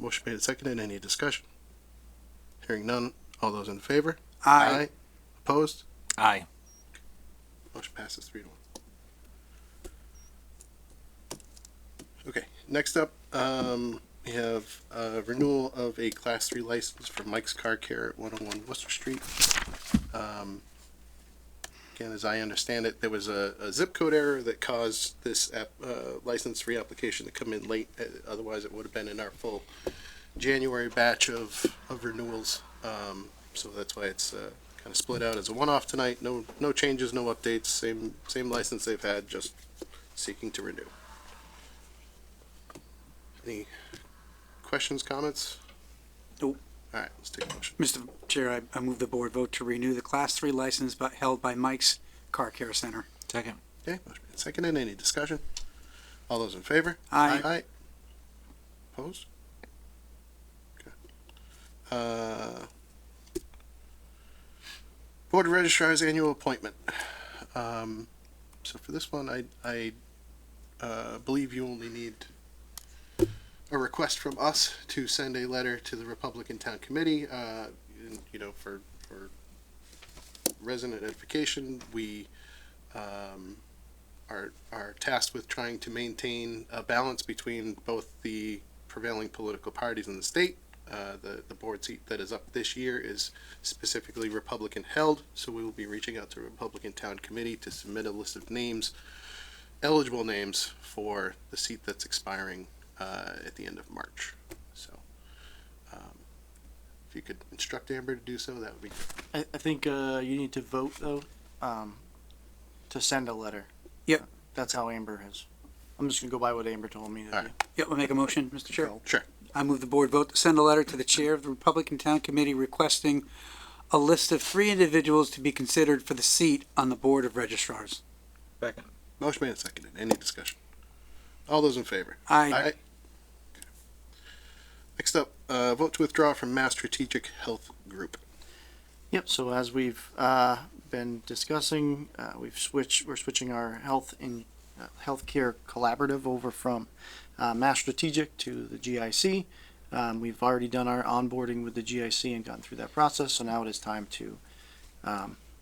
Motion made and seconded. Any discussion? Hearing none. All those in favor? Aye. Opposed? Aye. Motion passes 3-1. Okay, next up, we have renewal of a Class 3 license for Mike's Car Care at 101 Worcester Street. Again, as I understand it, there was a zip code error that caused this license reapplication to come in late. Otherwise, it would have been in our full January batch of renewals. So that's why it's kind of split out as a one-off tonight. No changes, no updates. Same license they've had, just seeking to renew. Any questions, comments? Nope. All right, let's take a motion. Mr. Chair, I move the board vote to renew the Class 3 license held by Mike's Car Care Center. Second. Okay, motion made, seconded. Any discussion? All those in favor? Aye. Aye. Opposed? Okay. Board of Registrars annual appointment. So for this one, I believe you only need a request from us to send a letter to the Republican Town Committee, for resident edification. We are tasked with trying to maintain a balance between both the prevailing political parties in the state. The board seat that is up this year is specifically Republican held, so we will be reaching out to Republican Town Committee to submit a list of names, eligible names, for the seat that's expiring at the end of March. So if you could instruct Amber to do so, that would be good. I think you need to vote though, to send a letter. Yep. That's how Amber has. I'm just gonna go by what Amber told me to do. Yep, we'll make a motion, Mr. Chair. Sure. I move the board vote to send a letter to the chair of the Republican Town Committee requesting a list of 3 individuals to be considered for the seat on the Board of Registrars. Second. Motion made and seconded. Any discussion? All those in favor? Aye. Okay. Next up, vote to withdraw from Mass Strategic Health Group. Yep. So as we've been discussing, we're switching our healthcare collaborative over from Mass Strategic to the GIC. We've already done our onboarding with the GIC and gone through that process. So now it is time to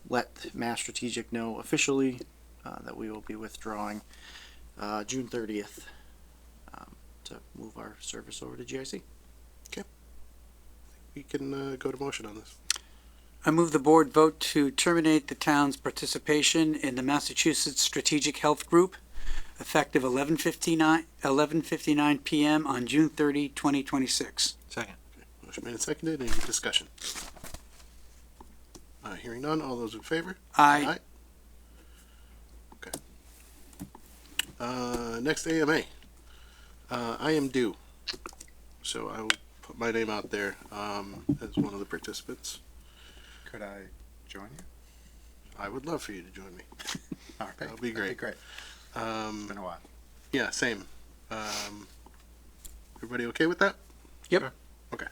let Mass Strategic know officially that we will be withdrawing June 30th to move our service over to GIC. Okay. We can go to motion on this. I move the board vote to terminate the town's participation in the Massachusetts Strategic Health Group effective 11:59 p.m. on June 30, 2026. Second. Motion made and seconded. Any discussion? Hearing none. All those in favor? Aye. Okay. Next AMA. I am due. So I will put my name out there as one of the participants. Could I join you? I would love for you to join me. All right. That would be great. That'd be great. It's been a while. Yeah, same. Everybody okay with that? Yep. Okay.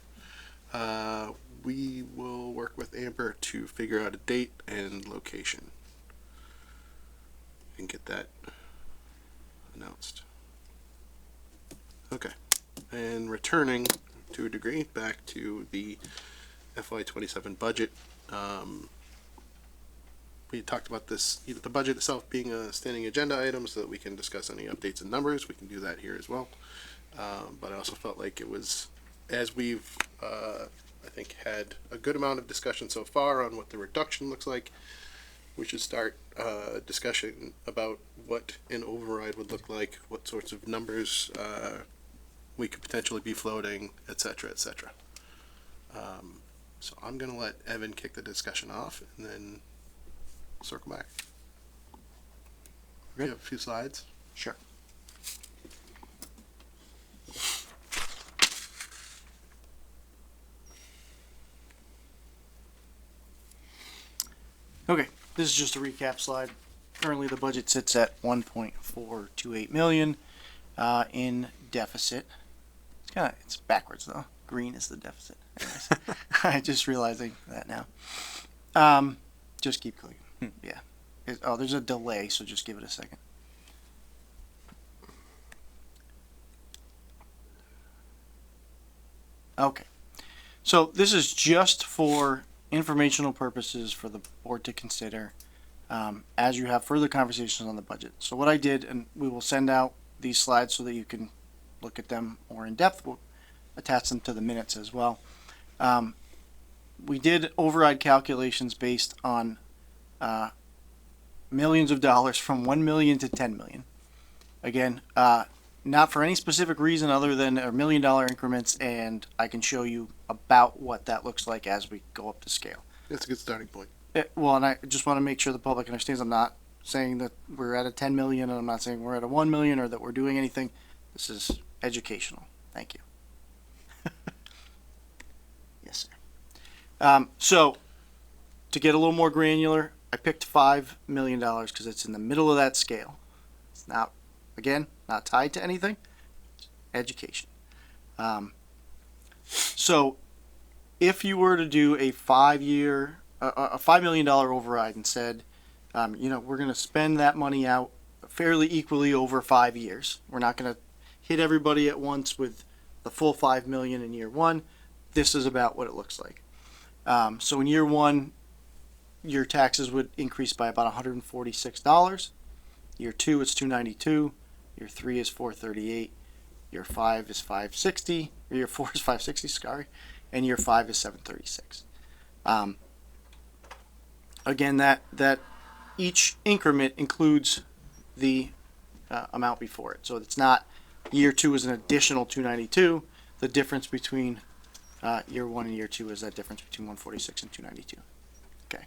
We will work with Amber to figure out a date and location and get that announced. Okay. And returning to a degree back to the FY27 budget. We talked about this, the budget itself being a standing agenda item so that we can discuss any updates and numbers. We can do that here as well. But I also felt like it was, as we've, I think, had a good amount of discussion so far on what the reduction looks like, we should start discussion about what an override would look like, what sorts of numbers we could potentially be floating, et cetera, et cetera. So I'm going to let Evan kick the discussion off and then circle back. We have a few slides. Sure. Okay, this is just a recap slide. Currently, the budget sits at 1.428 million in deficit. It's backwards though. Green is the deficit. Anyways, I just realizing that now. Just keep clicking. Yeah. There's a delay, so just give it a second. Okay. So this is just for informational purposes for the board to consider as you have further conversations on the budget. So what I did, and we will send out these slides so that you can look at them more in depth. We'll attach them to the minutes as well. We did override calculations based on millions of dollars from 1 million to 10 million. Again, not for any specific reason other than $1 million increments, and I can show you about what that looks like as we go up to scale. That's a good starting point. Well, and I just want to make sure the public understands I'm not saying that we're at a 10 million, and I'm not saying we're at a 1 million or that we're doing anything. This is educational. Thank you. Yes, sir. So, to get a little more granular, I picked $5 million because it's in the middle of that scale. It's not, again, not tied to anything. Education. So, if you were to do a 5-year, a $5 million override and said, we're going to spend that money out fairly equally over 5 years. We're not going to hit everybody at once with the full 5 million in year one. This is about what it looks like. So in year one, your taxes would increase by about $146. Year two, it's $292. Year three is $438. Year five is $560. Or year four is $560. Sorry, and year five is $736. Again, that each increment includes the amount before it. So it's not year two is an additional 292. The difference between year one and year two is that difference between 146 and 292. Okay.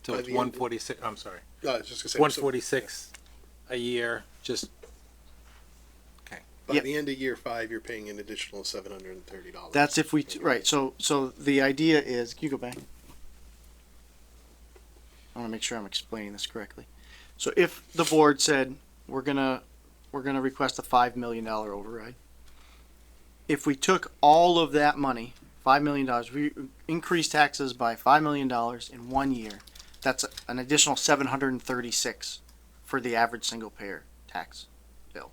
So By it's the end- 146, I'm sorry. I was just gonna say, 146 a year, just, okay. By the end of year five, you're paying an additional $730. That's if we right. So the idea is, can you go back? I want to make sure I'm explaining this correctly. So if the board said we're gonna request a $5 million override, if we took all of that money, $5 million, we increased taxes by $5 million in 1 year, that's an additional 736 for the average single payer tax bill.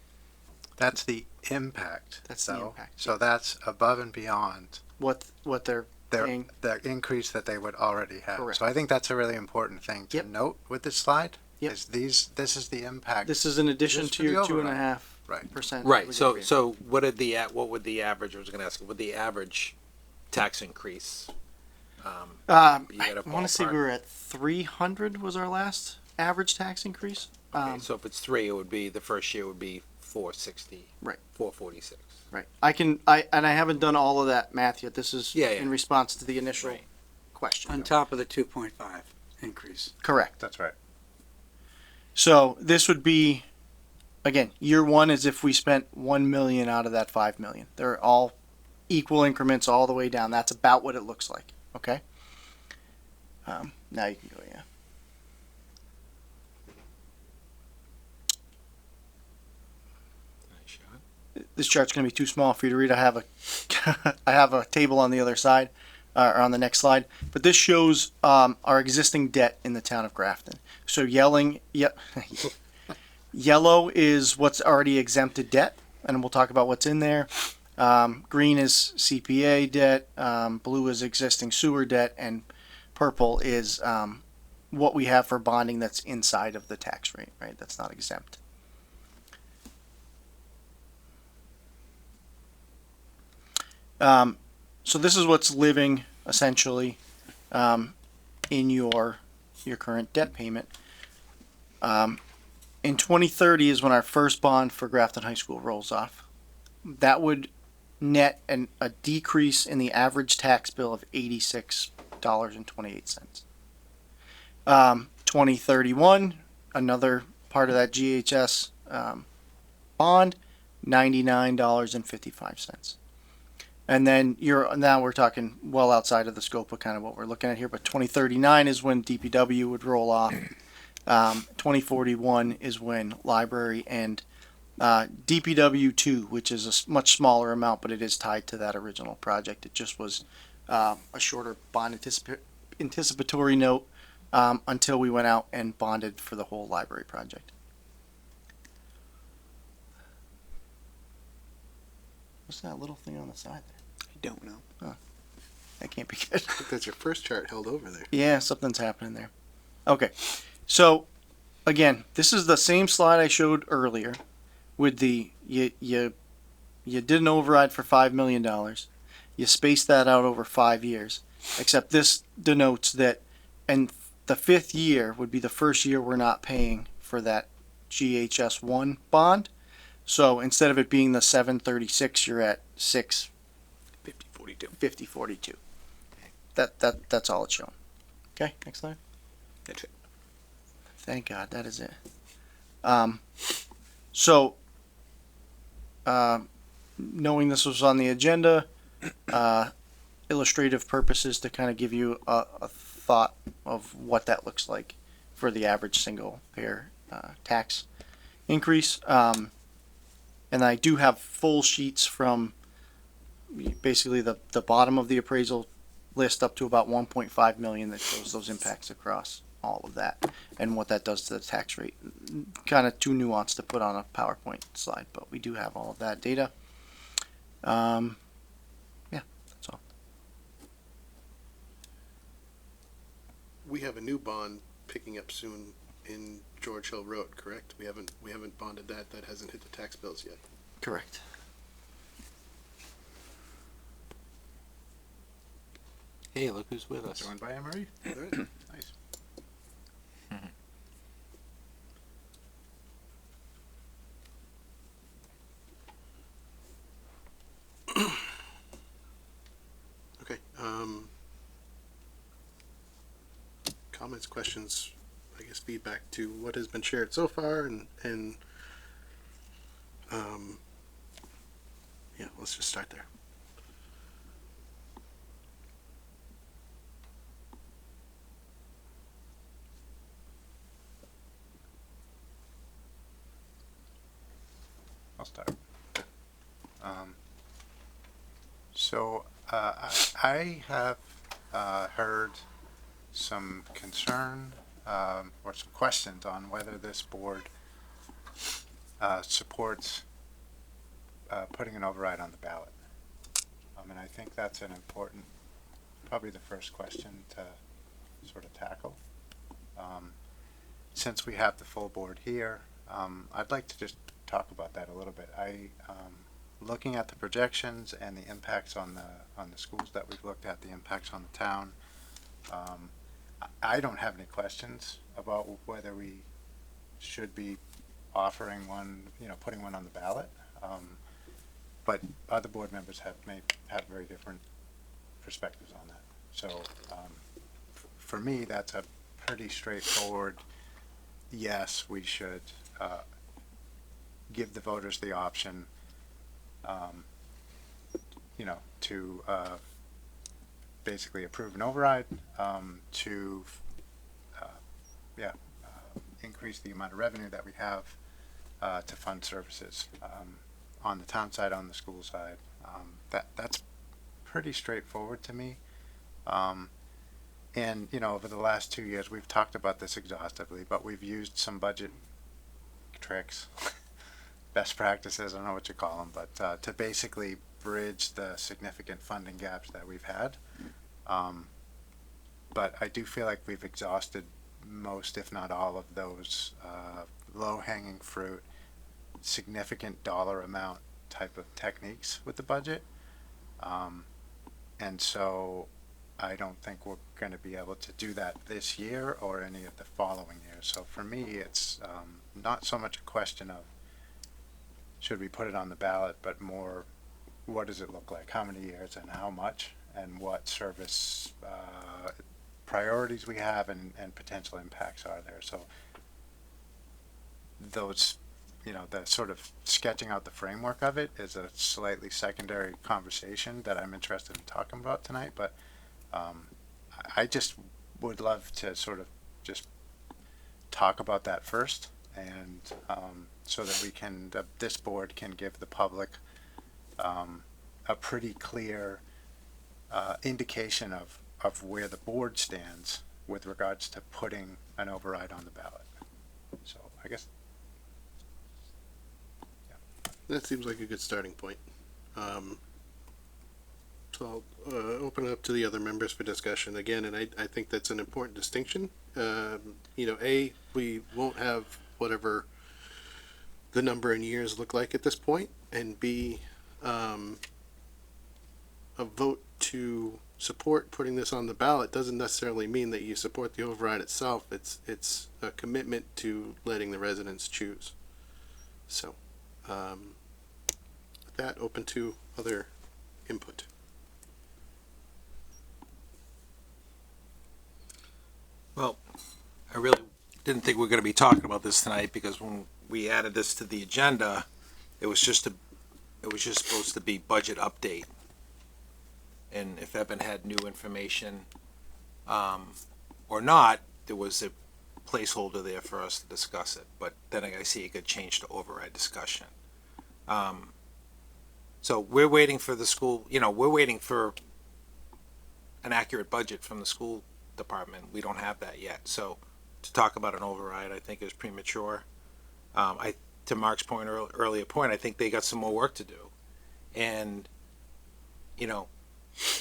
That's the impact. That's the impact. So that's above and beyond What they're paying. the increase that they would already have. Correct. So I think that's a really important thing to note with this slide. Yep. Is this is the impact. This is in addition just to for the your override. 2.5%. Right, so what would the average, I was gonna ask, would the average tax increase? I you got a want to say ballpark? we were at 300 was our last average tax increase. Okay, so if it's 3, it would be, the first year would be 460. Right. 446. Right. I haven't done all of that math yet. This is in response to the initial question. On top of the 2.5 increase. Correct. That's right. So this would be, again, year one is if we spent 1 million out of that 5 million. They're all equal increments all the way down. That's about what it looks like. Okay. Now you can go. Yeah. This chart's going to be too small for you to read. I have a table on the other side, or on the next slide. But this shows our existing debt in the town of Grafton. So yellow is what's already exempted debt, and we'll talk about what's in there. Green is CPA debt, blue is existing sewer debt, and purple is what we have for bonding that's inside of the tax rate, right? That's not exempt. So this is what's living essentially in your current debt payment. In 2030 is when our first bond for Grafton High School rolls off. That would net a decrease in the average tax bill of $86.28. 2031, another part of that GHS bond, $99.55. And then now we're talking well outside of the scope of kind of what we're looking at here, but 2039 is when DPW would roll off. 2041 is when library and DPW 2, which is a much smaller amount, but it is tied to that original project. It just was a shorter bond anticipatory note until we went out and bonded for the whole library project. What's that little thing on the side there? I don't know. Huh. That can't be good. I think that's your first chart held over there. Yeah, something's happening there. Okay, so again, this is the same slide I showed earlier with the you did an override for $5 million. You spaced that out over 5 years, except this denotes that, and the fifth year would be the first year we're not paying for that GHS1 bond. So instead of it being the 736, you're at 5042. That's all it's showing. Okay, next slide. That's it. Thank God, that is it. Knowing this was on the agenda, illustrative purposes to kind of give you a thought of what that looks like for the average single payer tax increase. And I do have full sheets from basically the bottom of the appraisal list up to about 1.5 million that shows those impacts across all of that and what that does to the tax rate. Kind of too nuanced to put on a PowerPoint slide, but we do have all of that data. Yeah, that's all. We have a new bond picking up soon in George Hill Road, correct? We haven't bonded that. That hasn't hit the tax bills yet. Correct. Hey, look who's with us. Joined by Emery. Nice. Okay. Comments, questions, I guess feedback to what has been shared so far, and yeah, let's just start there. I'll start. So I have heard some concern or some questions on whether this board supports putting an override on the ballot. And I think that's an important, probably the first question to sort of tackle. Since we have the full board here, I'd like to just talk about that a little bit. Looking at the projections and the impacts on the schools that we've looked at, the impacts on the town, I don't have any questions about whether we should be offering one, putting one on the ballot. But other board members may have very different perspectives on that. So for me, that's a pretty straightforward, yes, we should give the voters the option, to basically approve an override, to increase the amount of revenue that we have to fund services on the town side, on the school side. That's pretty straightforward to me. And over the last 2 years, we've talked about this exhaustively, but we've used some budget tricks, best practices, I don't know what you call them, but to basically bridge the significant funding gaps that we've had. But I do feel like we've exhausted most, if not all, of those low-hanging fruit, significant dollar amount type of techniques with the budget. And so I don't think we're going to be able to do that this year or any of the following years. So for me, it's not so much a question of should we put it on the ballot, but more what does it look like, how many years and how much, and what service priorities we have and potential impacts are there. So those, the sort of sketching out the framework of it is a slightly secondary conversation that I'm interested in talking about tonight, but I just would love to sort of just talk about that first, and so that we can, this board can give the public a pretty clear indication of where the board stands with regards to putting an override on the ballot. So I guess that seems like a good starting point. So I'll open it up to the other members for discussion again, and I think that's an important distinction. A, we won't have whatever the number in years look like at this point, and B, a vote to support putting this on the ballot doesn't necessarily mean that you support the override itself. It's a commitment to letting the residents choose. So with that, open to other input. Well, I really didn't think we were going to be talking about this tonight, because when we added this to the agenda, it was just supposed to be budget update. And if Evan had new information or not, there was a placeholder there for us to discuss it. But then I see it could change to override discussion. So we're waiting for the school, we're waiting for an accurate budget from the school department. We don't have that yet. So to talk about an override, I think is premature. To Mark's point, earlier point, I think they got some more work to do. And,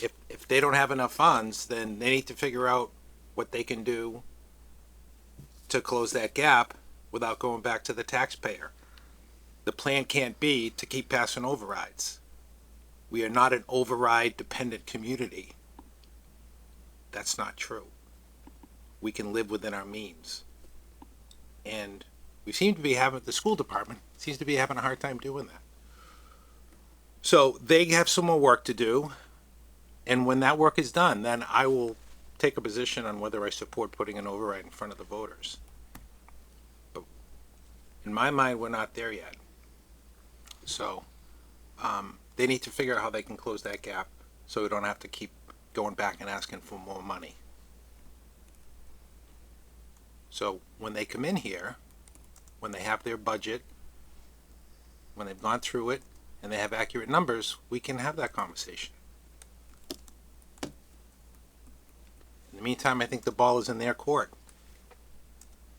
if they don't have enough funds, then they need to figure out what they can do to close that gap without going back to the taxpayer. The plan can't be to keep passing overrides. We are not an override dependent community. That's not true. We can live within our means. And we seem to be the school department seems to be having a hard time doing that. So they have some more work to do. And when that work is done, then I will take a position on whether I support putting an override in front of the voters. But in my mind, we're not there yet. So they need to figure out how they can close that gap so we don't have to keep going back and asking for more money. So when they come in here, when they have their budget, when they've gone through it, and they have accurate numbers, we can have that conversation. In the meantime, I think the ball is in their court.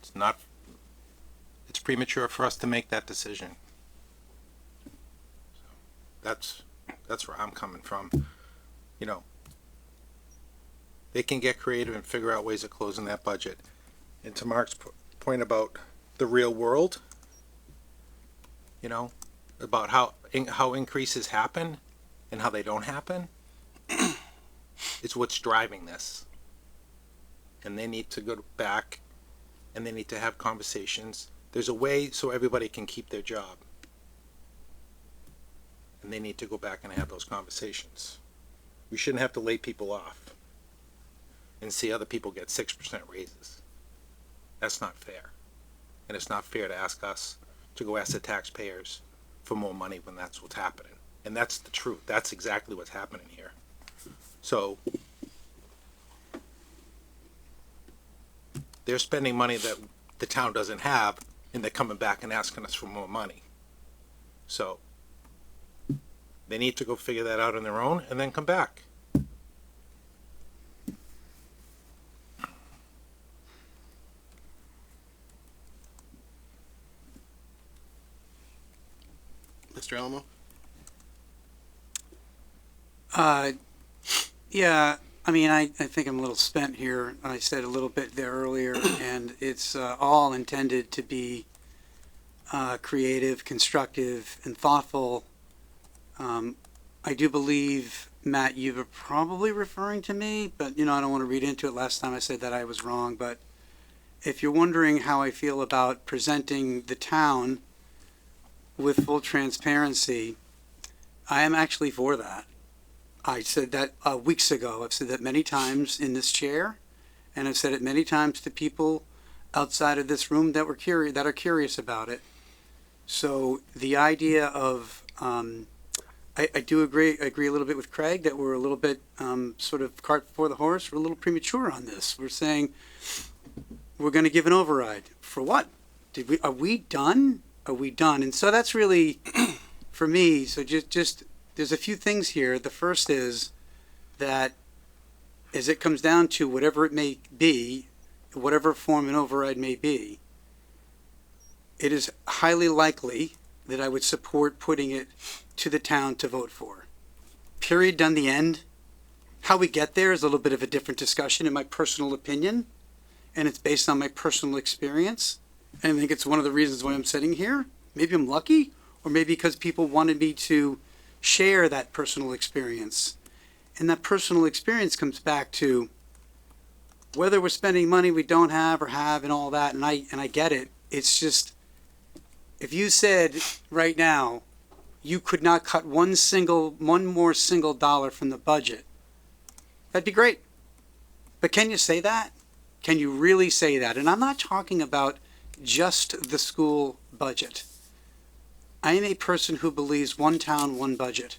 It's premature for us to make that decision. So that's where I'm coming from. They can get creative and figure out ways of closing that budget. And to Mark's point about the real world, about how increases happen and how they don't happen, it's what's driving this. And they need to go back and they need to have conversations. There's a way so everybody can keep their job. And they need to go back and have those conversations. We shouldn't have to lay people off and see other people get 6% raises. That's not fair. And it's not fair to ask us to go ask the taxpayers for more money when that's what's happening. And that's the truth. That's exactly what's happening here. So they're spending money that the town doesn't have, and they're coming back and asking us for more money. So they need to go figure that out on their own and then come back. Mr. Alamo? Yeah, I think I'm a little spent here. I said a little bit there earlier, and it's all intended to be creative, constructive, and thoughtful. I do believe, Matt, you were probably referring to me, but I don't want to read into it. Last time I said that I was wrong, but if you're wondering how I feel about presenting the town with full transparency, I am actually for that. I said that weeks ago. I've said that many times in this chair, and I've said it many times to people outside of this room that are curious about it. So the idea of I do agree a little bit with Craig that we're a little bit sort of cart before the horse. We're a little premature on this. We're saying we're going to give an override for what? Are we done? Are we done? And so that's really for me. So just there's a few things here. The first is that as it comes down to whatever it may be, whatever form an override may be, it is highly likely that I would support putting it to the town to vote for. Period, done, the end. How we get there is a little bit of a different discussion in my personal opinion, and it's based on my personal experience. And I think it's one of the reasons why I'm sitting here. Maybe I'm lucky, or maybe because people wanted me to share that personal experience. And that personal experience comes back to whether we're spending money we don't have or have and all that, and I get it. It's just, if you said right now you could not cut one more single dollar from the budget, that'd be great. But can you say that? Can you really say that? And I'm not talking about just the school budget. I am a person who believes one town, one budget,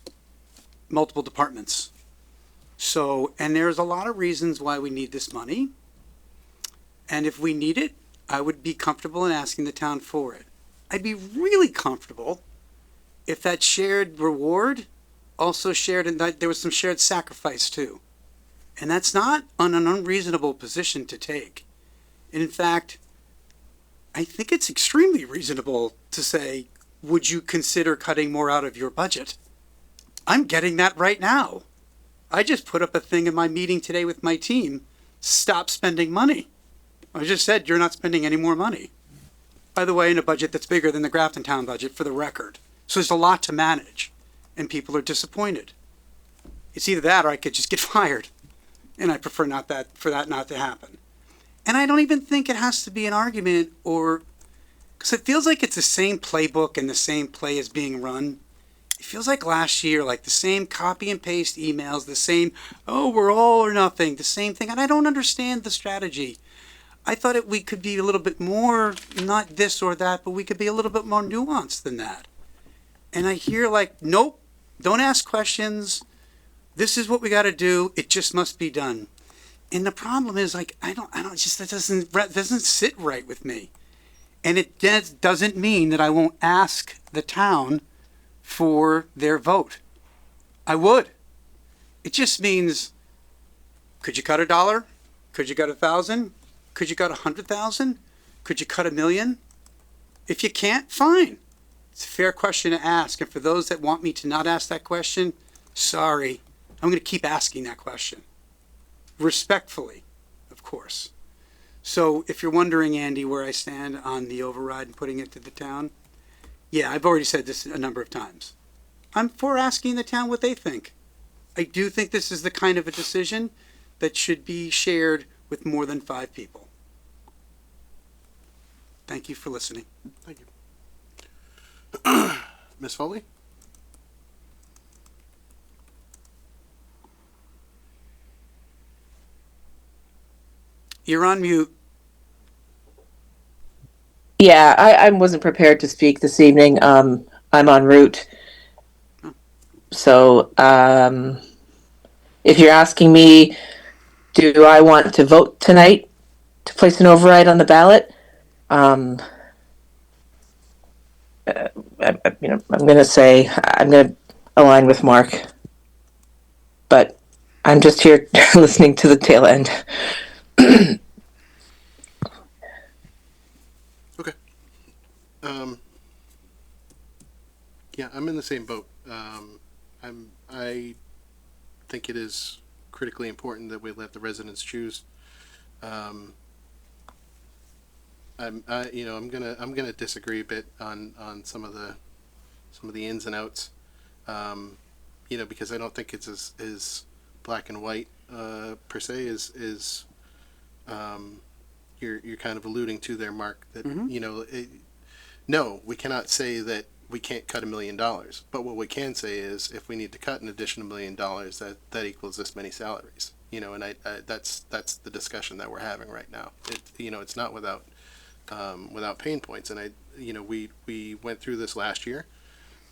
multiple departments. So, and there's a lot of reasons why we need this money. And if we need it, I would be comfortable in asking the town for it. I'd be really comfortable if that shared reward also shared, and that there was some shared sacrifice too. And that's not an unreasonable position to take. In fact, I think it's extremely reasonable to say, would you consider cutting more out of your budget? I'm getting that right now. I just put up a thing in my meeting today with my team. Stop spending money. I just said you're not spending any more money. By the way, in a budget that's bigger than the Grafton Town budget, for the record. So there's a lot to manage, and people are disappointed. It's either that or I could just get fired. And I prefer for that not to happen. And I don't even think it has to be an argument because it feels like it's the same playbook and the same play is being run. It feels like last year, like the same copy and paste emails, the same, oh, we're all or nothing, the same thing. And I don't understand the strategy. I thought we could be a little bit more, not this or that, but we could be a little bit more nuanced than that. And I hear like, nope, don't ask questions. This is what we got to do. It just must be done. And the problem is like, I don't, that doesn't sit right with me. And it doesn't mean that I won't ask the town for their vote. I would. It just means, could you cut $1? Could you cut 1,000? Could you cut 100,000? Could you cut 1,000,000? If you can't, fine. It's a fair question to ask. And for those that want me to not ask that question, sorry. I'm going to keep asking that question. Respectfully, of course. So if you're wondering, Andy, where I stand on the override and putting it to the town, yeah, I've already said this a number of times. I'm for asking the town what they think. I do think this is the kind of a decision that should be shared with more than 5 people. Thank you for listening. Thank you. Ms. Foley? You're on mute. Yeah, I wasn't prepared to speak this evening. I'm en route. So, if you're asking me, do I want to vote tonight to place an override on the ballot? I'm going to say I'm going to align with Mark, but I'm just here listening to the tail end. Okay. Yeah, I'm in the same boat. I think it is critically important that we let the residents choose. I'm gonna disagree a bit on some of the ins and outs. Because I don't think it's as black and white per se as you're kind of alluding to there, Mark. That no, we cannot say that we can't cut $1 million. But what we can say is, if we need to cut an additional $1 million, that equals this many salaries. And that's the discussion that we're having right now. It's not without pain points. And we went through this last year.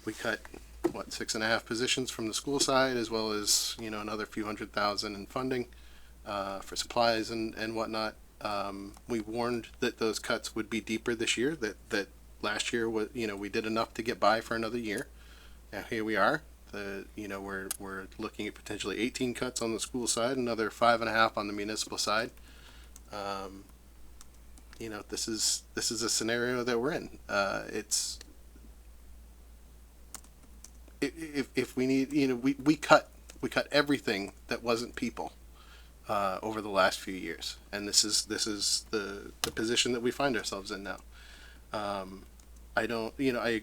We cut 6.5 positions from the school side, as well as another few $100,000 in funding for supplies and whatnot. We warned that those cuts would be deeper this year. That last year we did enough to get by for another year. Now here we are. We're looking at potentially 18 cuts on the school side, another 5.5 on the municipal side. This is a scenario that we're in. If we need, we cut everything that wasn't people over the last few years, and this is the position that we find ourselves in now. I don't, I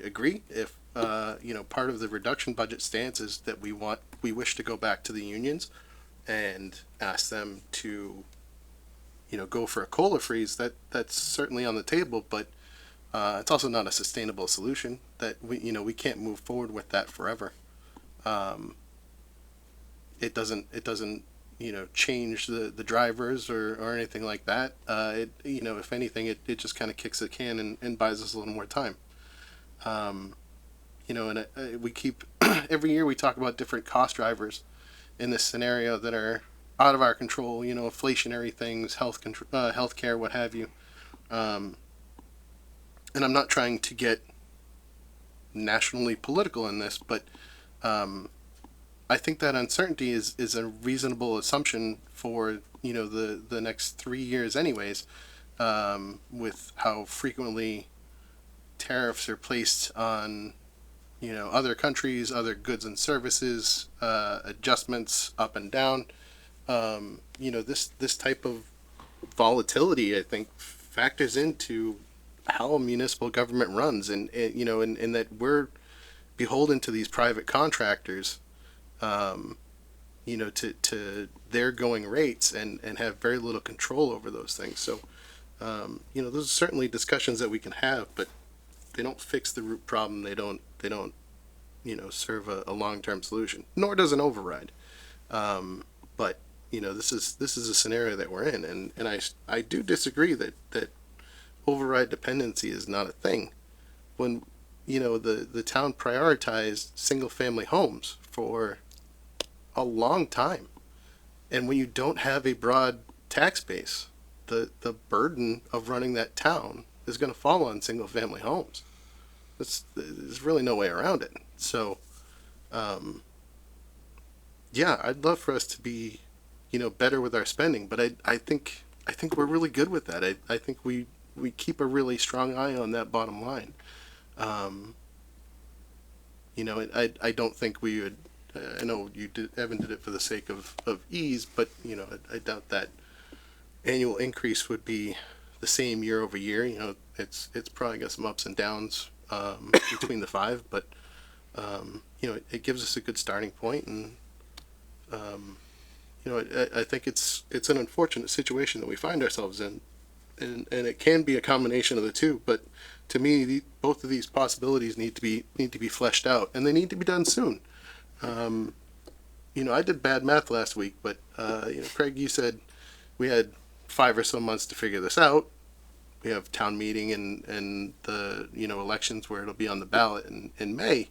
agree. If part of the reduction budget stance is that we wish to go back to the unions and ask them to, go for a COLA freeze. That's certainly on the table, but it's also not a sustainable solution. That we can't move forward with that forever. It doesn't change the drivers or anything like that. If anything, it just kind of kicks the can and buys us a little more time. We keep every year we talk about different cost drivers in this scenario that are out of our control. Inflationary things, healthcare, what have you. And I'm not trying to get nationally political in this, but I think that uncertainty is a reasonable assumption for the next 3 years, anyways. With how frequently tariffs are placed on other countries, other goods and services, adjustments up and down. This type of volatility, I think, factors into how municipal government runs, and that we're beholden to these private contractors, to their going rates, and have very little control over those things. So, those are certainly discussions that we can have, but they don't fix the root problem. They don't serve a long-term solution, nor does an override. But this is a scenario that we're in, and I do disagree that override dependency is not a thing. When the town prioritized single-family homes for a long time, and when you don't have a broad tax base, the burden of running that town is going to fall on single-family homes. There's really no way around it. So, I'd love for us to be, better with our spending, but I think we're really good with that. I think we keep a really strong eye on that bottom line. I don't think we would. I know Evan did it for the sake of ease, but I doubt that annual increase would be the same year over year. It's probably got some ups and downs between the five, but it gives us a good starting point, and I think it's an unfortunate situation that we find ourselves in, and it can be a combination of the two. But to me, both of these possibilities need to be fleshed out, and they need to be done soon. I did bad math last week, but Craig, you said we had 5 or so months to figure this out. We have town meeting and the elections where it'll be on the ballot in May.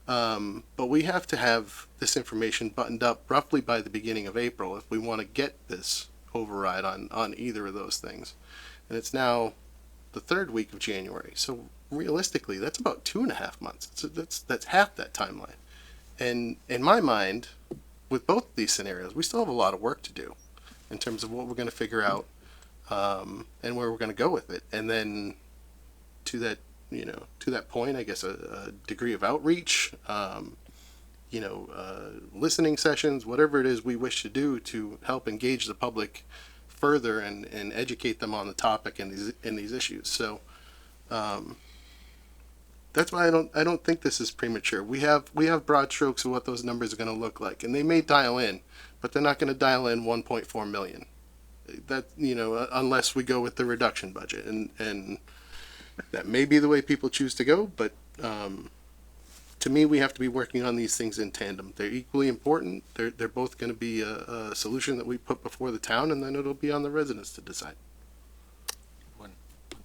But we have to have this information buttoned up roughly by the beginning of April if we want to get this override on either of those things. And it's now the 3rd week of January. So realistically, that's about 2.5 months. So that's half that timeline. And in my mind, with both of these scenarios, we still have a lot of work to do in terms of what we're going to figure out, and where we're going to go with it. And then to that point, I guess a degree of outreach, listening sessions, whatever it is we wish to do to help engage the public further and educate them on the topic and these issues. So that's why I don't think this is premature. We have broad strokes of what those numbers are going to look like, and they may dial in, but they're not going to dial in 1.4 million. That unless we go with the reduction budget, and that may be the way people choose to go. But to me, we have to be working on these things in tandem. They're equally important. They're both going to be a solution that we put before the town, and then it'll be on the residents to decide. One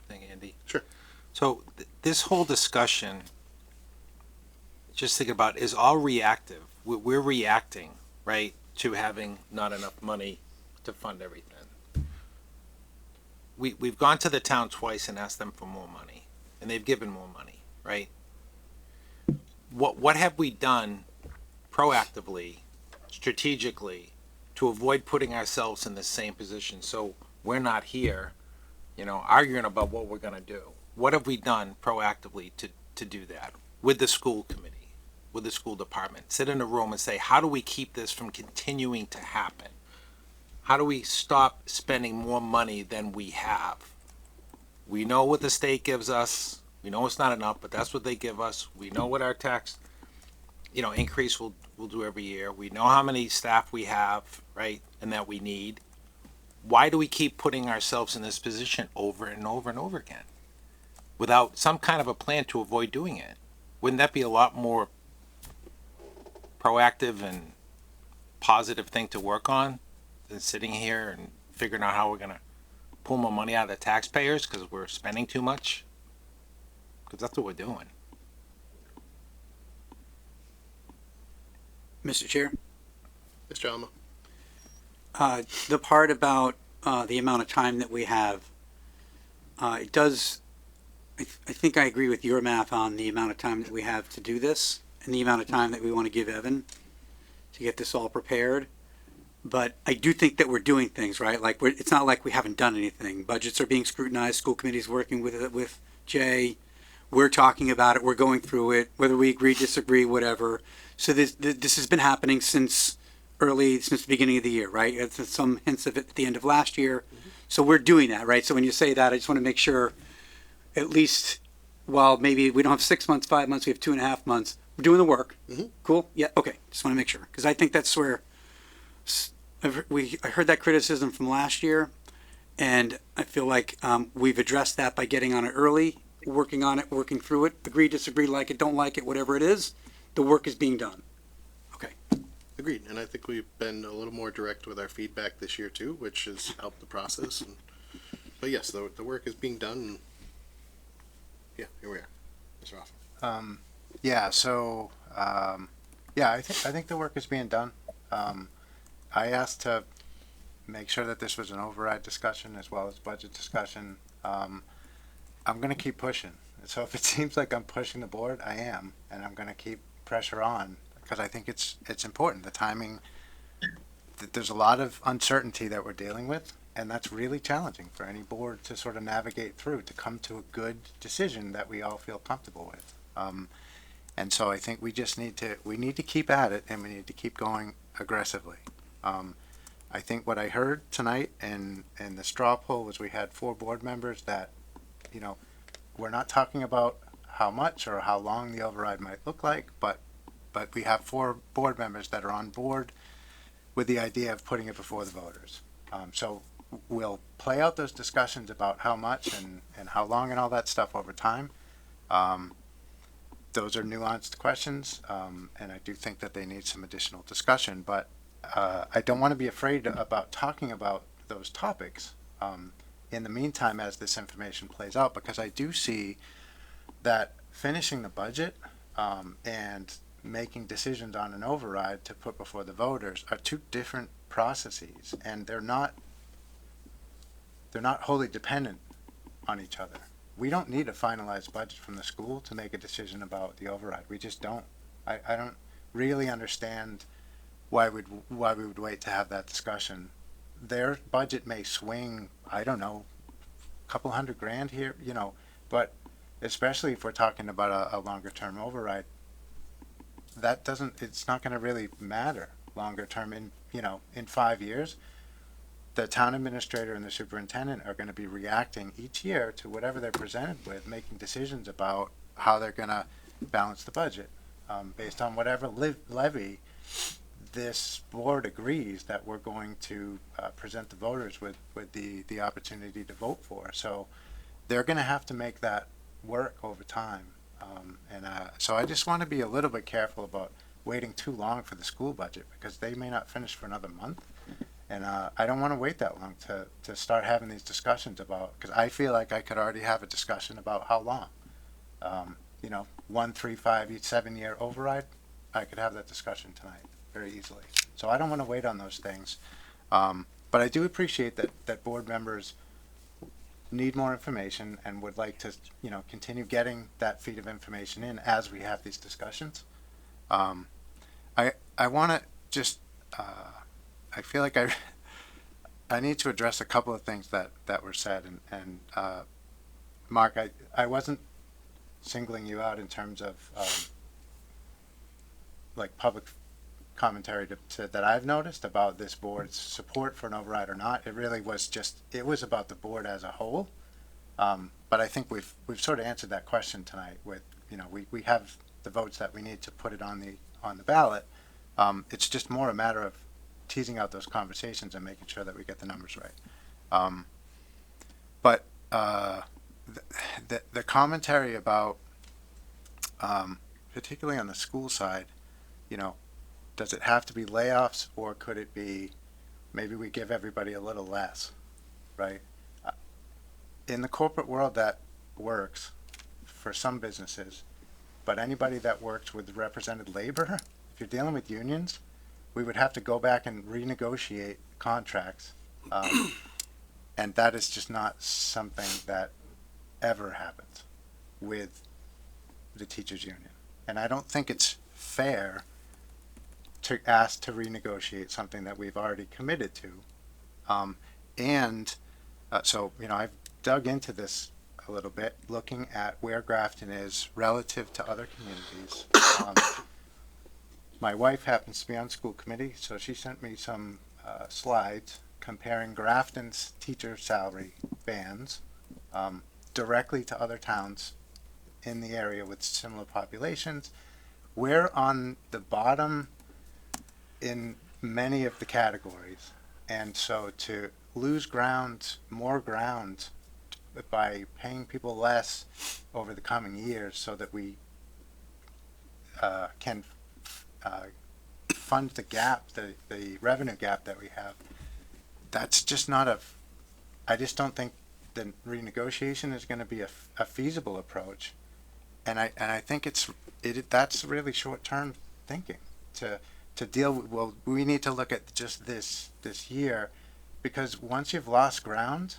thing, Andy. Sure. So this whole discussion, just think about, is all reactive. We're reacting, right, to having not enough money to fund everything. We've gone to the town twice and asked them for more money, and they've given more money, right? What have we done proactively, strategically, to avoid putting ourselves in the same position so we're not here, arguing about what we're going to do? What have we done proactively to do that with the school committee, with the school department? Sit in a room and say, how do we keep this from continuing to happen? How do we stop spending more money than we have? We know what the state gives us. We know it's not enough, but that's what they give us. We know what our tax, increase will do every year. We know how many staff we have, right, and that we need. Why do we keep putting ourselves in this position over and over and over again without some kind of a plan to avoid doing it? Wouldn't that be a lot more proactive and positive thing to work on than sitting here and figuring out how we're going to pull more money out of the taxpayers because we're spending too much? Because that's what we're doing. Mr. Chair? Mr. Alma? The part about the amount of time that we have, it does, I think I agree with your math on the amount of time that we have to do this and the amount of time that we want to give Evan to get this all prepared. But I do think that we're doing things, right? Like, it's not like we haven't done anything. Budgets are being scrutinized. School committee's working with Jay. we're talking about it, we're going through it, whether we agree, disagree, whatever. So this has been happening since the beginning of the year, right? It's some hints of it at the end of last year. So we're doing that, right? So when you say that, I just want to make sure, at least, while maybe we don't have 6 months, 5 months, we have 2.5 months, we're doing the work. Cool? Yeah, okay. Just want to make sure. Because I think that's where I heard that criticism from last year, and I feel like we've addressed that by getting on it early, working on it, working through it, agree, disagree, like it, don't like it, whatever it is, the work is being done. Agreed, and I think we've been a little more direct with our feedback this year too, which has helped the process. But yes, the work is being done. And yeah, here we are. Mr. Hoffman. Yeah, so, yeah, I think the work is being done. I asked to make sure that this was an override discussion as well as budget discussion. I'm gonna keep pushing. So if it seems like I'm pushing the board, I am, and I'm gonna keep pressure on, because I think it's important. The timing, there's a lot of uncertainty that we're dealing with, and that's really challenging for any board to sort of navigate through, to come to a good decision that we all feel comfortable with. And so I think we just need to keep at it, and we need to keep going aggressively. I think what I heard tonight in the straw poll was we had 4 board members that, you know, we're not talking about how much or how long the override might look like, but we have 4 board members that are on board with the idea of putting it before the voters. So we'll play out those discussions about how much and how long and all that stuff over time. Those are nuanced questions, and I do think that they need some additional discussion, but I don't want to be afraid about talking about those topics in the meantime as this information plays out, because I do see that finishing the budget and making decisions on an override to put before the voters are 2 different processes, and they're not wholly dependent on each other. We don't need a finalized budget from the school to make a decision about the override. We just don't. I don't really understand why we would wait to have that discussion. Their budget may swing, I don't know, a couple $100,000 here, you know, but especially if we're talking about a longer term override, it's not going to really matter longer term. In 5 years, the town administrator and the superintendent are going to be reacting each year to whatever they're presented with, making decisions about how they're going to balance the budget based on whatever levy this board agrees that we're going to present the voters with the opportunity to vote for. So they're going to have to make that work over time. So I just want to be a little bit careful about waiting too long for the school budget, because they may not finish for another month. And I don't want to wait that long to start having these discussions about, because I feel like I could already have a discussion about how long. 1, 3, 5, 7 year override, I could have that discussion tonight very easily. So I don't want to wait on those things. But I do appreciate that board members need more information and would like to, continue getting that feed of information in as we have these discussions. I want to just, I feel like I need to address a couple of things that were said, and Mark, I wasn't singling you out in terms of like public commentary that I've noticed about this board's support for an override or not. It really was it was about the board as a whole. But I think we've sort of answered that question tonight with, we have the votes that we need to put it on the ballot. It's just more a matter of teasing out those conversations and making sure that we get the numbers right. But the commentary about, particularly on the school side, does it have to be layoffs, or could it be maybe we give everybody a little less, right? In the corporate world, that works for some businesses, but anybody that works with represented labor, if you're dealing with unions, we would have to go back and renegotiate contracts, and that is just not something that ever happens with the teachers union. And I don't think it's fair to ask to renegotiate something that we've already committed to. So, I've dug into this a little bit, looking at where Grafton is relative to other communities. My wife happens to be on school committee, so she sent me some slides comparing Grafton's teacher salary bands directly to other towns in the area with similar populations. We're on the bottom in many of the categories, and so to lose more ground by paying people less over the coming years so that we can fund the gap, the revenue gap that we have, that's just not I just don't think the renegotiation is going to be a feasible approach. And I think that's really short-term thinking to deal with. Well, we need to look at just this year, because once you've lost ground,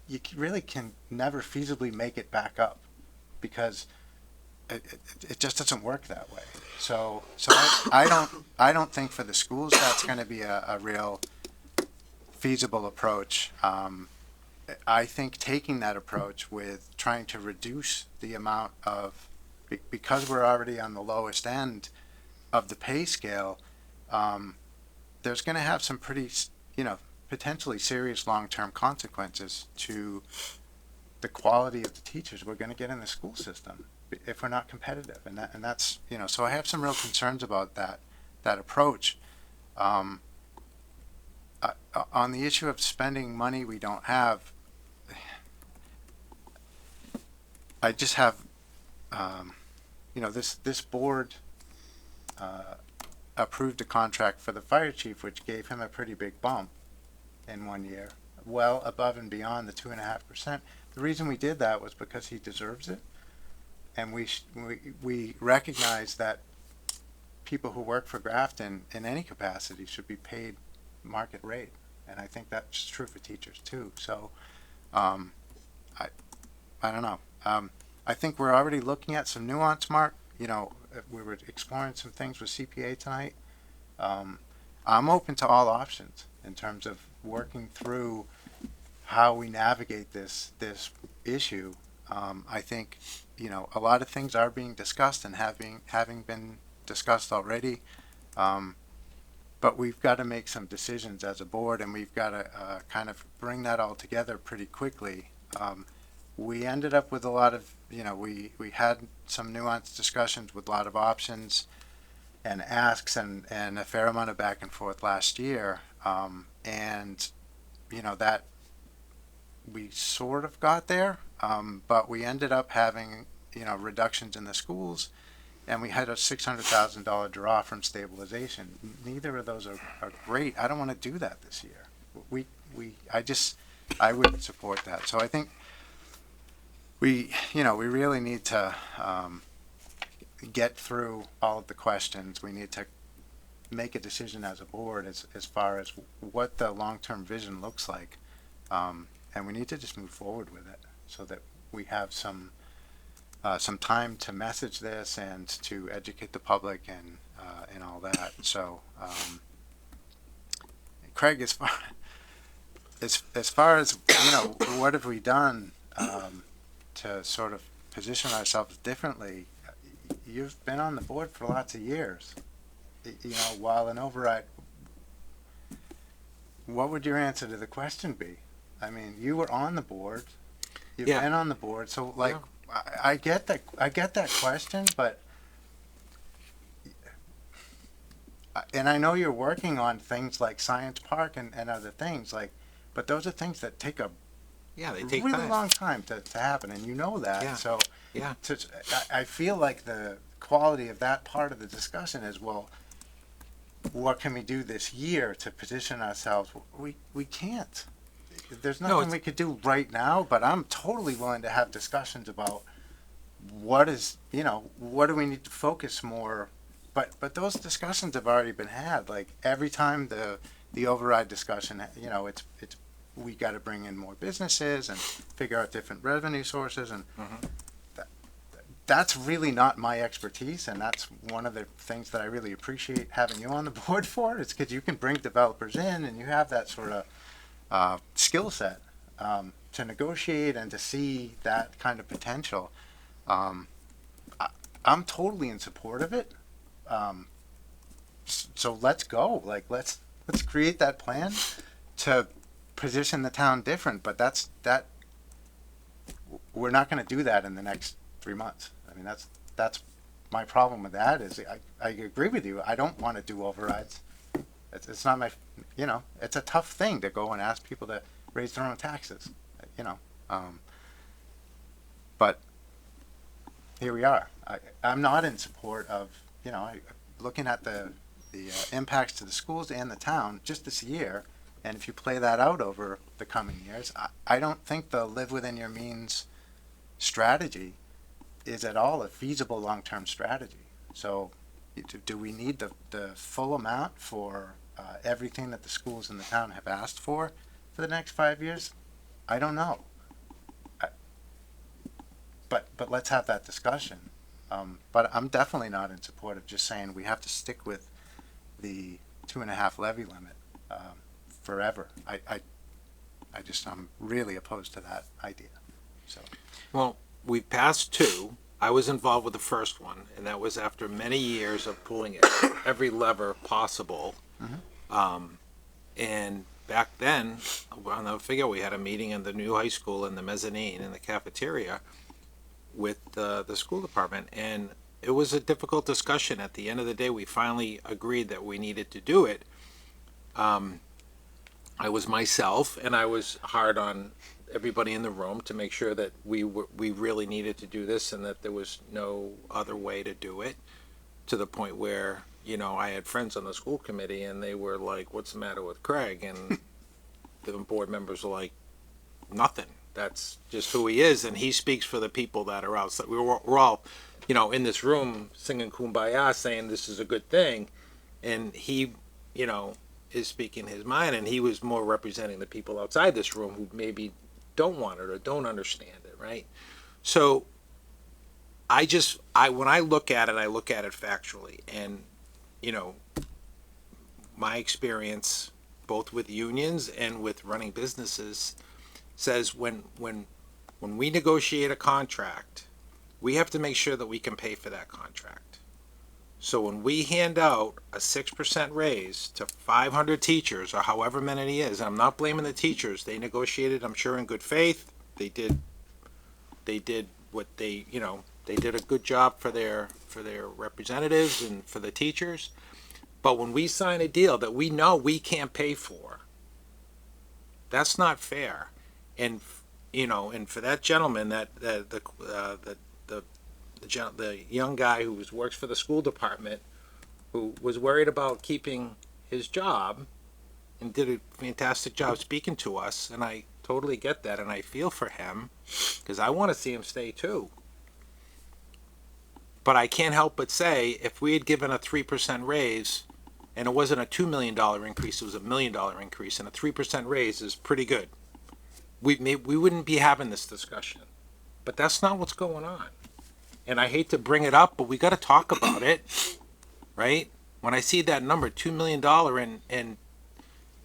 you really can never feasibly make it back up, because it just doesn't work that way. So I don't think for the schools that's going to be a real feasible approach. I think taking that approach with trying to reduce the amount of, because we're already on the lowest end of the pay scale, there's going to have some pretty, potentially serious long-term consequences to the quality of the teachers we're going to get in the school system if we're not competitive. And that's, so I have some real concerns about that approach. On the issue of spending money we don't have, I just have, this board approved a contract for the fire chief, which gave him a pretty big bump in 1 year, well above and beyond the 2.5%. The reason we did that was because he deserves it, and we recognize that people who work for Grafton in any capacity should be paid market rate, and I think that's true for teachers too. So, I don't know. I think we're already looking at some nuance, Mark. We were exploring some things with CPA tonight. I'm open to all options in terms of working through how we navigate this issue. I think, a lot of things are being discussed and having been discussed already. But we've got to make some decisions as a board, and we've got to kind of bring that all together pretty quickly. We ended up with a lot of, we had some nuanced discussions with a lot of options and asks and a fair amount of back and forth last year. And, that we sort of got there, but we ended up having, reductions in the schools, and we had a $600,000 draw from stabilization. Neither of those are great. I don't want to do that this year. I wouldn't support that. So I think we really need to get through all of the questions. We need to make a decision as a board as far as what the long-term vision looks like. And we need to just move forward with it so that we have some time to message this and to educate the public and all that. So, Craig, as far as what have we done to sort of position ourselves differently? You've been on the board for lots of years. While an override, what would your answer to the question be? I mean, you were on the board. You've been on the board, so I get that question, but and I know you're working on things like Science Park and other things but those are things that take they take really time. long time to happen, and you know that. Yeah. So Yeah. I feel like the quality of that part of the discussion is, well, what can we do this year to position ourselves? We can't. There's nothing we could do right now, but I'm totally willing to have discussions about what do we need to focus more. But those discussions have already been had. Like every time the override discussion, it's we got to bring in more businesses and figure out different revenue sources, and that's really not my expertise, and that's one of the things that I really appreciate having you on the board for, is because you can bring developers in and you have that sort of skill set. to negotiate and to see that kind of potential, I'm totally in support of it. So let's go. Like let's create that plan to position the town different. But that we're not going to do that in the next 3 months. I mean that's my problem with that. Is I agree with you. I don't want to do overrides. It's not my, it's a tough thing to go and ask people to raise their own taxes, but here we are. I'm not in support of, looking at the impacts to the schools and the town just this year, and if you play that out over the coming years, I don't think the live within your means strategy is at all a feasible long-term strategy. So do we need the full amount for everything that the schools in the town have asked for the next 5 years? I don't know. But let's have that discussion. But I'm definitely not in support of just saying we have to stick with the 2.5 levy limit forever. I'm really opposed to that idea. So. Well, we've passed two. I was involved with the first one, and that was after many years of pulling every lever possible. And back then, I'll never forget, we had a meeting in the new high school in the mezzanine in the cafeteria with the school department, and it was a difficult discussion. At the end of the day, we finally agreed that we needed to do it. I was myself, and I was hard on everybody in the room to make sure that we really needed to do this and that there was no other way to do it, to the point where, I had friends on the school committee and they were like, what's the matter with Craig? And the board members were like, nothing. That's just who he is, and he speaks for the people that are outside. We're all, in this room singing Kumbaya, saying this is a good thing, and he, is speaking his mind, and he was more representing the people outside this room who maybe don't want it or don't understand it, right? So when I look at it, I look at it factually, and my experience both with unions and with running businesses says when we negotiate a contract, we have to make sure that we can pay for that contract. So when we hand out a 6% raise to 500 teachers, or however many it is, I'm not blaming the teachers. They negotiated, I'm sure, in good faith. They did what they did a good job for their representatives and for the teachers. But when we sign a deal that we know we can't pay for, that's not fair. And and for that gentleman, the young guy who works for the school department, who was worried about keeping his job, and did a fantastic job speaking to us, and I totally get that, and I feel for him because I want to see him stay too. But I can't help but say, if we had given a 3% raise, and it wasn't a $2 million increase, it was a $1 million increase, and a 3% raise is pretty good, we wouldn't be having this discussion. But that's not what's going on. And I hate to bring it up, but we got to talk about it, right? When I see that number, $2 million in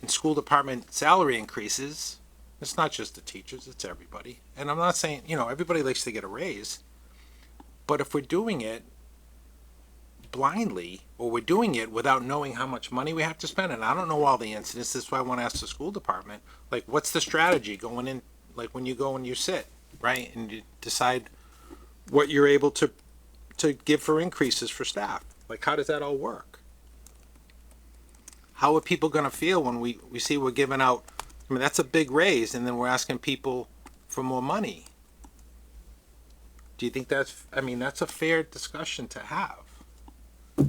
school department salary increases, it's not just the teachers, it's everybody. And I'm not saying, everybody likes to get a raise. But if we're doing it blindly, or we're doing it without knowing how much money we have to spend, and I don't know all the incidents, that's why I want to ask the school department, like, what's the strategy going in, like when you go and you sit, right, and you decide what you're able to give for increases for staff? Like, how does that all work? How are people going to feel when we see we're giving out, that's a big raise, and then we're asking people for more money? Do you think that's a fair discussion to have?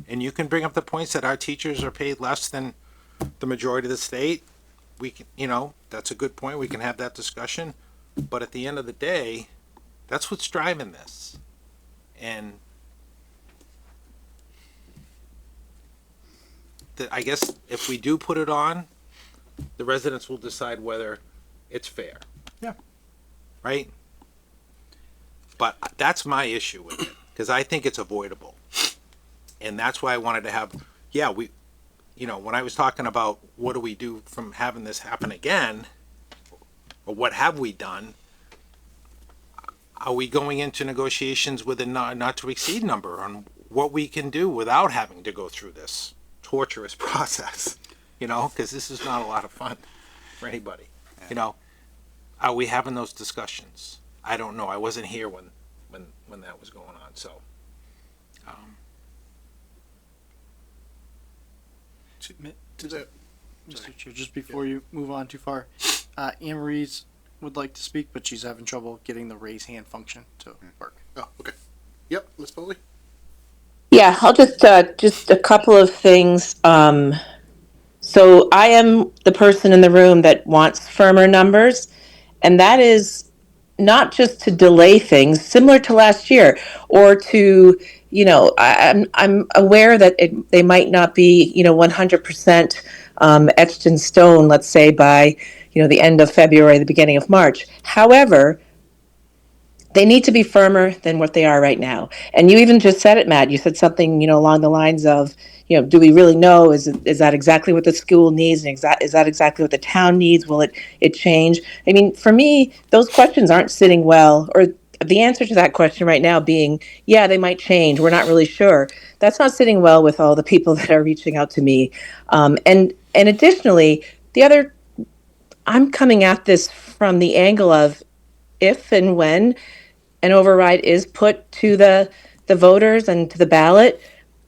And you can bring up the points that our teachers are paid less than the majority of the state. We can, that's a good point. We can have that discussion. But at the end of the day, that's what's driving this. And I guess if we do put it on, the residents will decide whether it's fair. Yeah. Right? But that's my issue with it, because I think it's avoidable. And that's why I wanted to have, when I was talking about what do we do from having this happen again, or what have we done? Are we going into negotiations with a not to exceed number on what we can do without having to go through this torturous process? You know, because this is not a lot of fun for anybody. You know, are we having those discussions? I don't know. I wasn't here when that was going on. So, Mr. Chair, just before you move on too far, Anne Marie's would like to speak, but she's having trouble getting the raise hand function to work. Oh, okay. Yep, Ms. Foley? Yeah, I'll just a couple of things. So I am the person in the room that wants firmer numbers, and that is not just to delay things, similar to last year, or to, you know, I'm aware that they might not be, you know, 100% etched in stone, let's say by, you know, the end of February, the beginning of March. However, they need to be firmer than what they are right now. And you even just said it, Matt. You said something, you know, along the lines of, you know, do we really know? Is that exactly what the school needs? And is that exactly what the town needs? Will it change? I mean, for me, those questions aren't sitting well, or the answer to that question right now being, yeah, they might change. We're not really sure. That's not sitting well with all the people that are reaching out to me. And additionally, I'm coming at this from the angle of if and when an override is put to the voters and to the ballot,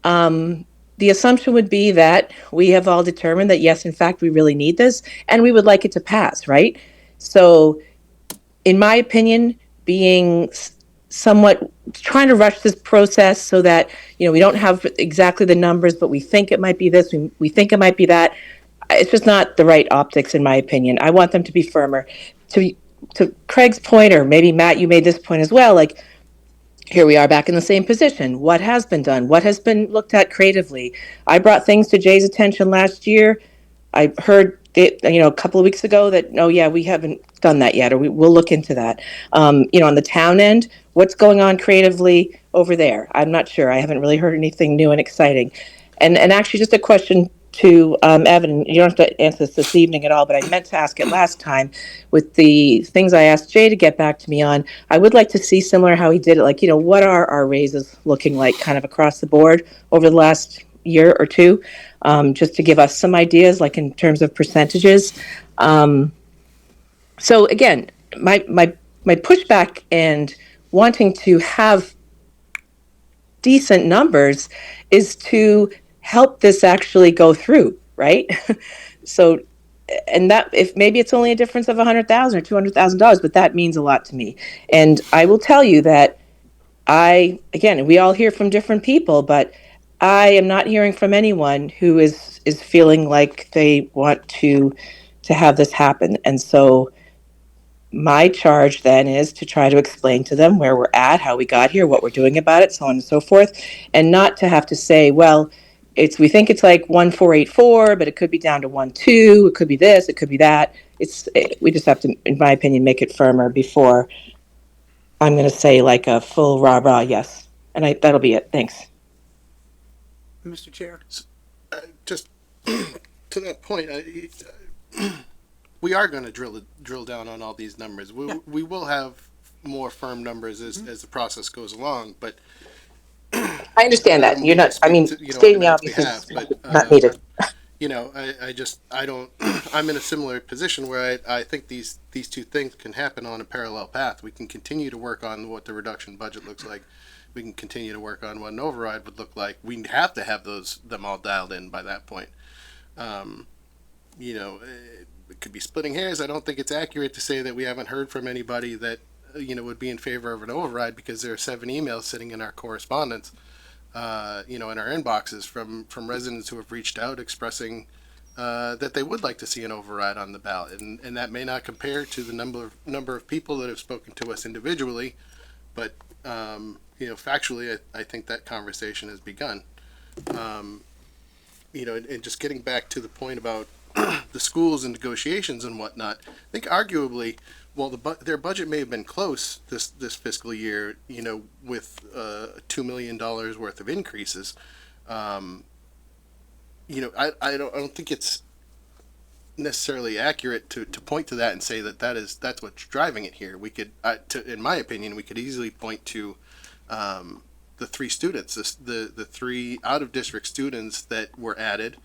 the assumption would be that we have all determined that yes, in fact, we really need this, and we would like it to pass, right? So, in my opinion, being somewhat trying to rush this process so that, you know, we don't have exactly the numbers, but we think it might be this, we think it might be that. It's just not the right optics, in my opinion. I want them to be firmer. To Craig's point, or maybe Matt, you made this point as well, like, here we are back in the same position. What has been done? What has been looked at creatively? I brought things to Jay's attention last year. I heard it, you know, a couple of weeks ago that, oh yeah, we haven't done that yet, or we'll look into that. You know, on the town end, what's going on creatively over there? I'm not sure. I haven't really heard anything new and exciting. And actually, just a question to Evan. You don't have to answer this evening at all, but I meant to ask it last time. With the things I asked Jay to get back to me on, I would like to see similar how he did it. Like, you know, what are our raises looking like kind of across the board over the last year or two, just to give us some ideas, like in terms of percentages. So again, my pushback and wanting to have decent numbers is to help this actually go through, right? So, and that, if maybe it's only a difference of $100,000 or $200,000, but that means a lot to me. And I will tell you that again, we all hear from different people, but I am not hearing from anyone who is feeling like they want to have this happen. And so my charge then is to try to explain to them where we're at, how we got here, what we're doing about it, so on and so forth, and not to have to say, well, we think it's like 1484, but it could be down to 12, it could be this, it could be that. We just have to, in my opinion, make it firmer before I'm going to say like a full rah-rah yes. And that'll be it. Thanks. Mr. Chair? Just to that point, we are going to drill down on all these numbers. We will have more firm numbers as the process goes along, but I understand that. You're not, I mean, stating the obvious is not needed. You know, I don't, I'm in a similar position where I think these two things can happen on a parallel path. We can continue to work on what the reduction budget looks like. We can continue to work on what an override would look like. We have to have them all dialed in by that point. You know, it could be splitting hairs. I don't think it's accurate to say that we haven't heard from anybody that, you know, would be in favor of an override, because there are 7 emails sitting in our correspondence, you know, in our inboxes from residents who have reached out expressing that they would like to see an override on the ballot, and that may not compare to the number of people that have spoken to us individually, but you know, factually, I think that conversation has begun. You know, and just getting back to the point about the schools and negotiations and whatnot, I think arguably, while their budget may have been close this fiscal year, you know, with $2 million worth of increases, you know, I don't think it's necessarily accurate to point to that and say that's what's driving it here. We could, in my opinion, we could easily point to the three students, the three out of district students that were added,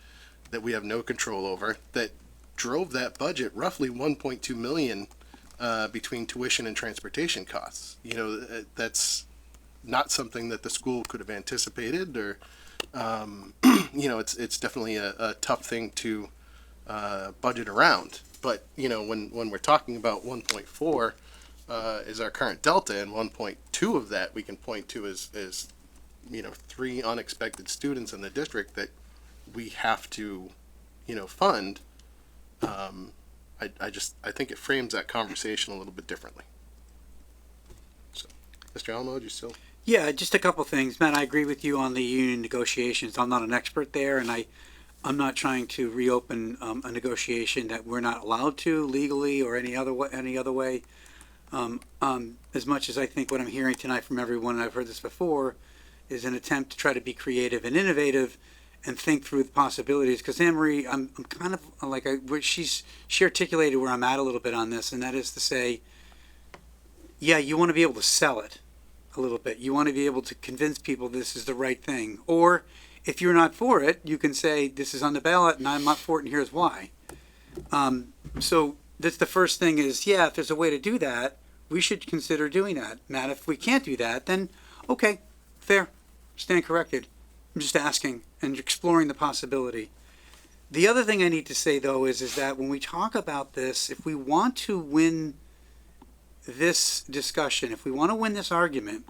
that we have no control over, that drove that budget roughly 1.2 million between tuition and transportation costs. You know, that's not something that the school could have anticipated, or you know, it's definitely a tough thing to budget around. But you know, when we're talking about 1.4 is our current delta, and 1.2 of that we can point to as you know, three unexpected students in the district that we have to, you know, fund. I think it frames that conversation a little bit differently. So, Mr. Alamo, do you still? Yeah, just a couple things. Matt, I agree with you on the union negotiations. I'm not an expert there, and I'm not trying to reopen a negotiation that we're not allowed to legally or any other way. As much as I think what I'm hearing tonight from everyone, and I've heard this before, is an attempt to try to be creative and innovative and think through the possibilities. Because Anne Marie, I'm kind of like she articulated where I'm at a little bit on this, and that is to say, yeah, you want to be able to sell it a little bit. You want to be able to convince people this is the right thing. Or if you're not for it, you can say this is on the ballot and I'm not for it, and here's why. So that's the first thing is, yeah, if there's a way to do that, we should consider doing that. Matt, if we can't do that, then okay, fair, stand corrected. I'm just asking and exploring the possibility. The other thing I need to say though is that when we talk about this, if we want to win this discussion, if we want to win this argument,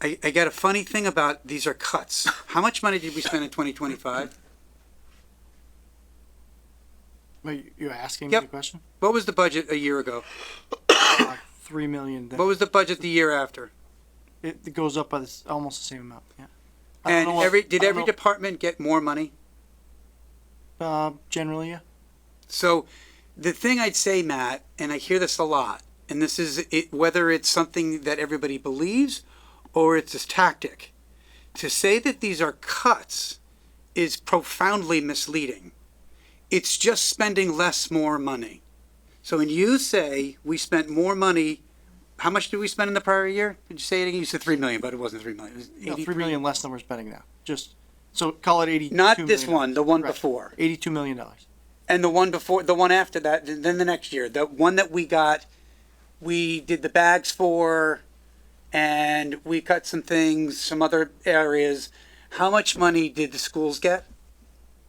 I got a funny thing about these are cuts. How much money did we spend in 2025? Wait, you're asking me Yep. the question? What was the budget a year ago? Like 3 million. What was the budget the year after? It goes up by almost the same amount. Yeah. And did every department get more money? Generally, yeah. So the thing I'd say, Matt, and I hear this a lot, and this is it, whether it's something that everybody believes or it's a tactic, to say that these are cuts is profoundly misleading. It's just spending more money. So when you say we spent more money, how much did we spend in the prior year? Did you say it again? You said 3 million, but it wasn't 3 million. It was 3 million less than we're spending now. Just so call it 82. Not this million. one, the one Right. before. $82 million. And the one before, the one after that, then the next year, the one that we got, we did the bags for, and we cut some things, some other areas. How much money did the schools get?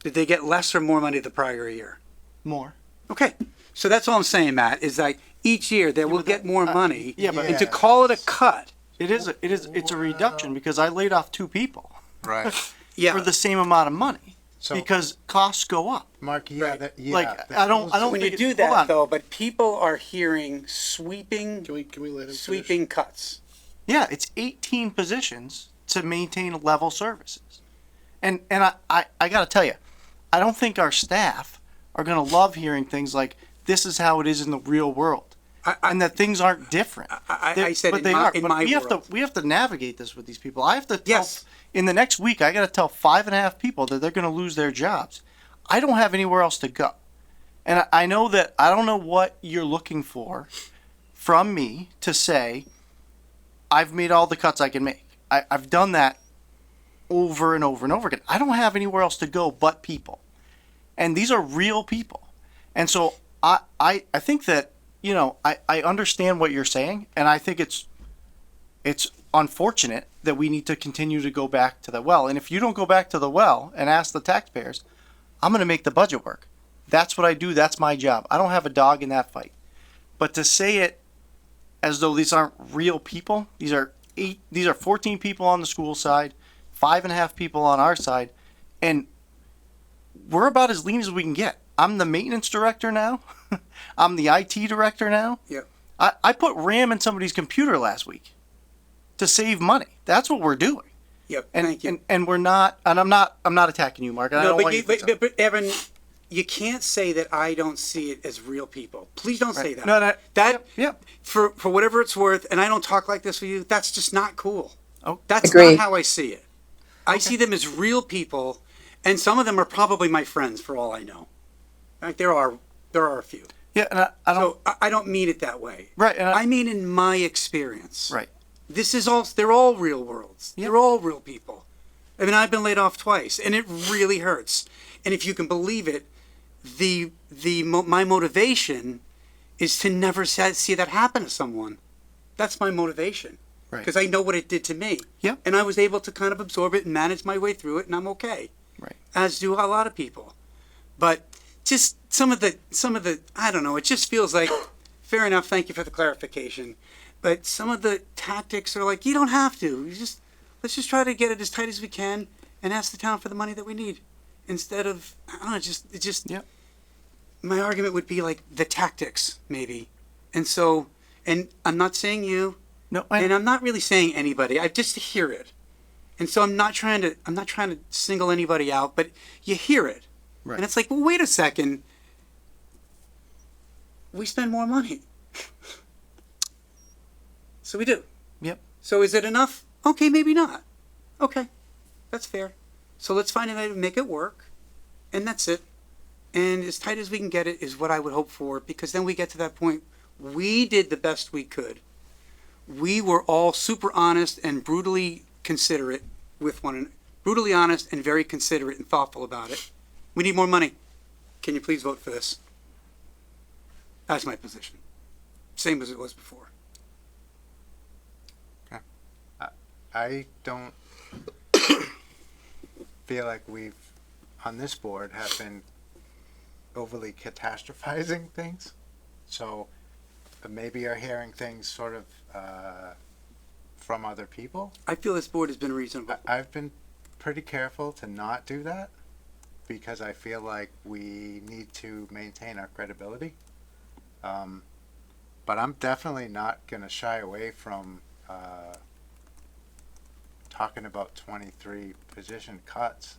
Did they get less or more money the prior year? More. Okay, so that's all I'm saying, Matt, is like each year they will get more money. Yeah, but and to call it a cut. It's a reduction because I laid off 2 people. Right. Yeah. For the same amount of money. Because costs go up. Mark, I don't When think you do hold that on. though, but people are hearing sweeping. Can we let him sweeping cuts? Yeah, it's 18 positions to maintain level services. And I got to tell you, I don't think our staff are going to love hearing things like this is how it is in the real world. And that things aren't different. I said but in they my- are. in But my we have to navigate this with these people. I have to tell, in the next week, I got to tell 5.5 people that they're going to lose their jobs. I don't have anywhere else to go. And I know that I don't know what you're looking for from me to say, I've made all the cuts I can make. I've done that over and over and over again. I don't have anywhere else to go but people. And these are real people. And so I think that, you know, I understand what you're saying, and I think it's unfortunate that we need to continue to go back to the well. And if you don't go back to the well and ask the taxpayers, I'm going to make the budget work. That's what I do. That's my job. I don't have a dog in that fight. But to say it as though these aren't real people, these are 14 people on the school side, 5.5 people on our side, and we're about as lean as we can get. I'm the maintenance director now. I'm the IT director now. Yep. I put RAM in somebody's computer last week to save money. That's what we're doing. Yep. And, thank you. And we're not. And I'm not attacking you, Mark. And I No, don't but, want you, you to but Evan, you can't say that I don't see it as real people. Please don't say that. No, that yep. For whatever it's worth, and I don't talk like this with you. That's just not cool. Oh, that's Agree. not how I see it. I see them as real people, and some of them are probably my friends for all I know. Like there are a few. Yeah, and I don't. So I don't mean it that way. Right, and I mean in my experience. Right. This is all. They're all real worlds. Yep. They're all real people. I mean, I've been laid off twice, and it really hurts. And if you can believe it, my motivation is to never see that happen to someone. That's my motivation. Right. Because I know what it did to me. Yep. And I was able to kind of absorb it and manage my way through it, and I'm okay. Right. As do a lot of people. But just some of the I don't know, it just feels like fair enough, thank you for the clarification. But some of the tactics are like, you don't have to. Let's just try to get it as tight as we can and ask the town for the money that we need. Instead of I don't know, Yep. My argument would be like the tactics, maybe. And so and I'm not saying you, No, and I'm not really saying anybody. I just hear it. And so I'm not trying to single anybody out, but you hear it. Right. And it's like, well, wait a second. We spend more money. So we do. Yep. So is it enough? Okay, maybe not. Okay, that's fair. So let's find a way to make it work, and that's it. And as tight as we can get it is what I would hope for, because then we get to that point. We did the best we could. We were all super honest and brutally considerate with one another. Brutally honest and very considerate and thoughtful about it. We need more money. Can you please vote for this? That's my position. Same as it was before. I don't feel like we've, on this board, have been overly catastrophizing things. So maybe you're hearing things sort of from other people. I feel this board has been reasonable. I've been pretty careful to not do that because I feel like we need to maintain our credibility. But I'm definitely not going to shy away from talking about 23 position cuts,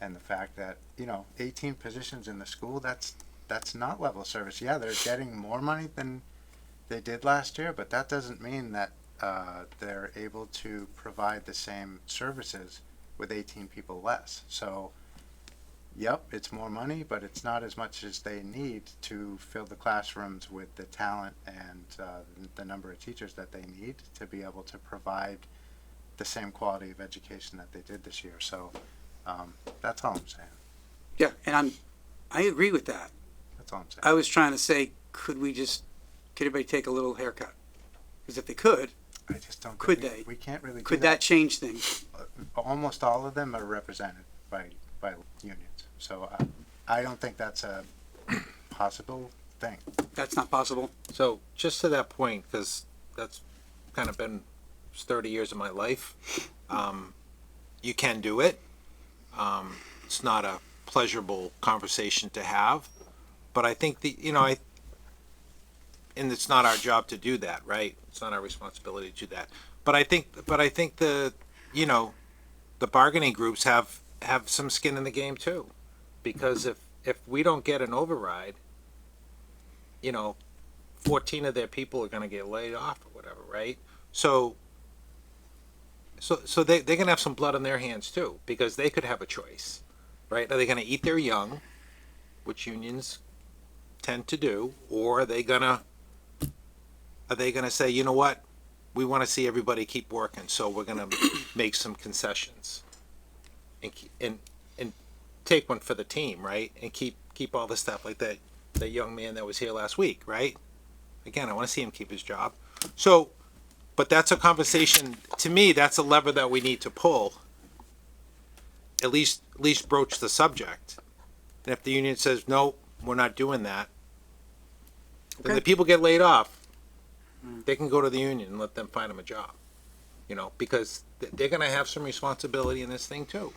and the fact that 18 positions in the school, that's not level service. Yeah, they're getting more money than they did last year, but that doesn't mean that they're able to provide the same services with 18 people less. So yep, it's more money, but it's not as much as they need to fill the classrooms with the talent and the number of teachers that they need to be able to provide the same quality of education that they did this year. So that's all I'm saying. Yeah, and I agree with that. That's all I'm saying. I was trying to say, could everybody take a little haircut? Because if they could, I just don't. Could think they? We can't really. Could do that change things? Almost all of them are represented by unions. So I don't think that's a possible thing. That's not possible. So just to that point, because that's kind of been 30 years of my life, you can do it. It's not a pleasurable conversation to have, but I think and it's not our job to do that, right? It's not our responsibility to do that. But I think the bargaining groups have some skin in the game too, because if we don't get an override, 14 of their people are going to get laid off or whatever, right? So they're going to have some blood on their hands too, because they could have a choice, right? Are they going to eat their young, which unions tend to do, or are they going to say, you know what, we want to see everybody keep working, so we're going to make some concessions and take one for the team, right? And keep all the stuff like that young man that was here last week, right? Again, I want to see him keep his job. So, but that's a conversation, to me, that's a lever that we need to pull. At least broach the subject. And if the union says, no, we're not doing that, then the people get laid off. They can go to the union and let them find them a job. Because they're going to have some responsibility in this thing too.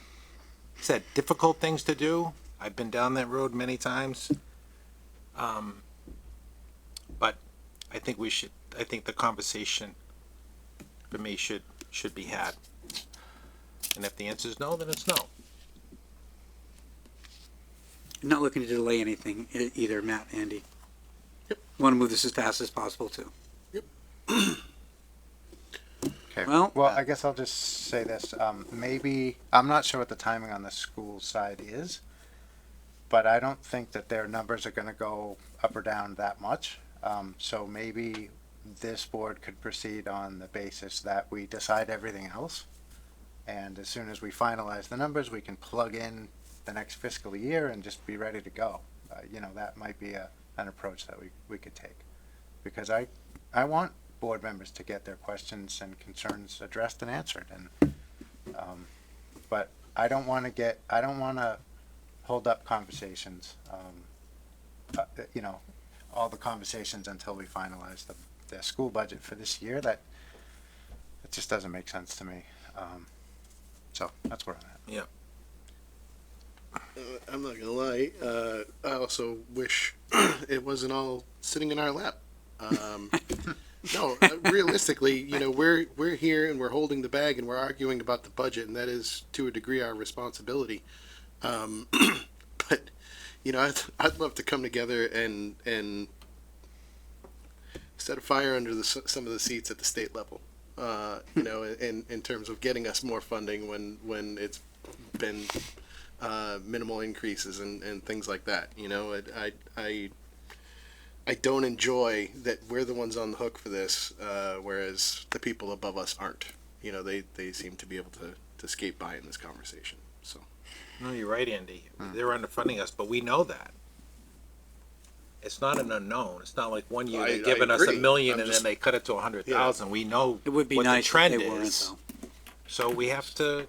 Said difficult things to do. I've been down that road many times. But I think the conversation for me should be had. And if the answer is no, then it's no. I'm not looking to delay anything either, Matt, Andy. Yep. Want to move this as fast as possible too. Okay. Well, I guess I'll just say this. Maybe I'm not sure what the timing on the school side is, but I don't think that their numbers are gonna go up or down that much. So maybe this board could proceed on the basis that we decide everything else. And as soon as we finalize the numbers, we can plug in the next fiscal year and just be ready to go. That might be an approach that we could take. Because I want board members to get their questions and concerns addressed and answered. But I don't want to hold up conversations, all the conversations until we finalize the school budget for this year. That it just doesn't make sense to me. So that's where I'm at. Yeah. I'm not gonna lie. I also wish it wasn't all sitting in our lap. No, realistically, we're here and we're holding the bag and we're arguing about the budget, and that is to a degree our responsibility. But I'd love to come together and set a fire under some of the seats at the state level. In terms of getting us more funding when it's been minimal increases and things like that. I don't enjoy that we're the ones on the hook for this, whereas the people above us aren't. They seem to be able to skate by in this conversation. So. No, you're right, Andy. They're underfunding us, but we know that. It's not an unknown. It's not like one year they've given us $1 million and then they cut it to 100,000. We know It would be what nice the trend if they weren't, is. though. So we have to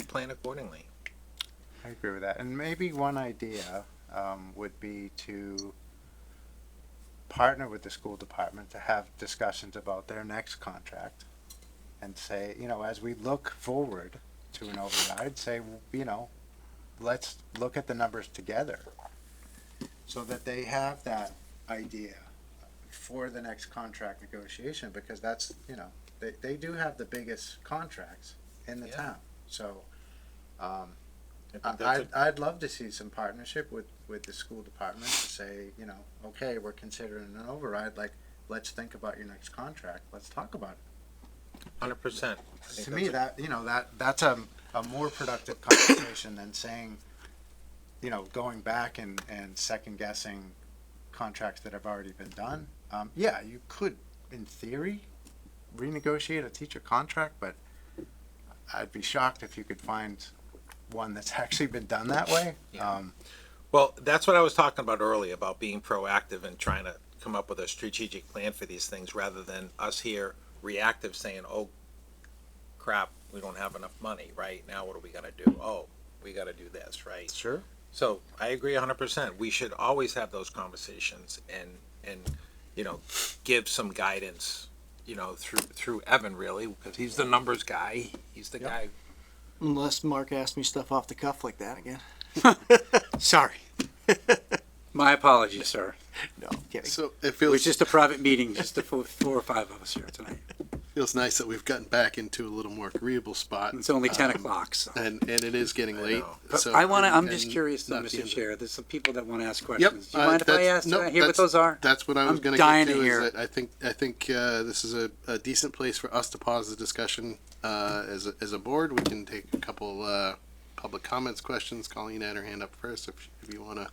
plan accordingly. I agree with that. And maybe one idea would be to partner with the school department to have discussions about their next contract and say, as we look forward to an override, say, let's look at the numbers together so that they have that idea for the next contract negotiation, because that's, they do have the biggest contracts in the town. So I'd love to see some partnership with the school department to say, okay, we're considering an override, like, let's think about your next contract, let's talk about it. 100%. To me, that's a more productive conversation than saying, going back and second guessing contracts that have already been done. Yeah, you could, in theory, renegotiate a teacher contract, but I'd be shocked if you could find one that's actually been done that way. Yeah. Well, that's what I was talking about earlier, about being proactive and trying to come up with a strategic plan for these things rather than us here reactive saying, oh, crap, we don't have enough money, right? Now what are we going to do? Oh, we got to do this, right? Sure. So I agree 100%. We should always have those conversations and give some guidance, through Evan, really, because he's the numbers guy. He's the guy. Unless Mark asked me stuff off the cuff like that again. Sorry. My apologies, sir. No, I'm kidding. So it It feels was just a private meeting, just the four or five of us here tonight. feels nice that we've gotten back into a little more agreeable spot. It's only 10 o'clock, so. and it is getting late. But So I'm just and curious, though, not the Mr. end of Chair, there's some people that want to ask Yep. questions. Do you mind if I ask, hear what those are? That's what I was I'm going to dying get to to. hear. Is that I think this is a decent place for us to pause the discussion as a board. We can take a couple public comments, questions. Colleen had her hand up first, if you want to.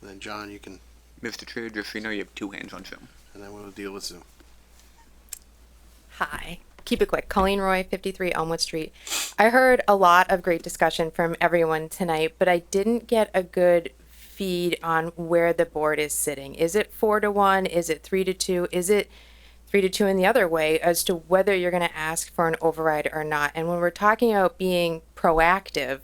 And then John, you can. Mr. Chair, just so you know, you have 2 hands on Zoom. And then we'll deal with Zoom. Hi. Keep it quick. Colleen Roy, 53 Elmwood Street. I heard a lot of great discussion from everyone tonight, but I didn't get a good feed on where the board is sitting. Is it 4-1? Is it 3-2? Is it 3-2 in the other way as to whether you're going to ask for an override or not? And when we're talking about being proactive,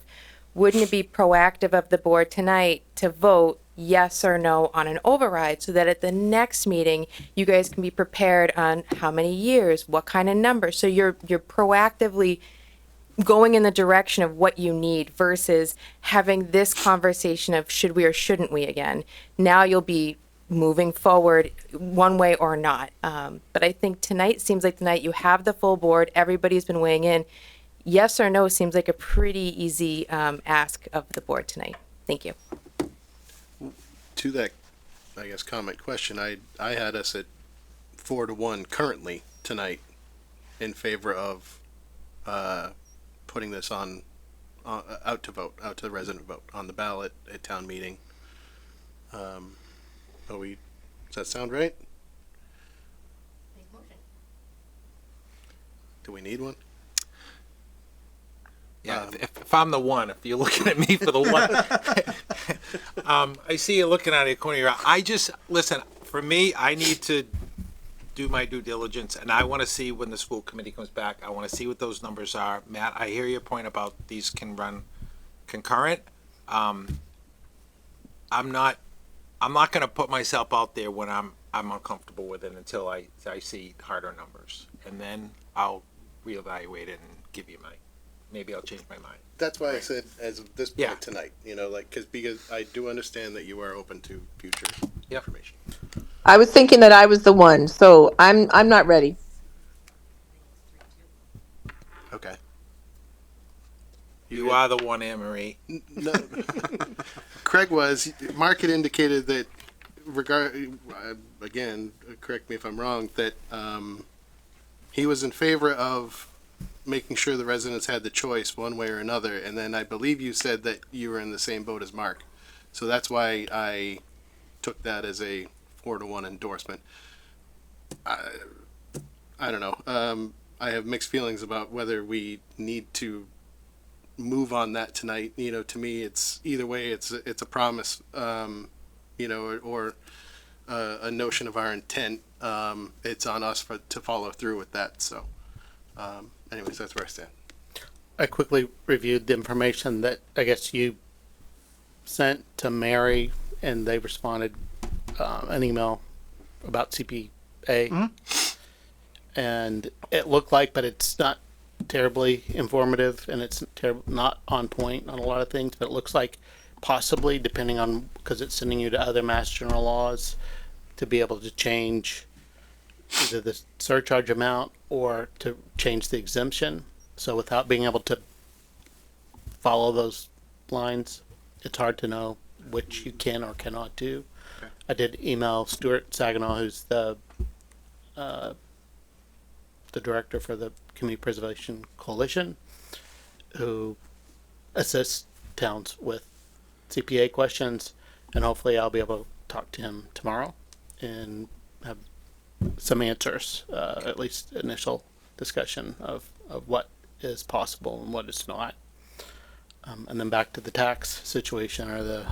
wouldn't it be proactive of the board tonight to vote yes or no on an override so that at the next meeting you guys can be prepared on how many years, what kind of numbers, so you're proactively going in the direction of what you need versus having this conversation of should we or shouldn't we again. Now you'll be moving forward one way or not. But I think tonight seems like the night you have the full board, everybody's been weighing in. Yes or no seems like a pretty easy ask of the board tonight. Thank you. To that, I guess, comment question, I had us at 4-1 currently tonight in favor of putting this on out to vote, out to the resident vote on the ballot at town meeting. Does that sound right? Do we need one? Yeah, if I'm the one, if you're looking at me for the one, I see you looking at it corner of your eye. Listen, for me, I need to do my due diligence, and I want to see when the school committee comes back. I want to see what those numbers are. Matt, I hear your point about these can run concurrent. I'm not going to put myself out there when I'm uncomfortable with it until I see harder numbers, and then I'll reevaluate it and give you maybe I'll change my mind. That's why I said as of this point Yeah. tonight, because I do understand that you are open to future information. I was thinking that I was the one, so I'm not ready. Okay. You are the one, Anne Marie. No. Craig Mark had indicated that again, correct me if I'm wrong, that he was in favor of making sure the residents had the choice one way or another, and then I believe you said that you were in the same boat as Mark. So that's why I took that as a 4-1 endorsement. I don't know. I have mixed feelings about whether we need to move on that tonight. To me, it's either way. It's a promise, or a notion of our intent. It's on us to follow through with that. So, anyways, that's where I stand. I quickly reviewed the information that I guess you sent to Mary, and they responded an email about CPA, and it looked like, but it's not terribly informative, and it's not on point on a lot of things, but it looks like possibly, depending on, because it's sending you to other Mass General laws, to be able to change either the surcharge amount or to change the exemption. So without being able to follow those lines, it's hard to know which you can or cannot do. Okay. I did email Stuart Saginaw, who's the director for the Community Preservation Coalition, who assists towns with CPA questions, and hopefully I'll be able to talk to him tomorrow and have some answers, at least initial discussion of what is possible and what is not. And then back to the tax situation, or the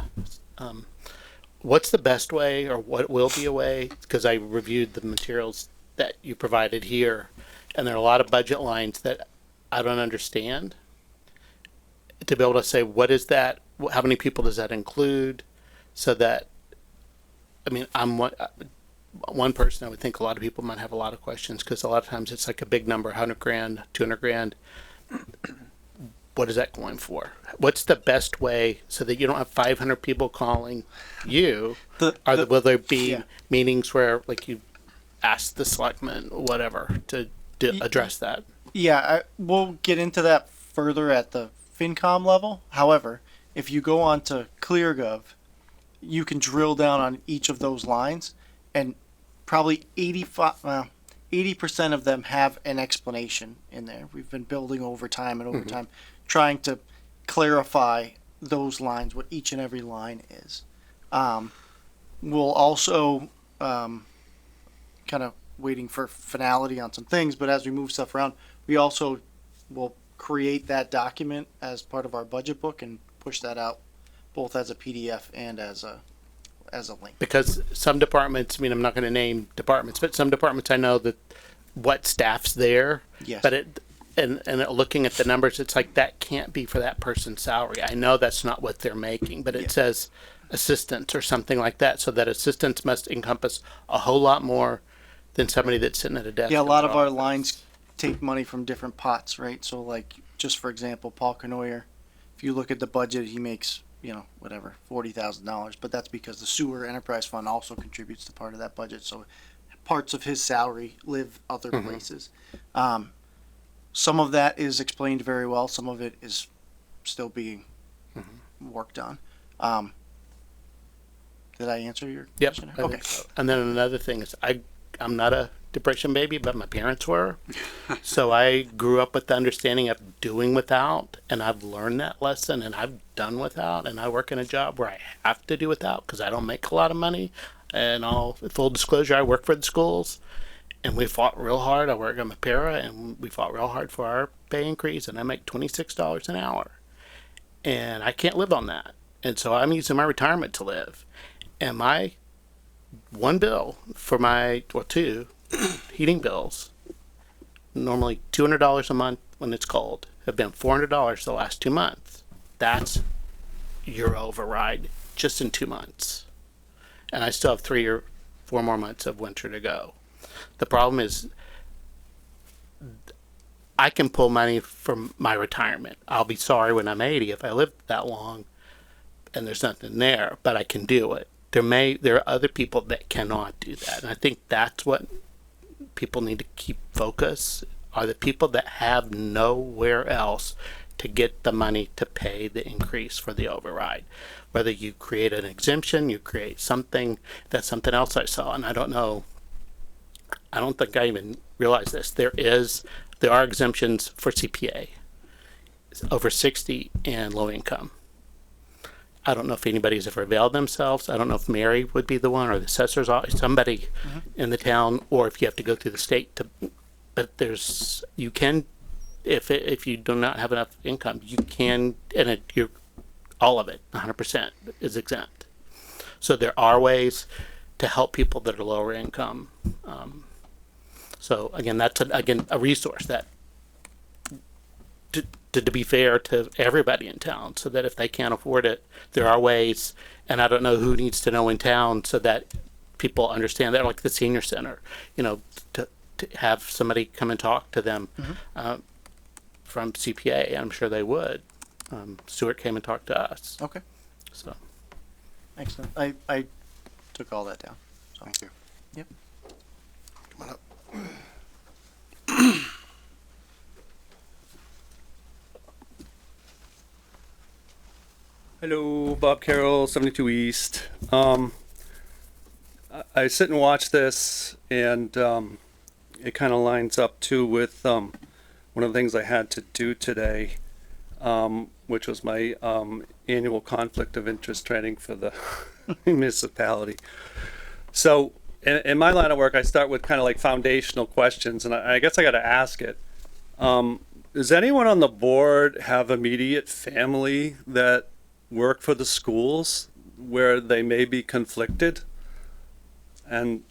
what's the best way, or what will be a way, because I reviewed the materials that you provided here, and there are a lot of budget lines that I don't understand. To be able to say, what is that? How many people does that include? So that, I mean, I'm one person. I would think a lot of people might have a lot of questions, because a lot of times it's like a big number, 100 grand, 200 grand. What is that going for? What's the best way so that you don't have 500 people calling you? Will there be meetings where, like, you ask the selectmen, whatever, to address that? Yeah, we'll get into that further at the FinCom level. However, if you go on to ClearGov, you can drill down on each of those lines, and probably 80% of them have an explanation in there. We've been building over time and over time, trying to clarify those lines, what each and every line is. We'll also kind of waiting for finality on some things, but as we move stuff around, we also will create that document as part of our budget book and push that out both as a PDF and as a link. Because some departments, I mean, I'm not going to name departments, but some departments I know that what staff's there. Yes. But looking at the numbers, it's like that can't be for that person's salary. I know that's not what they're making, but it says assistants or something like that. So that assistants must encompass a whole lot more than somebody that's sitting at a desk. Yeah, a lot of our lines take money from different pots, right? So, like, just for example, Paul Canoyer, if you look at the budget, he makes, whatever, $40,000, but that's because the sewer enterprise fund also contributes to part of that budget. So parts of his salary live other places. Some of that is explained very well. Some of it is still being worked on. Did I answer your question? I think so. And then another thing is I'm not a depression baby, but my parents were. So I grew up with the understanding of doing without, and I've learned that lesson, and I've done without, and I work in a job where I have to do without because I don't make a lot of money. And full disclosure, I work for the schools, and we fought real hard. I work at Mapera, and we fought real hard for our pay increase, and I make $26 an hour. And I can't live on that. And so I'm using my retirement to live. And my one bill for two heating bills, normally $200 a month when it's cold, have been $400 the last 2 months. That's your override just in 2 months. And I still have 3 or 4 more months of winter to go. The problem is I can pull money from my retirement. I'll be sorry when I'm 80 if I live that long and there's nothing there, but I can do it. There are other people that cannot do that. And I think that's what people need to keep focus are the people that have nowhere else to get the money to pay the increase for the override. Whether you create an exemption, you create something, that's something else I saw, and I don't know, I don't think I even realized this. There are exemptions for CPA, over 60 and low income. I don't know if anybody's ever availed themselves. I don't know if Mary would be the one or the assessor's office, somebody in the town, or if you have to go through the state to, but you can, if you do not have enough income, you can, and all of it, 100% is exempt. So there are ways to help people that are lower income. So again, that's a resource that to be fair to everybody in town, so that if they can't afford it, there are ways. And I don't know who needs to know in town so that people understand that, like the senior center, to have somebody come and talk to them from CPA. I'm sure they would. Stuart came and talked to us. Okay. So. Excellent. I took all that down. So. Thank you. Yep. Come on up. Hello, Bob Carroll, 72 East. I sit and watch this, and it kind of lines up too with one of the things I had to do today, which was my annual conflict of interest training for the municipality. So in my line of work, I start with kind of like foundational questions, and I guess I got to ask it. Does anyone on the board have immediate family that work for the schools where they may be conflicted? And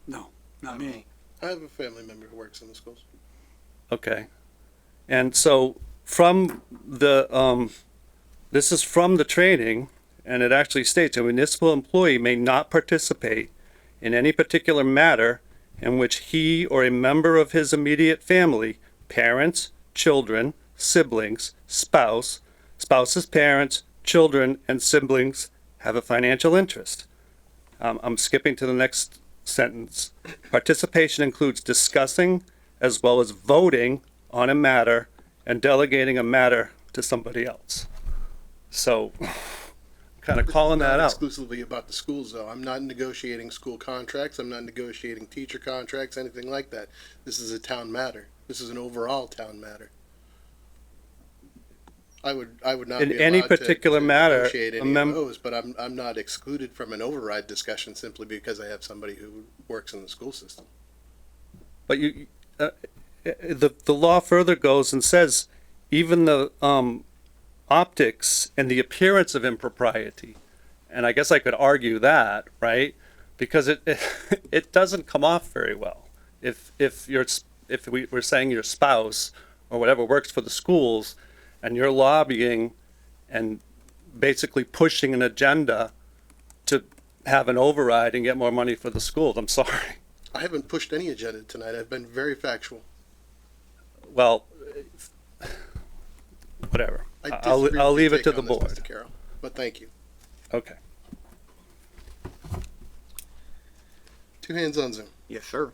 No, not me. I have a family member who works in the schools. okay, and so from the this is from the training, and it actually states a municipal employee may not participate in any particular matter in which he or a member of his immediate family, parents, children, siblings, spouse's parents, children, and siblings have a financial interest. I'm skipping to the next sentence. Participation includes discussing as well as voting on a matter and delegating a matter to somebody else. So, kind of calling that out. Exclusively about the schools, though. I'm not negotiating school contracts. I'm not negotiating teacher contracts, anything like that. This is a town matter. This is an overall town matter. I would not In be any allowed particular to matter, negotiate a any of those, but I'm not excluded from an override discussion simply because I have somebody who works in the school system. But the law further goes and says even the optics and the appearance of impropriety, and I guess I could argue that, right? Because it doesn't come off very well if we're saying your spouse or whatever works for the schools, and you're lobbying and basically pushing an agenda to have an override and get more money for the schools. I'm sorry. I haven't pushed any agenda tonight. I've been very factual. Well, whatever. I'll leave it to the board. Mr. Carroll, but thank you. Okay. 2 hands on Zoom. Yes, sir.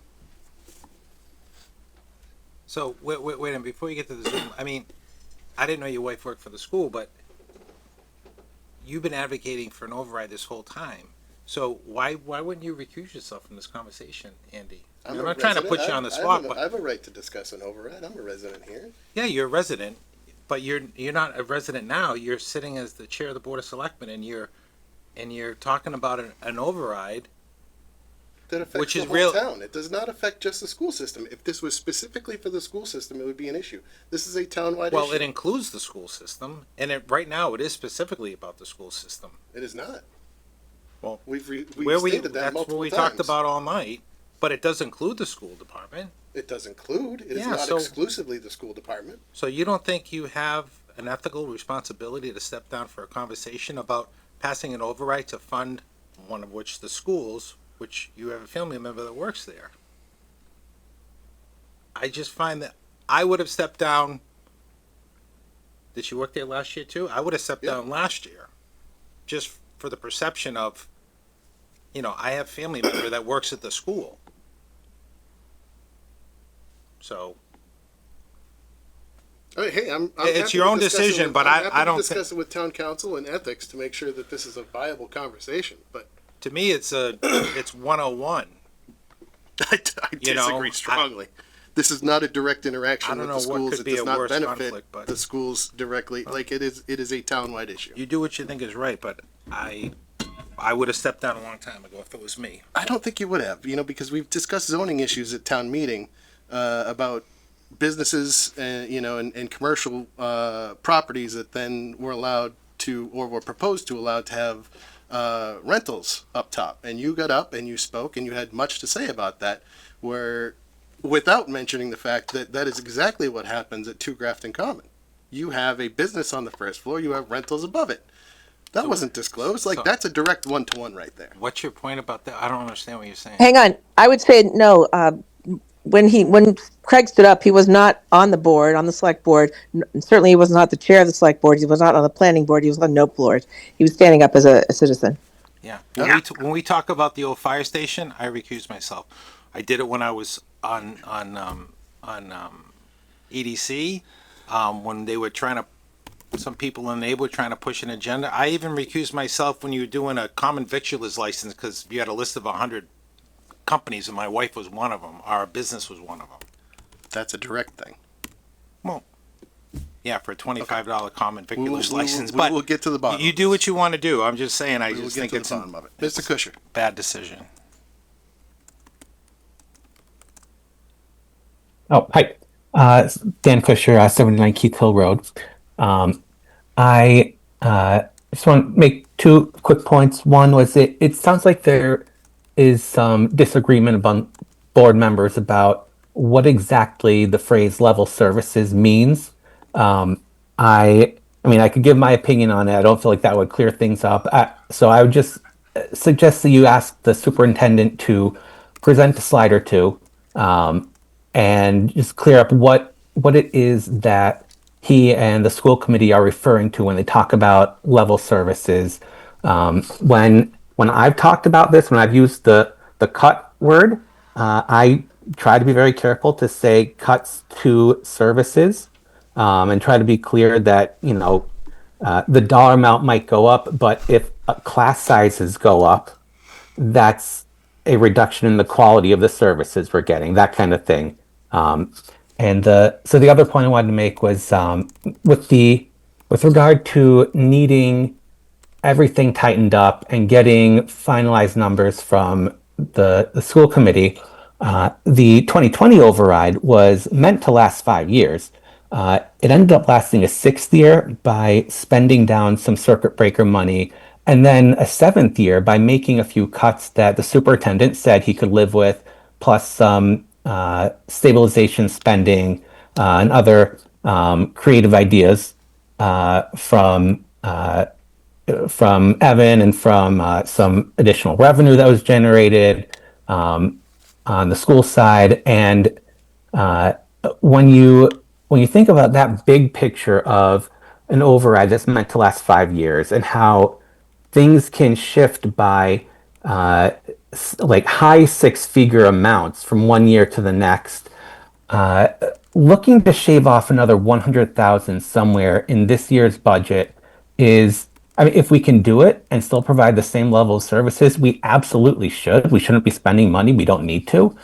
So wait a minute, before you get to the Zoom, I mean, I didn't know your wife worked for the school, but you've been advocating for an override this whole time. So why wouldn't you recuse yourself from this conversation, Andy? I'm I'm a not trying to resident. put you on the I spot, have but I have a right to discuss an override. I'm a resident here. yeah, you're a resident, but you're not a resident now. You're sitting as the chair of the Board of Selectmen, and you're talking about an override. That affects Which the is whole real- town. It does not affect just the school system. If this was specifically for the school system, it would be an issue. This is a town-wide Well, issue. it includes the school system, and right now it is specifically about the school system. It is not. Well, we've Where stated that that's multiple what we times. talked about all night, but it does include the school department. It does include. It is Yeah, not so- exclusively the school department. So you don't think you have an ethical responsibility to step down for a conversation about passing an override to fund one of which the schools, which you have a family member that works there? I just find that I would have stepped down. Did she work there last year too? I would have stepped down last year, just for the perception of, I have family member that works at the school. So Hey, I'm It's happy your to own discuss it decision, with- but I'm I happy to don't discuss it with town council and ethics to make sure that this is a viable conversation. But to me, it's 101. I disagree strongly. This is not a direct I interaction don't with know the what schools. could It be does a not worse benefit conflict, but- the schools directly. Like it is a town-wide issue. You do what you think is right, but I would have stepped down a long time ago if it was me. I don't think you would have, because we've discussed zoning issues at town meeting about businesses, and commercial properties that then were allowed to, or were proposed to allowed to have rentals up top. And you got up and you spoke and you had much to say about that, where without mentioning the fact that that is exactly what happens at 2 Grafton Common. You have a business on the first floor, you have rentals above it. That wasn't disclosed. That's a direct one-to-one right there. What's your point about that? I don't understand what you're saying. Hang on. I would say no. When Craig stood up, he was not on the board, on the select board. Certainly, he was not the chair of the select board. He was not on the planning board. He was on no board. He was standing up as a citizen. Yeah. When we talk about the old fire station, I recuse myself. I did it when I was on EDC, when they were trying to, some people in the neighborhood were trying to push an agenda. I even recused myself when you were doing a common victualer's license, because you had a list of 100 companies and my wife was one of them. Our business was one of them. That's a direct thing. Well, yeah, for a $25 common victualer's license. But we'll get to the bottom. You do what you want to do. I'm just saying, I We will just get think to the it's bottom of it. Mr. Kusher. bad decision. Oh, hi. Dan Fisher, 79 Keith Hill Road. I just want to make 2 quick points. One was it sounds like there is some disagreement among board members about what exactly the phrase level services means. I mean, I could give my opinion on it. I don't feel like that would clear things up. So I would just suggest that you ask the superintendent to present a slide or two, and just clear up what it is that he and the school committee are referring to when they talk about level services. When I've talked about this, when I've used the cut word, I try to be very careful to say cuts to services, and try to be clear that the dollar amount might go up, but if class sizes go up, that's a reduction in the quality of the services we're getting, that kind of thing. So the other point I wanted to make was with regard to needing everything tightened up and getting finalized numbers from the school committee. The 2020 override was meant to last 5 years. It ended up lasting a 6th year by spending down some circuit breaker money, and then a 7th year by making a few cuts that the superintendent said he could live with, plus some stabilization spending and other creative ideas from Evan, and from some additional revenue that was generated on the school side. And when you think about that big picture of an override that's meant to last 5 years, and how things can shift by like high 6-figure amounts from one year to the next, looking to shave off another 100,000 somewhere in this year's budget is, I mean, if we can do it and still provide the same level of services, we absolutely should. We shouldn't be spending money we don't need to.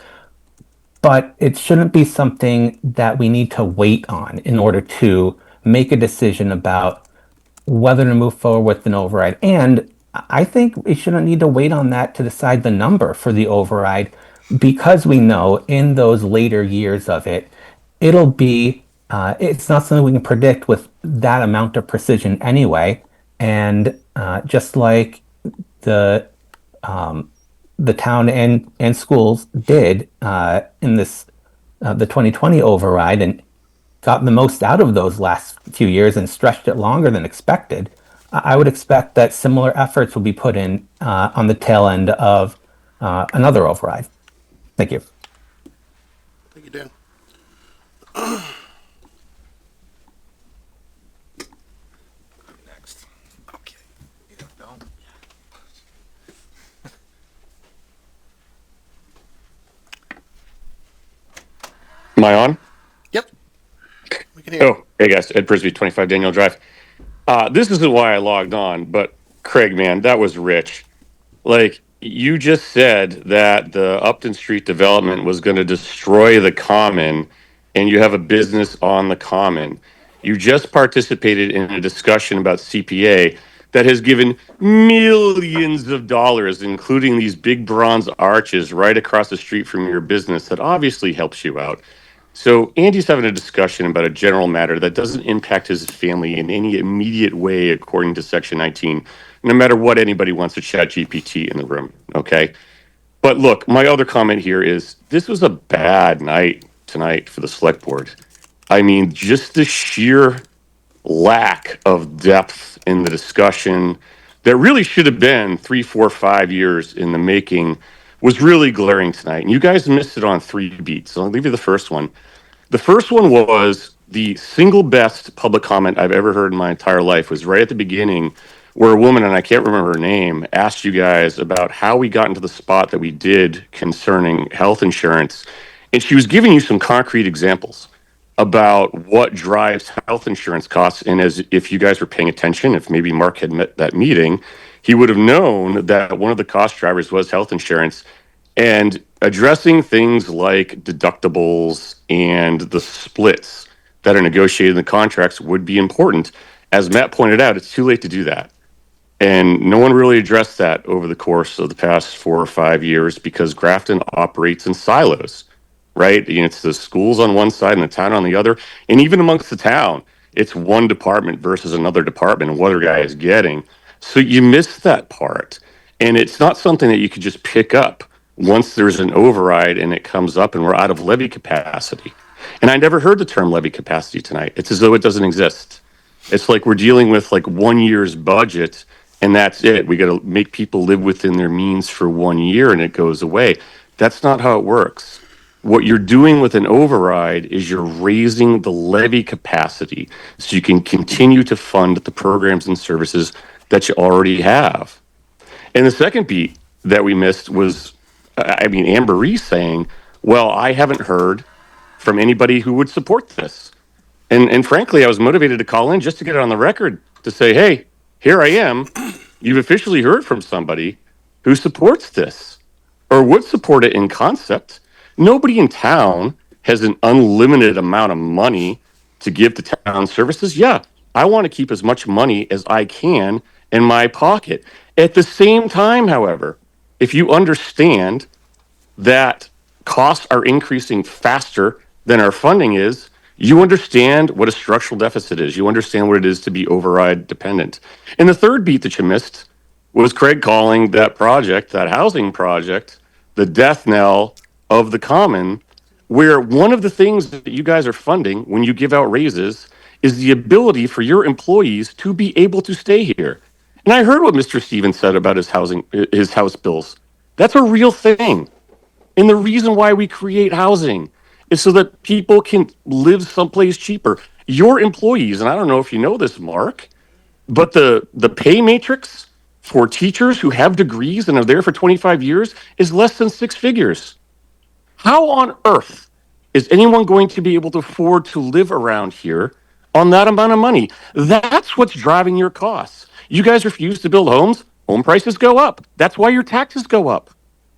but it shouldn't be something that we need to wait on in order to make a decision about whether to move forward with an override. And I think we shouldn't need to wait on that to decide the number for the override, because we know in those later years of it, it'll be, it's not something we can predict with that amount of precision anyway. And just like the the town and schools did in this the 2020 override, and got the most out of those last few years and stretched it longer than expected. I would expect that similar efforts will be put in on the tail end of another override. Thank you. Thank you, Dan. Next. Okay. You don't know. Am I on? Yep. We can hear you. Oh, hey guys, Ed Prisby, 25 Daniel Drive. This isn't why I logged on, but Craig, man, that was rich. Like, you just said that the Upton Street development was going to destroy the common, and you have a business on the common. You just participated in a discussion about CPA that has given millions of dollars, including these big bronze arches right across the street from your business that obviously helps you out. So Andy's having a discussion about a general matter that doesn't impact his family in any immediate way, according to Section 19, no matter what anybody wants to chat GPT in the room, okay? But look, my other comment here is this was a bad night tonight for the select board. I mean, just the sheer lack of depth in the discussion that really should have been 3, 4, 5 years in the making was really glaring tonight. And you guys missed it on 3 beats. So I'll leave you the first one. The first one was the single best public comment I've ever heard in my entire life was right at the beginning, where a woman, and I can't remember her name, asked you guys about how we got into the spot that we did concerning health insurance. And she was giving you some concrete examples about what drives health insurance costs. And as if you guys were paying attention, if maybe Mark had met that meeting, he would have known that one of the cost drivers was health insurance. And addressing things like deductibles and the splits that are negotiated in the contracts would be important. As Matt pointed out, it's too late to do that. And no one really addressed that over the course of the past 4 or 5 years because Grafton operates in silos, right? You know, it's the schools on one side and the town on the other. And even amongst the town, it's one department versus another department and what a guy is getting. So you miss that part. And it's not something that you could just pick up once there's an override and it comes up and we're out of levy capacity. And I never heard the term levy capacity tonight. It's as though it doesn't exist. It's like we're dealing with like 1 year's budget and that's it. We got to make people live within their means for 1 year and it goes away. That's not how it works. What you're doing with an override is you're raising the levy capacity so you can continue to fund the programs and services that you already have. And the second beat that we missed was, Anne Marie saying, well, I haven't heard from anybody who would support this. And frankly, I was motivated to call in just to get it on the record to say, hey, here I am. You've officially heard from somebody who supports this or would support it in concept. Nobody in town has an unlimited amount of money to give to town services. Yeah, I want to keep as much money as I can in my pocket. At the same time, however, if you understand that costs are increasing faster than our funding is, you understand what a structural deficit is. You understand what it is to be override dependent. And the third beat that you missed was Craig calling that project, that housing project, the death knell of the common, where one of the things that you guys are funding when you give out raises is the ability for your employees to be able to stay here. And I heard what Mr. Stevens said about his house bills. That's a real thing. And the reason why we create housing is so that people can live someplace cheaper. Your employees, and I don't know if you know this, Mark, but the pay matrix for teachers who have degrees and are there for 25 years is less than 6 figures. How on earth is anyone going to be able to afford to live around here on that amount of money? That's what's driving your costs. You guys refuse to build homes, home prices go up. That's why your taxes go up.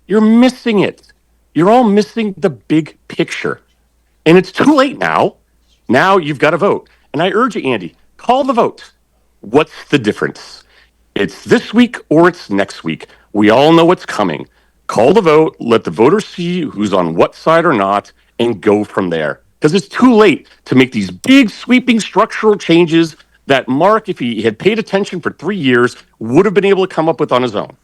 You're missing it. You're all missing the big picture. And it's too late now. Now you've got to vote. And I urge you, Andy, call the vote. What's the difference? It's this week or it's next week. We all know what's coming. Call the vote, let the voters see who's on what side or not, and go from there. Because it's too late to make these big, sweeping structural changes that Mark, if he had paid attention for 3 years, would have been able to come up with on his own.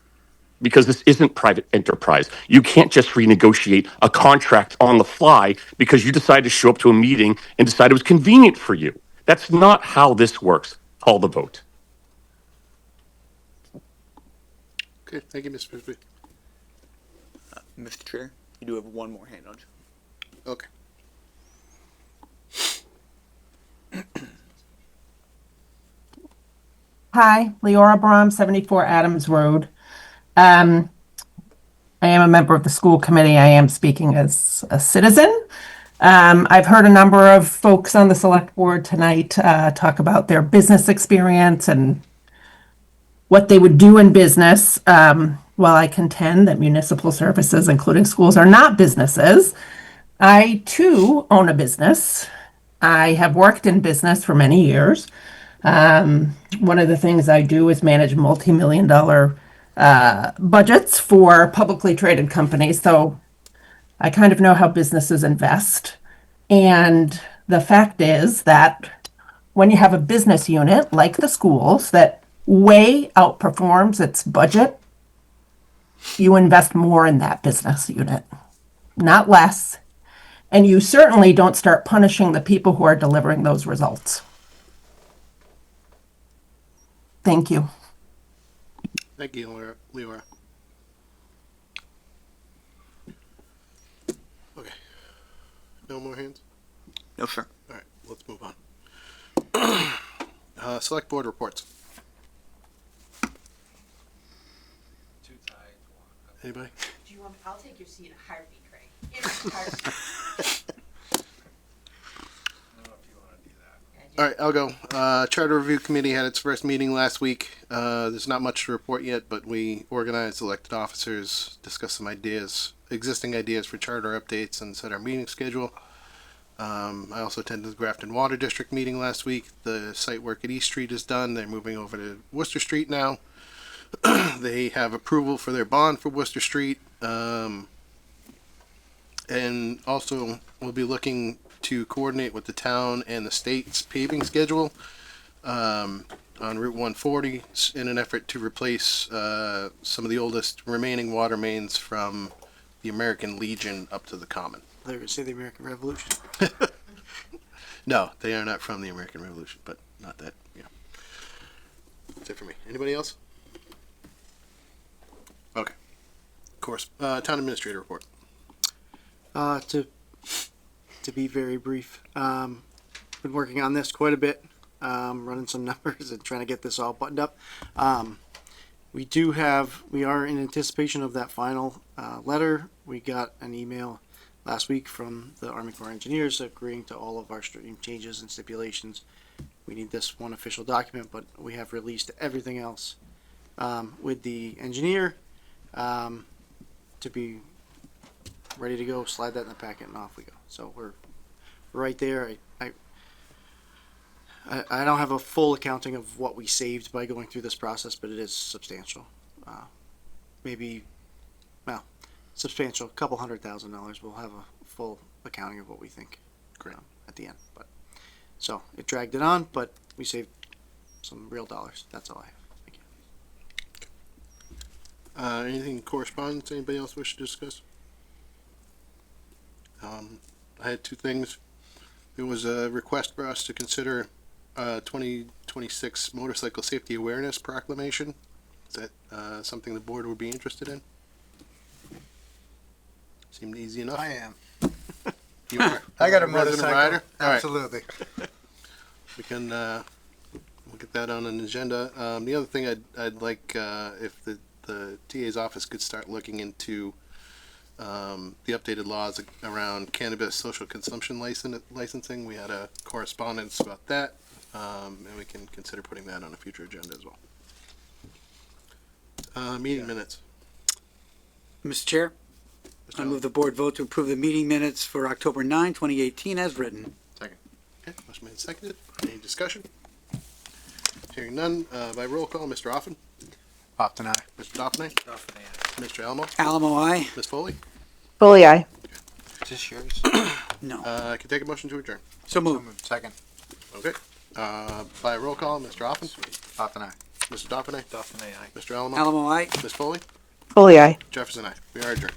Because this isn't private enterprise. You can't just renegotiate a contract on the fly because you decide to show up to a meeting and decide it was convenient for you. That's not how this works. Call the vote. Okay, thank you, Mr. Frisbee. Mr. Chair, you do have one more hand on. Okay. Hi, Leora Brom, 74 Adams Road. I am a member of the school committee. I am speaking as a citizen. I've heard a number of folks on the select board tonight talk about their business experience and what they would do in business. While I contend that municipal services, including schools, are not businesses, I too own a business. I have worked in business for many years. One of the things I do is manage multi-million-dollar budgets for publicly traded companies. So I kind of know how businesses invest. And the fact is that when you have a business unit like the schools that way outperforms its budget, you invest more in that business unit, not less. And you certainly don't start punishing the people who are delivering those results. Thank you. Thank you, Leora. Okay. No more hands? No, sir. All right, let's move on. Select board reports. Anybody? Do you want? I'll take your seat in a heartbeat, Craig. In a heartbeat. All right, I'll go. Charter Review Committee had its first meeting last week. There's not much to report yet, but we organized elected officers, discussed some ideas, existing ideas for charter updates, and set our meeting schedule. I also attended the Grafton Water District meeting last week. The site work at East Street is done. They're moving over to Worcester Street now. They have approval for their bond for Worcester Street. And also we'll be looking to coordinate with the town and the state's paving schedule on Route 140 in an effort to replace some of the oldest remaining water mains from the American Legion up to the Common. They're going to say the American Revolution. No, they are not from the American Revolution, but not that, yeah. That's it for me. Anybody else? Okay. Of course. Town Administrator report. To be very brief, been working on this quite a bit, running some numbers and trying to get this all buttoned up. We are in anticipation of that final letter. We got an email last week from the Army Corps of Engineers agreeing to all of our stream changes and stipulations. We need this one official document, but we have released everything else with the engineer to be ready to go. Slide that in the packet and off we go. So we're right there. I don't have a full accounting of what we saved by going through this process, but it is substantial. Substantial, a couple $100,000. We'll have a full accounting of what we think at the end. But so it dragged it on, but we saved some real dollars. That's all I have. Thank you. Anything correspondence? Anybody else wish to discuss? I had two things. There was a request for us to consider 2026 Motorcycle Safety Awareness Proclamation. Is that something the board would be interested in? Seemed easy enough. I am. You are? I got a Resident motorcycle. rider? All right. Absolutely. We can we'll get that on an agenda. The other thing I'd like if the TA's office could start looking into the updated laws around cannabis social consumption licensing. We had a correspondence about that, and we can consider putting that on a future agenda as well. Meeting minutes. Mr. Chair, I move the board vote to approve the meeting minutes for October 9, 2018 as written. Okay, motion made and seconded. Any discussion? Hearing none, by roll call, Mr. Offen, Upton, aye. Mr. Doffney, Mr. Alamo, Alamo, aye. Ms. Foley. Fully aye. Is this yours? No. I can take a motion to adjourn. So moved. Second. Okay, by roll call, Mr. Offen, Upton, aye. Mr. Doffney, Duffin, aye. Mr. Alamo, Alamo, aye. Ms. Foley, Fully aye. Jefferson, aye. We are adjourned.